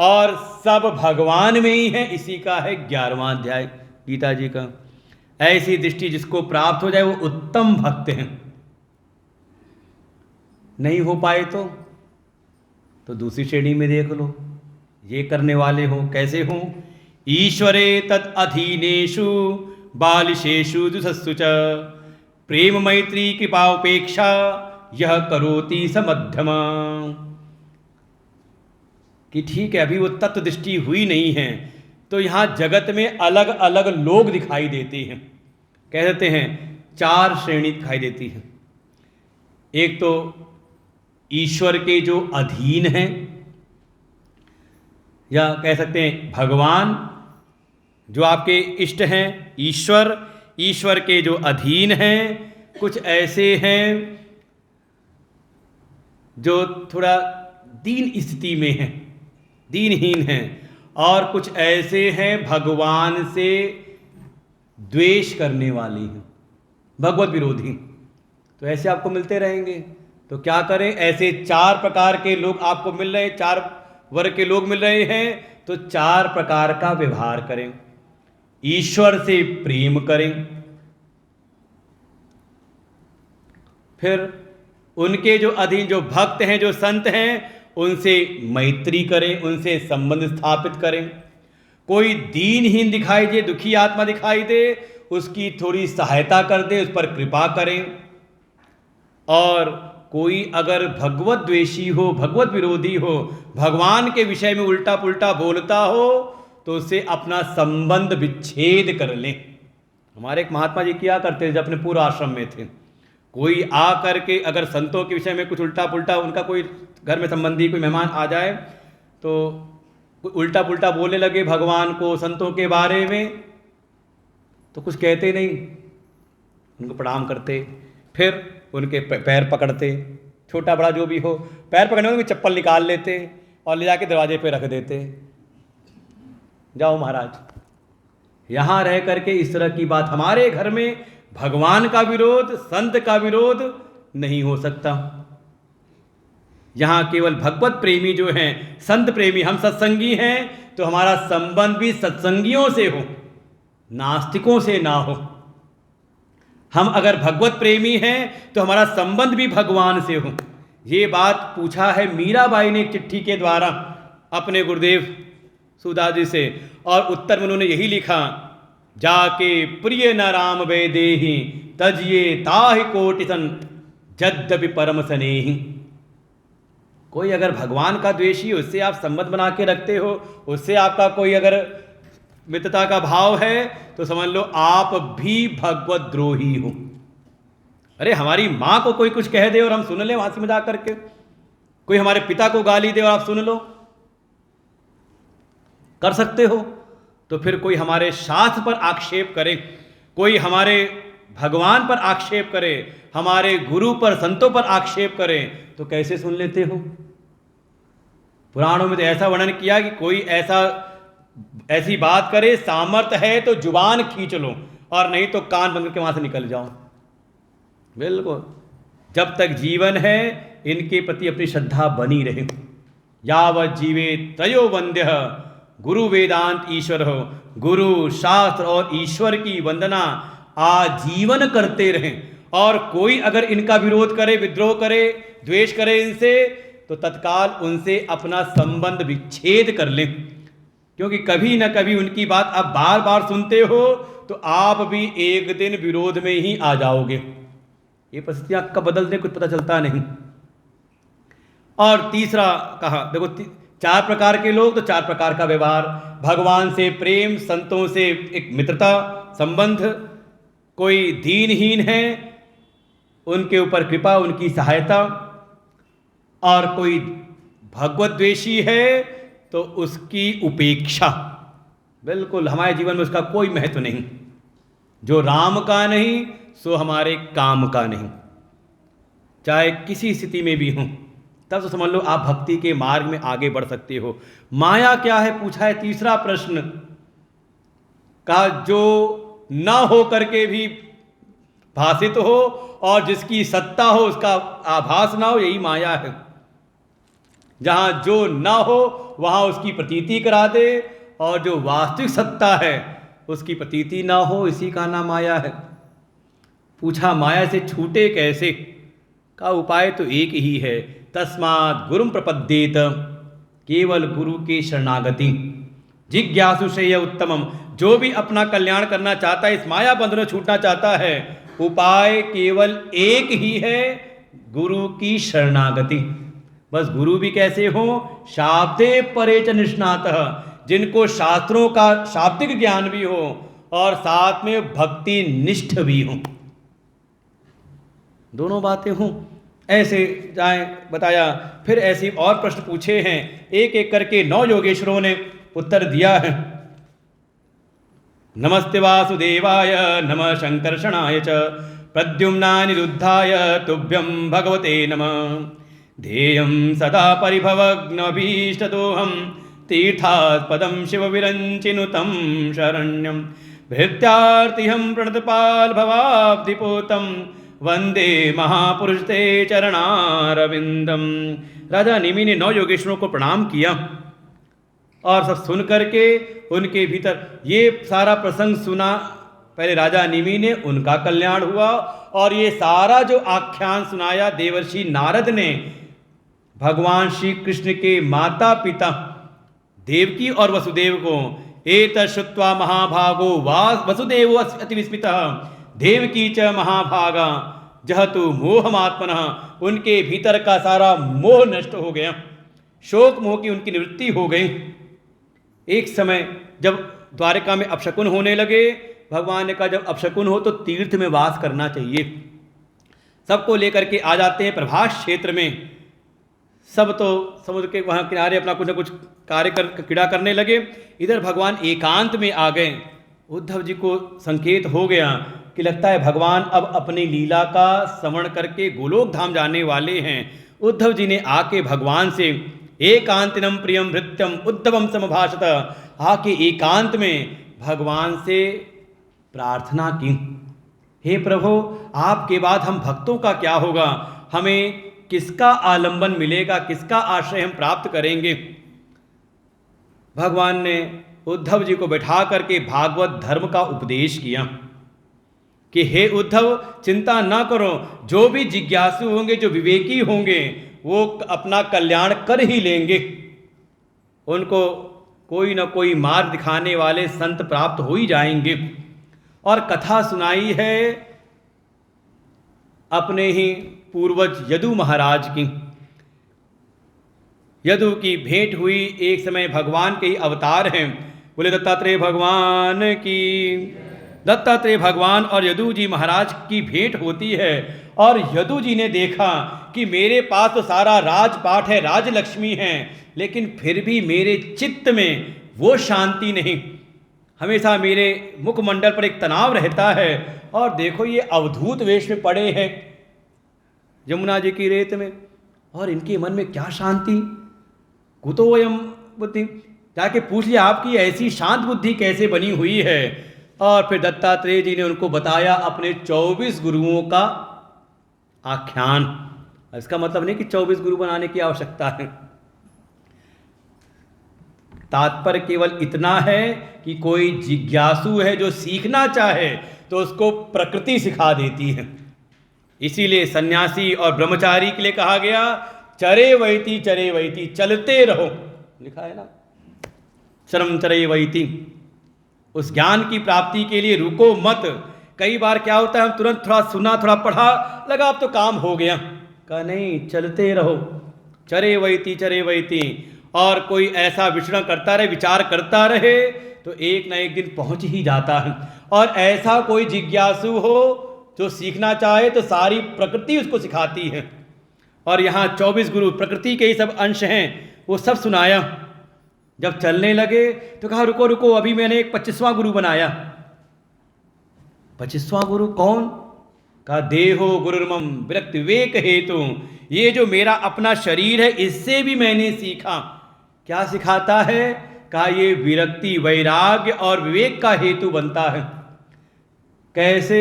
और सब भगवान में ही है, इसी का है 11वां अध्याय गीता जी का। ऐसी दृष्टि जिसको प्राप्त हो जाए वो उत्तम भक्त हैं। नहीं हो पाए तो दूसरी श्रेणी में देख लो, ये करने वाले हो। कैसे हो? ईश्वरे तत् अधीनेषु बालिशेषु दुसस्सु च प्रेम मैत्री कृपाउपेक्षा यह करोति स मध्यमा। कि ठीक है, अभी वो तत्व दृष्टि हुई नहीं है, तो यहाँ जगत में अलग अलग लोग दिखाई देते हैं। कह देते हैं 4 श्रेणी दिखाई देती है। एक तो ईश्वर के जो अधीन हैं, या कह सकते हैं भगवान जो आपके इष्ट हैं, ईश्वर के जो अधीन हैं। कुछ ऐसे हैं जो थोड़ा दीन स्थिति में हैं, दीनहीन हैं, और कुछ ऐसे हैं भगवान से द्वेष करने वाले हैं, भगवत विरोधी। तो ऐसे आपको मिलते रहेंगे। तो क्या करें? ऐसे 4 प्रकार के लोग आपको मिल रहे हैं, 4 वर्ग के लोग मिल रहे हैं, तो 4 प्रकार का व्यवहार करें। ईश्वर से प्रेम करें, फिर उनके जो अधीन जो भक्त हैं, जो संत हैं, उनसे मैत्री करें, उनसे संबंध स्थापित करें। कोई दीनहीन दिखाई दे, दुखी आत्मा दिखाई दे, उसकी थोड़ी सहायता कर दे, उस पर कृपा करें। और कोई अगर भगवत द्वेषी हो, भगवत विरोधी हो, भगवान के विषय में उल्टा पुल्टा बोलता हो, तो उससे अपना संबंध विच्छेद कर लें। हमारे एक महात्मा जी किया करते थे जब अपने पूर्व आश्रम में थे। कोई आ करके अगर संतों के विषय में कुछ उल्टा पुल्टा, उनका कोई घर में संबंधी कोई मेहमान आ जाए तो उल्टा पुल्टा बोलने लगे भगवान को, संतों के बारे में, तो कुछ कहते नहीं, उनको प्रणाम करते, फिर उनके पैर पकड़ते, छोटा बड़ा जो भी हो, पैर पकड़ने में चप्पल निकाल लेते और ले जाके दरवाजे पे रख देते, जाओ महाराज। यहाँ रह करके इस तरह की बात, हमारे घर में भगवान का विरोध, संत का विरोध नहीं हो सकता। यहाँ केवल भगवत प्रेमी जो हैं, संत प्रेमी, हम सत्संगी हैं तो हमारा संबंध भी सत्संगियों से हो, नास्तिकों से ना हो। हम अगर भगवत प्रेमी हैं तो हमारा संबंध भी भगवान से हो। ये बात पूछा है मीराबाई ने एक चिट्ठी के द्वारा अपने गुरुदेव सूदास जी से, और उत्तर में उन्होंने यही लिखा, जाके प्रिय न राम वे देहि तजिए ताहि कोटिसन यद्यपि परम स्नेहि। कोई अगर भगवान का द्वेषी है, उससे आप संबंध बना के रखते हो, उससे आपका कोई अगर मित्रता का भाव है, तो समझ लो आप भी भगवत द्रोही हो। अरे हमारी माँ को कोई कुछ कह दे और हम सुन ले वहां से मजाक करके, कोई हमारे पिता को गाली दे और आप सुन लो, कर सकते हो। तो फिर कोई हमारे शास्त्र पर आक्षेप करे, कोई हमारे भगवान पर आक्षेप करे, हमारे गुरु पर, संतों पर आक्षेप करे, तो कैसे सुन लेते हो। पुराणों में तो ऐसा वर्णन किया कि कोई ऐसी बात करे, सामर्थ्य है तो जुबान खींच लो, और नहीं तो कान बंद करके वहां से निकल जाओ। बिल्कुल, जब तक जीवन है इनके प्रति अपनी श्रद्धा बनी रहे। यावत जीवे त्रयो वंद्य गुरु वेदांत ईश्वर हो, गुरु शास्त्र और ईश्वर की वंदना आजीवन करते रहें। और कोई अगर इनका विरोध करे, विद्रोह करे, द्वेष करे इनसे, तो तत्काल उनसे अपना संबंध विच्छेद कर लें, क्योंकि कभी न कभी उनकी बात आप बार बार सुनते हो तो आप भी एक दिन विरोध में ही आ जाओगे। ये परिस्थितियां कब बदलते कुछ पता चलता नहीं। और तीसरा कहा, देखो 4 प्रकार के लोग तो 4 प्रकार का व्यवहार, भगवान से प्रेम, संतों से एक मित्रता संबंध, कोई दीनहीन है उनके ऊपर कृपा, उनकी सहायता, और कोई भगवत द्वेषी है तो उसकी उपेक्षा। बिल्कुल हमारे जीवन में उसका कोई महत्व नहीं। जो राम का नहीं सो हमारे काम का नहीं, चाहे किसी स्थिति में भी हो, तब तो समझ लो आप भक्ति के मार्ग में आगे बढ़ सकते हो। माया क्या है पूछा है तीसरा प्रश्न। कहा जो न हो करके भी भाषित हो और जिसकी सत्ता हो उसका आभास ना हो, यही माया है। जहां जो न हो वहां उसकी प्रतीति करा दे, और जो वास्तविक सत्ता है उसकी प्रतीति ना हो, इसी का नाम माया है। पूछा माया से छूटे कैसे। का उपाय तो एक ही है, तस्मात् गुरुम प्रपद्येत, केवल गुरु के शरणागति। जिज्ञासु श्रेय उत्तमम, जो भी अपना कल्याण करना चाहता है, इस माया बंधनों छूटना चाहता है, उपाय केवल एक ही है, गुरु की शरणागति। बस गुरु भी कैसे हो, शाब्दे परे च निष्णातः, जिनको शास्त्रों का शाब्दिक ज्ञान भी हो और साथ में भक्ति निष्ठ भी हो, दोनों बातें हों, ऐसे जाए बताया। फिर ऐसे और प्रश्न पूछे हैं, एक एक करके 9 योगेश्वरों ने उत्तर दिया है। नमस्ते वासुदेवाय, नमः शंकर्षणाय च, प्रद्युम्नानिरुद्धाय तुभ्यं भगवते नमः। ध्येयं सदा परिभवग्नभीष्टदोहं, तीर्थात् पदं शिवविरञ्चिनुतं शरण्यं। भृत्यार्तिहं प्रणतपाल भवाब्धिपोतं, वंदे महापुरुष ते चरणारविंदम। राजा निमि ने 9 योगेश्वरों को प्रणाम किया और सब सुन करके उनके भीतर ये सारा प्रसंग सुना। पहले राजा निमि ने, उनका कल्याण हुआ, और ये सारा जो आख्यान सुनाया देवर्षि नारद ने भगवान श्री कृष्ण के माता पिता देवकी और वसुदेव को। एतत् श्रुत्वा महाभागो वसुदेवो अति विस्मितः, देवकी च महाभागा जहतु मोहमात्मनः, उनके भीतर का सारा मोह नष्ट हो गया, शोक मोह की उनकी निवृत्ति हो गई। एक समय जब द्वारिका में अपशकुन होने लगे, भगवान ने कहा जब अपशकुन हो तो तीर्थ में वास करना चाहिए। सबको लेकर के आ जाते हैं प्रभास क्षेत्र में। सब तो समुद्र के वहाँ किनारे अपना कुछ न कुछ क्रीड़ा करने लगे। इधर भगवान एकांत में आ गए। उद्धव जी को संकेत हो गया कि लगता है भगवान अब अपनी लीला का श्रवण करके गोलोक धाम जाने वाले हैं। उद्धव जी ने आके भगवान से एकांतिनम प्रियम भृत्यम उद्धवम समभाषत, आके एकांत में भगवान से प्रार्थना की, हे प्रभु आपके बाद हम भक्तों का क्या होगा, हमें किसका आलंबन मिलेगा, किसका आश्रय हम प्राप्त करेंगे। भगवान ने उद्धव जी को बैठा करके भागवत धर्म का उपदेश किया कि हे उद्धव, चिंता ना करो, जो भी जिज्ञासु होंगे, जो विवेकी होंगे, वो अपना कल्याण कर ही लेंगे। उनको कोई ना कोई मार्ग दिखाने वाले संत प्राप्त हो ही जाएंगे। और कथा सुनाई है अपने ही पूर्वज यदु महाराज की। यदु की भेंट हुई, एक समय भगवान के ही अवतार हैं। बोले दत्तात्रेय भगवान की। दत्तात्रेय भगवान और यदु जी महाराज की भेंट होती है और यदु जी ने देखा कि मेरे पास तो सारा राजपाट है, राजलक्ष्मी है, लेकिन फिर भी मेरे चित्त में वो शांति नहीं, हमेशा मेरे मुखमंडल पर एक तनाव रहता है। और देखो ये अवधूत वेश में पड़े हैं यमुना जी की रेत में, और इनके मन में क्या शांति, कुतोयम बुद्धि। जाके पूछ लिया आपकी ऐसी शांत बुद्धि कैसे बनी हुई है। और फिर दत्तात्रेय जी ने उनको बताया अपने 24 गुरुओं का आख्यान। इसका मतलब नहीं कि 24 गुरु बनाने की आवश्यकता है, तात्पर्य केवल इतना है कि कोई जिज्ञासु है जो सीखना चाहे तो उसको प्रकृति सिखा देती है। इसीलिए सन्यासी और ब्रह्मचारी के लिए कहा गया चरे वैती, चलते रहो, लिखा है ना, चरम चरे वैती। उस ज्ञान की प्राप्ति के लिए रुको मत। कई बार क्या होता है, हम तुरंत थोड़ा सुना, थोड़ा पढ़ा, लगा अब तो काम हो गया। कहा नहीं, चलते रहो, चरे वैती। और कोई ऐसा विचरण करता रहे, विचार करता रहे, तो एक ना एक दिन पहुंच ही जाता है। और ऐसा कोई जिज्ञासु हो जो सीखना चाहे तो सारी प्रकृति उसको सिखाती है। और यहाँ 24 गुरु प्रकृति के ही सब अंश हैं, वो सब सुनाया। जब चलने लगे तो कहा रुको रुको, अभी मैंने एक 25वां गुरु बनाया। 25वां गुरु कौन? कहा देहो गुरुर्मम विरक्ति विवेक हेतु। ये जो मेरा अपना शरीर है, इससे भी मैंने सीखा। क्या सिखाता है? कहा ये विरक्ति, वैराग्य और विवेक का हेतु बनता है। कैसे?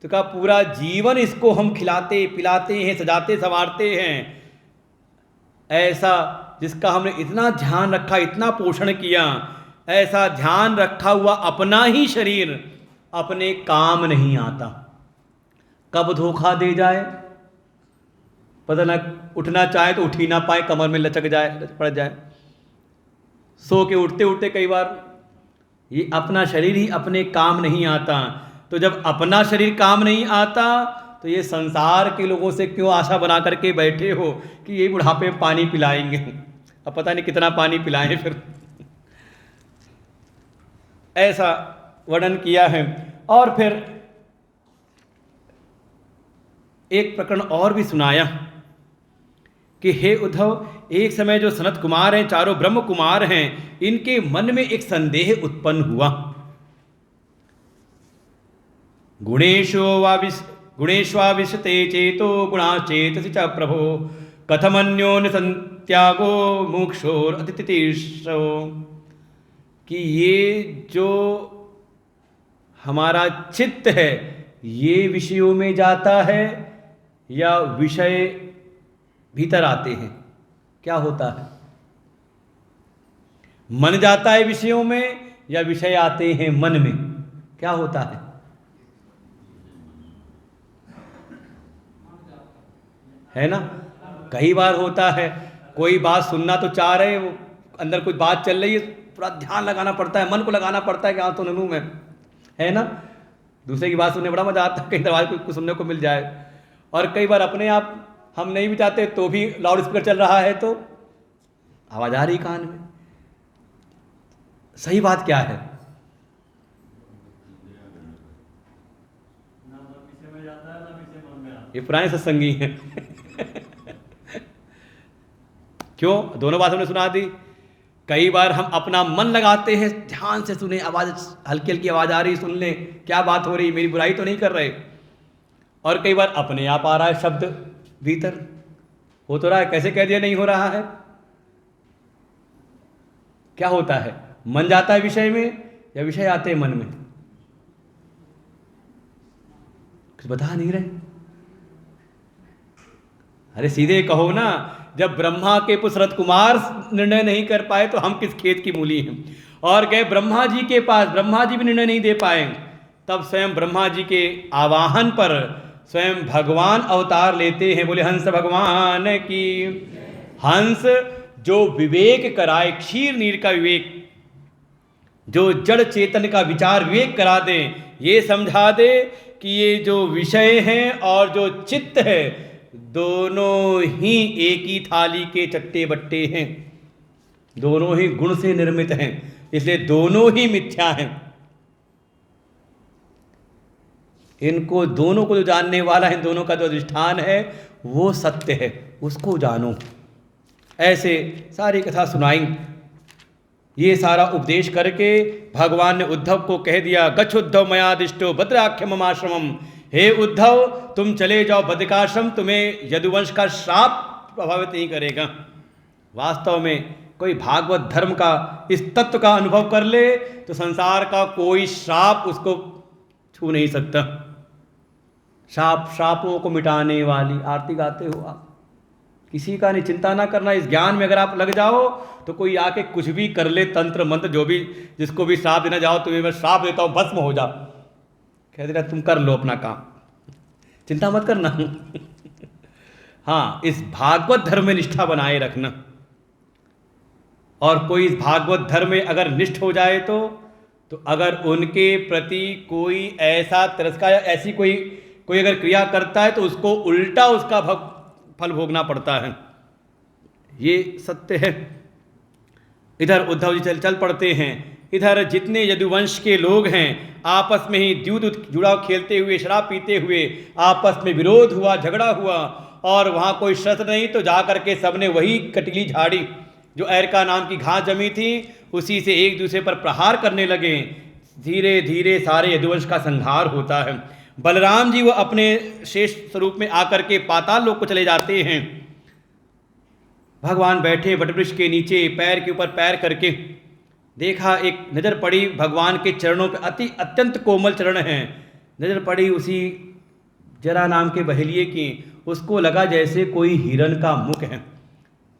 तो कहा पूरा जीवन इसको हम खिलाते पिलाते हैं, सजाते संवारते हैं। ऐसा जिसका हमने इतना ध्यान रखा, इतना पोषण किया, ऐसा ध्यान रखा हुआ अपना ही शरीर अपने काम नहीं आता। कब धोखा दे जाए पता ना, उठना चाहे तो उठ ही ना पाए, कमर में लचक जाए, पड़ जाए। सो के उठते उठते कई बार ये अपना शरीर ही अपने काम नहीं आता। तो जब अपना शरीर काम नहीं आता तो ये संसार के लोगों से क्यों आशा बना करके बैठे हो कि ये बुढ़ापे में पानी पिलाएंगे। अब पता नहीं कितना पानी पिलाएं फिर। ऐसा वर्णन किया है। और फिर एक प्रकरण और भी सुनाया कि हे उद्धव, एक समय जो सनत कुमार हैं, चारों ब्रह्म कुमार हैं, इनके मन में एक संदेह उत्पन्न हुआ। गुणेष्वाविशते चेतो गुणाश्चेतसि च प्रभो, कथमन्योन्य संत्यागो मोक्षोर अतिथितीर्षो। कि ये जो हमारा चित्त है ये विषयों में जाता है या विषय भीतर आते हैं? क्या होता है? मन जाता है विषयों में या विषय आते हैं मन में? क्या होता है? है ना, कई बार होता है कोई बात सुनना तो चाह रहे, वो अंदर कोई बात चल रही है, पूरा ध्यान लगाना पड़ता है, मन को लगाना पड़ता है कि हाँ तो ननू में, है ना। दूसरे की बात सुनने बड़ा मजा आता है, कहीं दरवाजे कुछ सुनने को मिल जाए। और कई बार अपने आप हम नहीं भी चाहते तो भी लाउड स्पीकर चल रहा है तो आवाज आ रही कान में। सही बात क्या है? ये पुराने सत्संगी हैं। क्यों? दोनों बात हमने सुना दी। कई बार हम अपना मन लगाते हैं, ध्यान से सुने, आवाज हल्की हल्की आवाज आ रही, सुन ले क्या बात हो रही, मेरी बुराई तो नहीं कर रहे। और कई बार अपने आप आ रहा है शब्द भीतर, हो तो रहा है, कैसे कह दिया नहीं हो रहा है। क्या होता है? मन जाता है विषय में या विषय आते हैं मन में? कुछ बता नहीं रहे। अरे सीधे कहो ना, जब ब्रह्मा के पुत्र कुमार निर्णय नहीं कर पाए तो हम किस खेत की मूली हैं। और गए ब्रह्मा जी के पास, ब्रह्मा जी भी निर्णय नहीं दे पाए, तब स्वयं ब्रह्मा जी के आवाहन पर स्वयं भगवान अवतार लेते हैं। बोले हंस भगवान की। हंस जो विवेक कराए, क्षीर नीर का विवेक, जो जड़ चेतन का विचार विवेक करा दे, ये समझा दे कि ये जो विषय हैं और जो चित्त है दोनों ही एक ही थाली के चट्टे बट्टे हैं, दोनों ही गुण से निर्मित हैं, इसलिए दोनों ही मिथ्या हैं। इनको दोनों को जो जानने वाला है, इन दोनों का जो अधिष्ठान है वो सत्य है, उसको जानो। ऐसे सारी कथा सुनाई। ये सारा उपदेश करके भगवान ने उद्धव को कह दिया, गच्छ उद्धव मयादिष्टो भद्राख्यम ममाश्रमम। हे उद्धव, तुम चले जाओ बद्रिकाश्रम, तुम्हें यदुवंश का श्राप प्रभावित नहीं करेगा। वास्तव में कोई भागवत धर्म का इस तत्व का अनुभव कर ले तो संसार का कोई श्राप उसको छू नहीं सकता। श्रापों को मिटाने वाली आरती गाते हो आप, किसी का नहीं, चिंता ना करना। इस ज्ञान में अगर आप लग जाओ तो कोई आके कुछ भी कर ले, तंत्र मंत्र जो भी, जिसको भी श्राप देना जाओ, तुम्हें मैं श्राप देता हूँ, भस्म हो जा, कह देना तुम कर लो अपना काम, चिंता मत करना। हाँ, इस भागवत धर्म में निष्ठा बनाए रखना। और कोई इस भागवत धर्म में अगर निष्ठ हो जाए तो अगर उनके प्रति कोई ऐसा तिरस्कार या ऐसी कोई अगर क्रिया करता है तो उसको उल्टा उसका फल भोगना पड़ता है। ये सत्य है। इधर उद्धव जी चल पड़ते हैं। इधर जितने यदुवंश के लोग हैं आपस में ही द्यूत जुड़ाव खेलते हुए, शराब पीते हुए आपस में विरोध हुआ, झगड़ा हुआ, और वहाँ कोई शस्त्र नहीं तो जा करके सबने वही कटीली झाड़ी जो ऐरका नाम की घास जमी थी उसी से एक दूसरे पर प्रहार करने लगे। धीरे धीरे सारे यदुवंश का संहार होता है। बलराम जी वो अपने शेष स्वरूप में आकर के पाताल लोक को चले जाते हैं। भगवान बैठे वटवृक्ष के नीचे, पैर के ऊपर पैर करके देखा, एक नज़र पड़ी भगवान के चरणों पे, अत्यंत कोमल चरण हैं। नज़र पड़ी उसी जरा नाम के बहेलिए की, उसको लगा जैसे कोई हिरण का मुख है।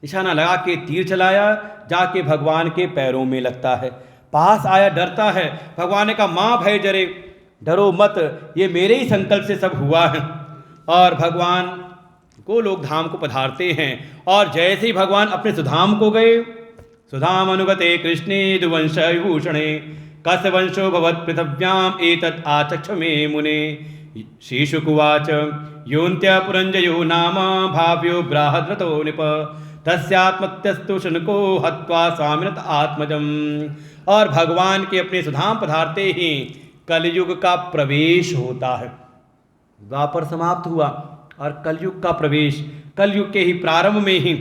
निशाना लगा के तीर चलाया, जाके भगवान के पैरों में लगता है। पास आया, डरता है। भगवान ने कहा माँ भय जरे, डरो मत, ये मेरे ही संकल्प से सब हुआ है। और भगवान गोलोक धाम को पधारते हैं। और जैसे ही भगवान अपने सुधाम को गए, सुधाम अनुगते कृष्णे यदुवंश विभूषणे कस वंशो भवत् पृथिव्याम एतत् आचक्ष मे मुने। श्रीशुकुवाच योऽन्त्य पुरञ्जयो नाम भाव्यो बृहद्रथो नृप तस्यात्मत्यस्तु शुनको हत्वा स्वामिनत आत्मजम। और भगवान के अपने सुधाम पधारते ही कलयुग का प्रवेश होता है। द्वापर समाप्त हुआ और कलयुग का प्रवेश, कलयुग के ही प्रारंभ में ही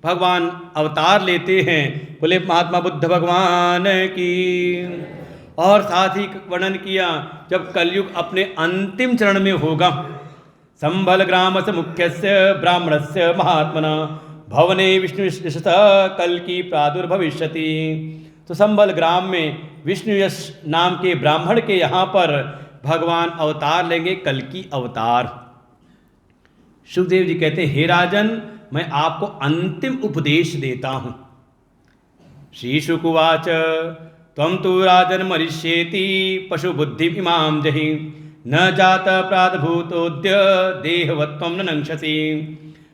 भगवान अवतार लेते हैं। बोले महात्मा बुद्ध भगवान की। और साथ ही वर्णन किया जब कलयुग अपने अंतिम चरण में होगा, संबल ग्राम से मुख्यस्य ब्राह्मणस्य महात्मना भवने विष्णु कल की प्रादुर्भविष्यति। तो संबल ग्राम में विष्णु यश नाम के ब्राह्मण के यहाँ पर भगवान अवतार लेंगे, कल की अवतार। सुखदेव जी कहते हैं हे राजन, मैं आपको अंतिम उपदेश देता हूँ। श्री शुकुवाच त्वं तु राजन मरिष्येति पशु बुद्धि इमाम जहि न जात प्रादभूतोद्य देहवत्वं न नंक्षसि।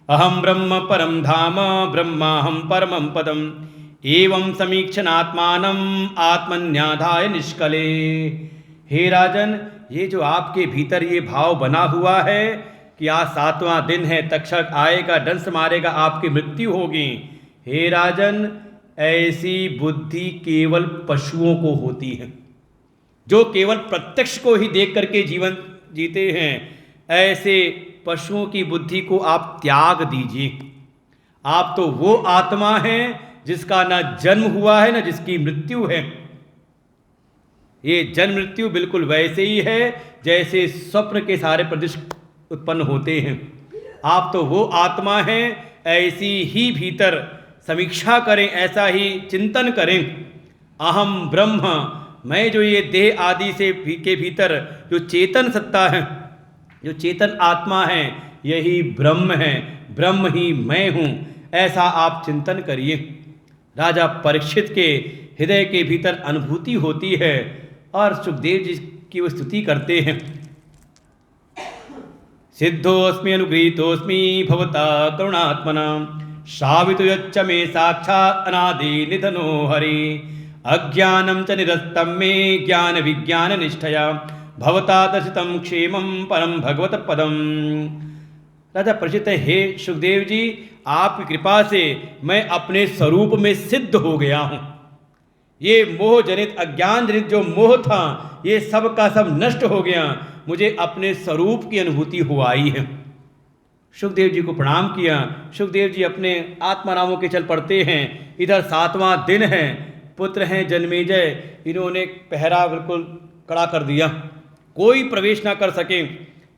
अहम ब्रह्म परम धाम ब्रह्माहम परमं पदम एवं समीक्षणात्मानम आत्मन्याधाय निष्कले। हे राजन, ये जो आपके भीतर ये भाव बना हुआ है कि आज 7वां दिन है, तक्षक आएगा, डंस मारेगा, आपकी मृत्यु होगी। हे राजन, ऐसी बुद्धि केवल पशुओं को होती है, जो केवल प्रत्यक्ष को ही देख करके जीवन जीते हैं। ऐसे पशुओं की बुद्धि को आप त्याग दीजिए। आप तो वो आत्मा हैं जिसका न जन्म हुआ है न जिसकी मृत्यु है। ये जन्म मृत्यु बिल्कुल वैसे ही है जैसे स्वप्न के सारे प्रदृश्य उत्पन्न होते हैं। आप तो वो आत्मा हैं, ऐसी ही भीतर समीक्षा करें, ऐसा ही चिंतन करें। अहम ब्रह्म, मैं जो ये देह आदि से के भीतर जो चेतन सत्ता है, जो चेतन आत्मा है, यही ब्रह्म है। ब्रह्म ही मैं हूँ, ऐसा आप चिंतन करिए। राजा परीक्षित के हृदय के भीतर अनुभूति होती है और सुखदेव जी की वो स्तुति करते हैं। सिद्धोस्मि अनुगृहीतोस्मि भवता करुणात्मना, श्रावितो यच्च मे साक्षात् अनादि निधनो हरि, अज्ञानं च निरस्तं मे ज्ञान विज्ञान निष्ठया, भवता दर्शितं क्षेमं परम भगवत पदम। राजा परीक्षित, हे सुखदेव जी, आपकी कृपा से मैं अपने स्वरूप में सिद्ध हो गया हूँ। ये मोह जनित अज्ञान जनित जो मोह था ये सब का सब नष्ट हो गया, मुझे अपने स्वरूप की अनुभूति हो आई है। सुखदेव जी को प्रणाम किया। सुखदेव जी अपने आत्मारामों के चल पड़ते हैं। इधर 7वां दिन है, पुत्र हैं जन्मेजय, इन्होंने पहरा बिल्कुल कड़ा कर दिया, कोई प्रवेश ना कर सके।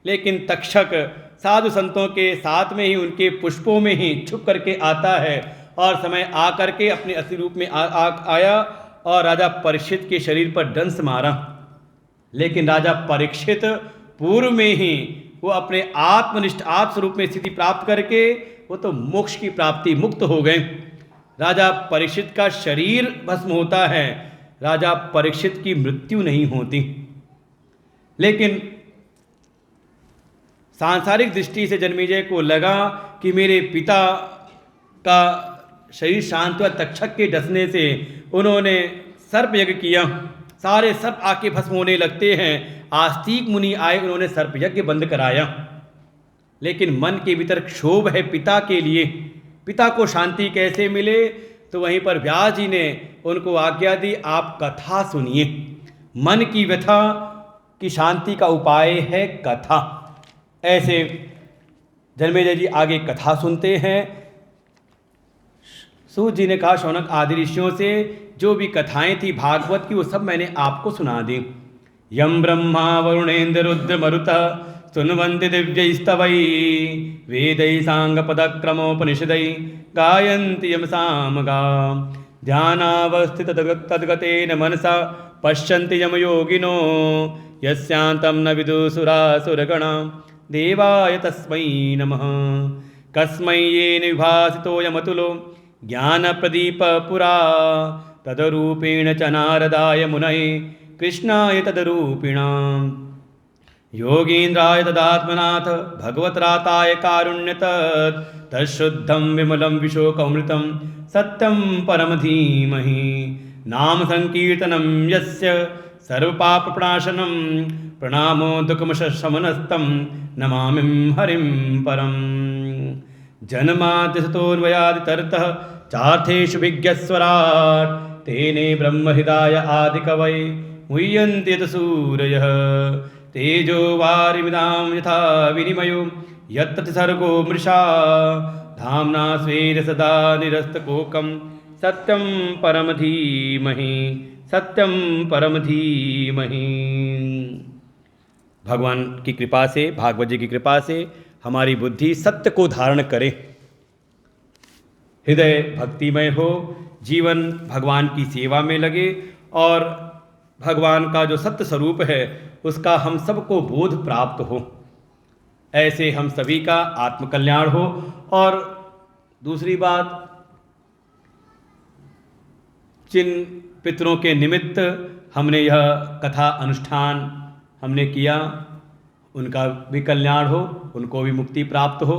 लेकिन तक्षक साधु संतों के साथ में ही उनके पुष्पों में ही छुप करके आता है और समय आ करके अपने असली रूप में आया और राजा परीक्षित के शरीर पर डंस मारा। लेकिन राजा परीक्षित पूर्व में ही वो अपने आत्मनिष्ठ आत्मस्वरूप में स्थिति प्राप्त करके वो तो मोक्ष की प्राप्ति मुक्त हो गए। राजा परीक्षित का शरीर भस्म होता है, राजा परीक्षित की मृत्यु नहीं होती। लेकिन सांसारिक दृष्टि से जन्मेजय को लगा कि मेरे पिता का शरीर शांत हुआ। तक्षक के डसने से उन्होंने सर्प यज्ञ किया, सारे सर्प आके भस्म होने लगते हैं। आस्तिक मुनि आए, उन्होंने सर्प यज्ञ बंद कराया। लेकिन मन के भीतर क्षोभ है पिता के लिए, पिता को शांति कैसे मिले? तो वहीं पर व्यास जी ने उनको आज्ञा दी, आप कथा सुनिए। मन की व्यथा की शांति का उपाय है कथा। ऐसे जन्मेजय जी आगे कथा सुनते हैं। सूत जी ने कहा, शौनक आदि ऋषियों से जो भी कथाएं थी भागवत की वो सब मैंने आपको सुना दी। यम ब्रह्मा वरुणेन्द्र रुद्र मरुत सुनवन्ति दिव्यैस्तवै, वेदै सांगपदक्रमोपनिषदै गायन्ति यम सामगा, ध्यानावस्थित तद्गतेन मनसा पश्यन्ति यम योगिनो, यस्यान्तं न विदुसुरासुरगणा, देवाय तस्मै नमः। कस्मै येन विभासितोऽयमतुलो ज्ञानप्रदीप पुरा, तदरूपेण च नारदाय मुनये कृष्णाय तदरूपिणां, योगीन्द्राय तदात्मनाथ भगवत्राताय कारुण्यतत्, तत्शुद्धं विमलं विशोकमृतं सत्यं परम धीमहि। नाम संकीर्तनं यस्य सर्वपापप्रणाशनं, प्रणामो दुःखमशमनस्तं नमामिं हरिं परम्। जन्माद्यसतोऽन्वयादितरतः चार्थेषु विज्ञस्वराट्, तेने ब्रह्महृदाय आदिकवये मुह्यन्ति यत् सूरयः। तेजो वारिमिदां यथा विनिमयो यत्र सर्गो मृषा, धाम्ना स्वेन सदा निरस्तकोकं सत्यं परम धीमहि, सत्यं परम धीमहि। भगवान की कृपा से, भागवत जी की कृपा से हमारी बुद्धि सत्य को धारण करे, हृदय भक्तिमय हो, जीवन भगवान की सेवा में लगे और भगवान का जो सत्य स्वरूप है उसका हम सबको बोध प्राप्त हो। ऐसे हम सभी का आत्मकल्याण हो। और दूसरी बात, जिन पितरों के निमित्त हमने यह कथा अनुष्ठान हमने किया उनका भी कल्याण हो, उनको भी मुक्ति प्राप्त हो,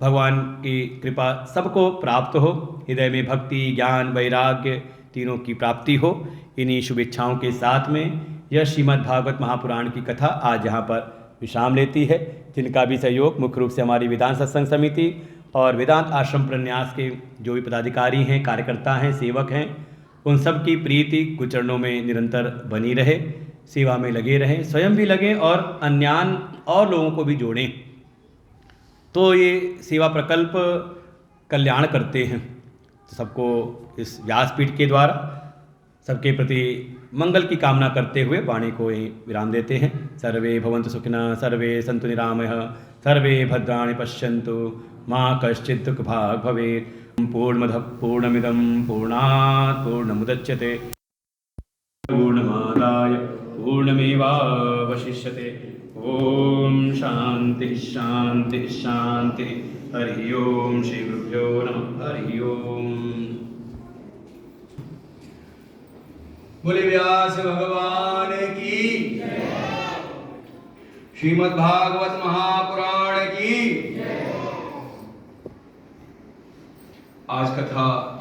भगवान की कृपा सबको प्राप्त हो, हृदय में भक्ति ज्ञान वैराग्य तीनों की प्राप्ति हो। इन्हीं शुभेच्छाओं के साथ में यह श्रीमद् भागवत महापुराण की कथा आज यहाँ पर विश्राम लेती है। जिनका भी सहयोग मुख्य रूप से हमारी वेदांत सत्संग समिति और वेदांत आश्रम प्रन्यास के जो भी पदाधिकारी हैं, कार्यकर्ता हैं, सेवक हैं, उन सब की प्रीति कुचरणों में निरंतर बनी रहे, सेवा में लगे रहें, स्वयं भी लगें और अन्यान और लोगों को भी जोड़ें। तो ये सेवा प्रकल्प कल्याण करते हैं। तो सबको इस व्यासपीठ के द्वारा सबके प्रति मंगल की कामना करते हुए वाणी को यहीं विराम देते हैं। सर्वे भवन्तु सुखिनः, सर्वे सन्तु निरामयः, सर्वे भद्राणि पश्यन्तु, मां कश्चित् दुःखभाग् भवेत्। पूर्णमदः पूर्णमिदं पूर्णात् पूर्णमुदच्यते, पूर्णमादाय पूर्णमेवावशिष्यते। ओम शांति शांति शांति। हरि ओम। श्री गुरुभ्यो नमः। हरि ओम। बोले व्यास भगवान की, श्रीमद् भागवत महापुराण की। आज कथा